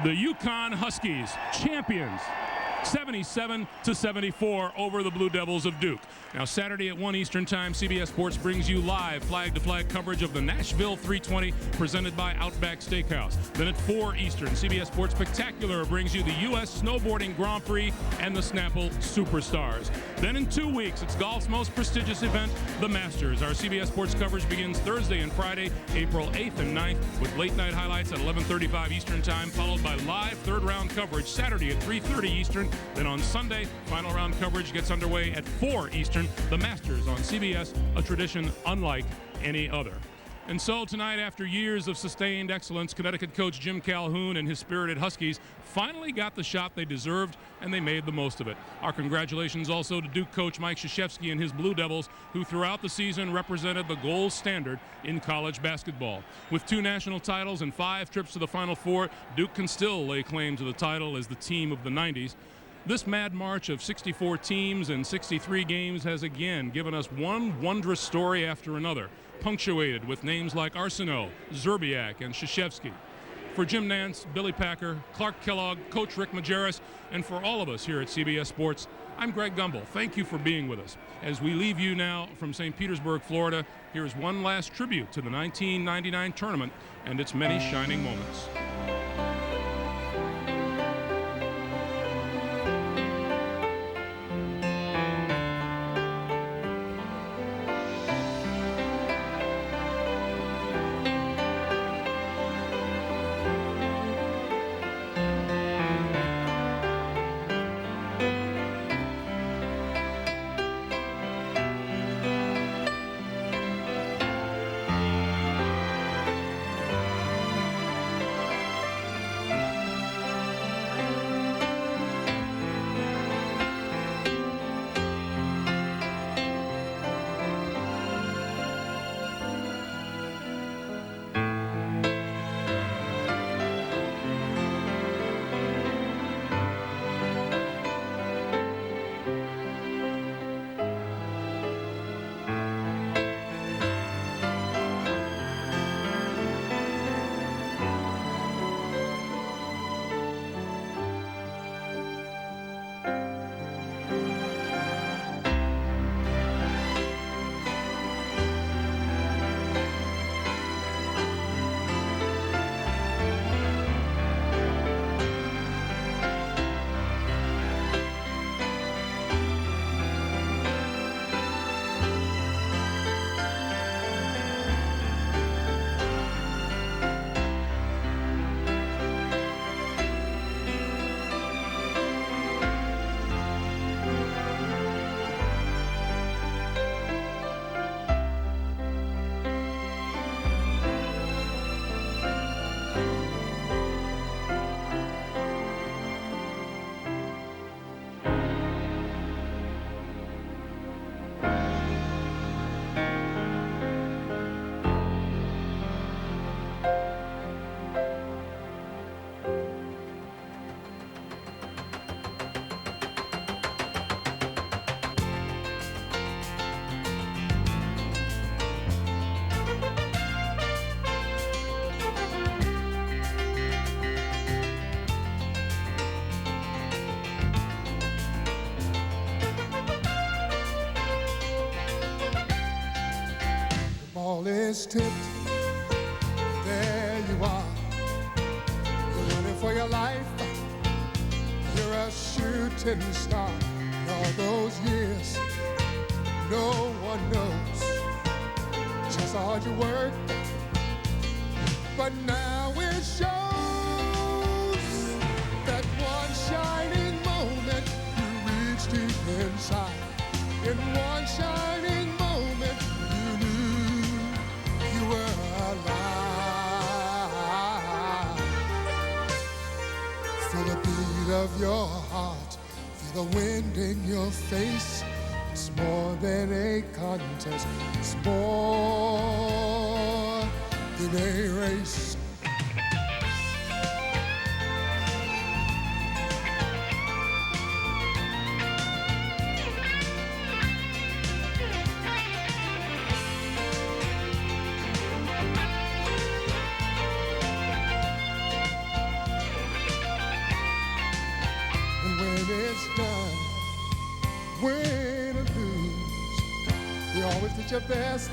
the UConn Huskies, champions, 77-74 over the Blue Devils of Duke. Now, Saturday at 1 Eastern Time, CBS Sports brings you live flag-to-flag coverage of the Nashville 320 presented by Outback Steakhouse. Then at 4 Eastern, CBS Sports Spectacular brings you the U.S. Snowboarding Grand Prix and the Snapple Superstars. Then in 2 weeks, it's golf's most prestigious event, the Masters. Our CBS Sports coverage begins Thursday and Friday, April 8th and 9th, with late-night highlights at 11:35 Eastern Time, followed by live third-round coverage Saturday at 3:30 Eastern. Then on Sunday, final round coverage gets underway at 4 Eastern. The Masters on CBS, a tradition unlike any other. And so tonight, after years of sustained excellence, Connecticut coach Jim Calhoun and his spirited Huskies finally got the shot they deserved, and they made the most of it. Our congratulations also to Duke coach Mike Krzyzewski and his Blue Devils, who throughout the season represented the gold standard in college basketball. With 2 national titles and 5 trips to the Final Four, Duke can still lay claim to the title as the team of the 90s. This mad march of 64 teams and 63 games has again given us one wondrous story after another, punctuated with names like Arsenault, Zerbiak, and Krzyzewski. For Jim Nance, Billy Packer, Clark Kellogg, Coach Rick Majerus, and for all of us here at CBS Sports, I'm Greg Gumbel. Thank you for being with us. As we leave you now from St. Petersburg, Florida, here's one last tribute to the 1999 tournament and its many shining moments. Ball is tipped, there you are. You're running for your life, you're a shooting star. And all those years, no one knows just how hard you work, but now it shows that one shining moment you reached deep inside. In one shining moment, you knew you were alive. of your heart, feel the wind in your face. It's more than a contest, it's more than a race. It's done, win or lose, you always did your best,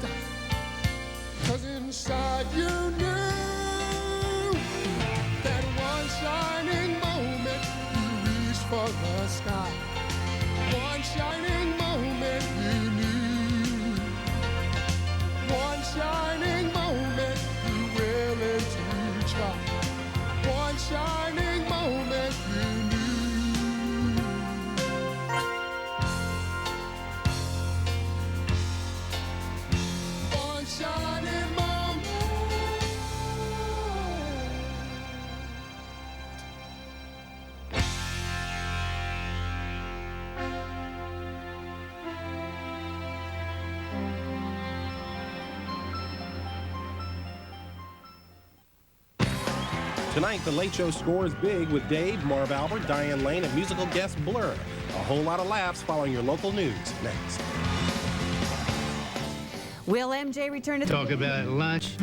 'cause inside you knew that one shining moment you reached for the sky. One shining moment you knew. One shining moment you willing to try. One shining moment you knew. Tonight, The Late Show scores big with Dave, Marv Albert, Diane Lane, and musical guest Blur. A whole lot of laughs following your local news next. Will MJ return to talk about lunch?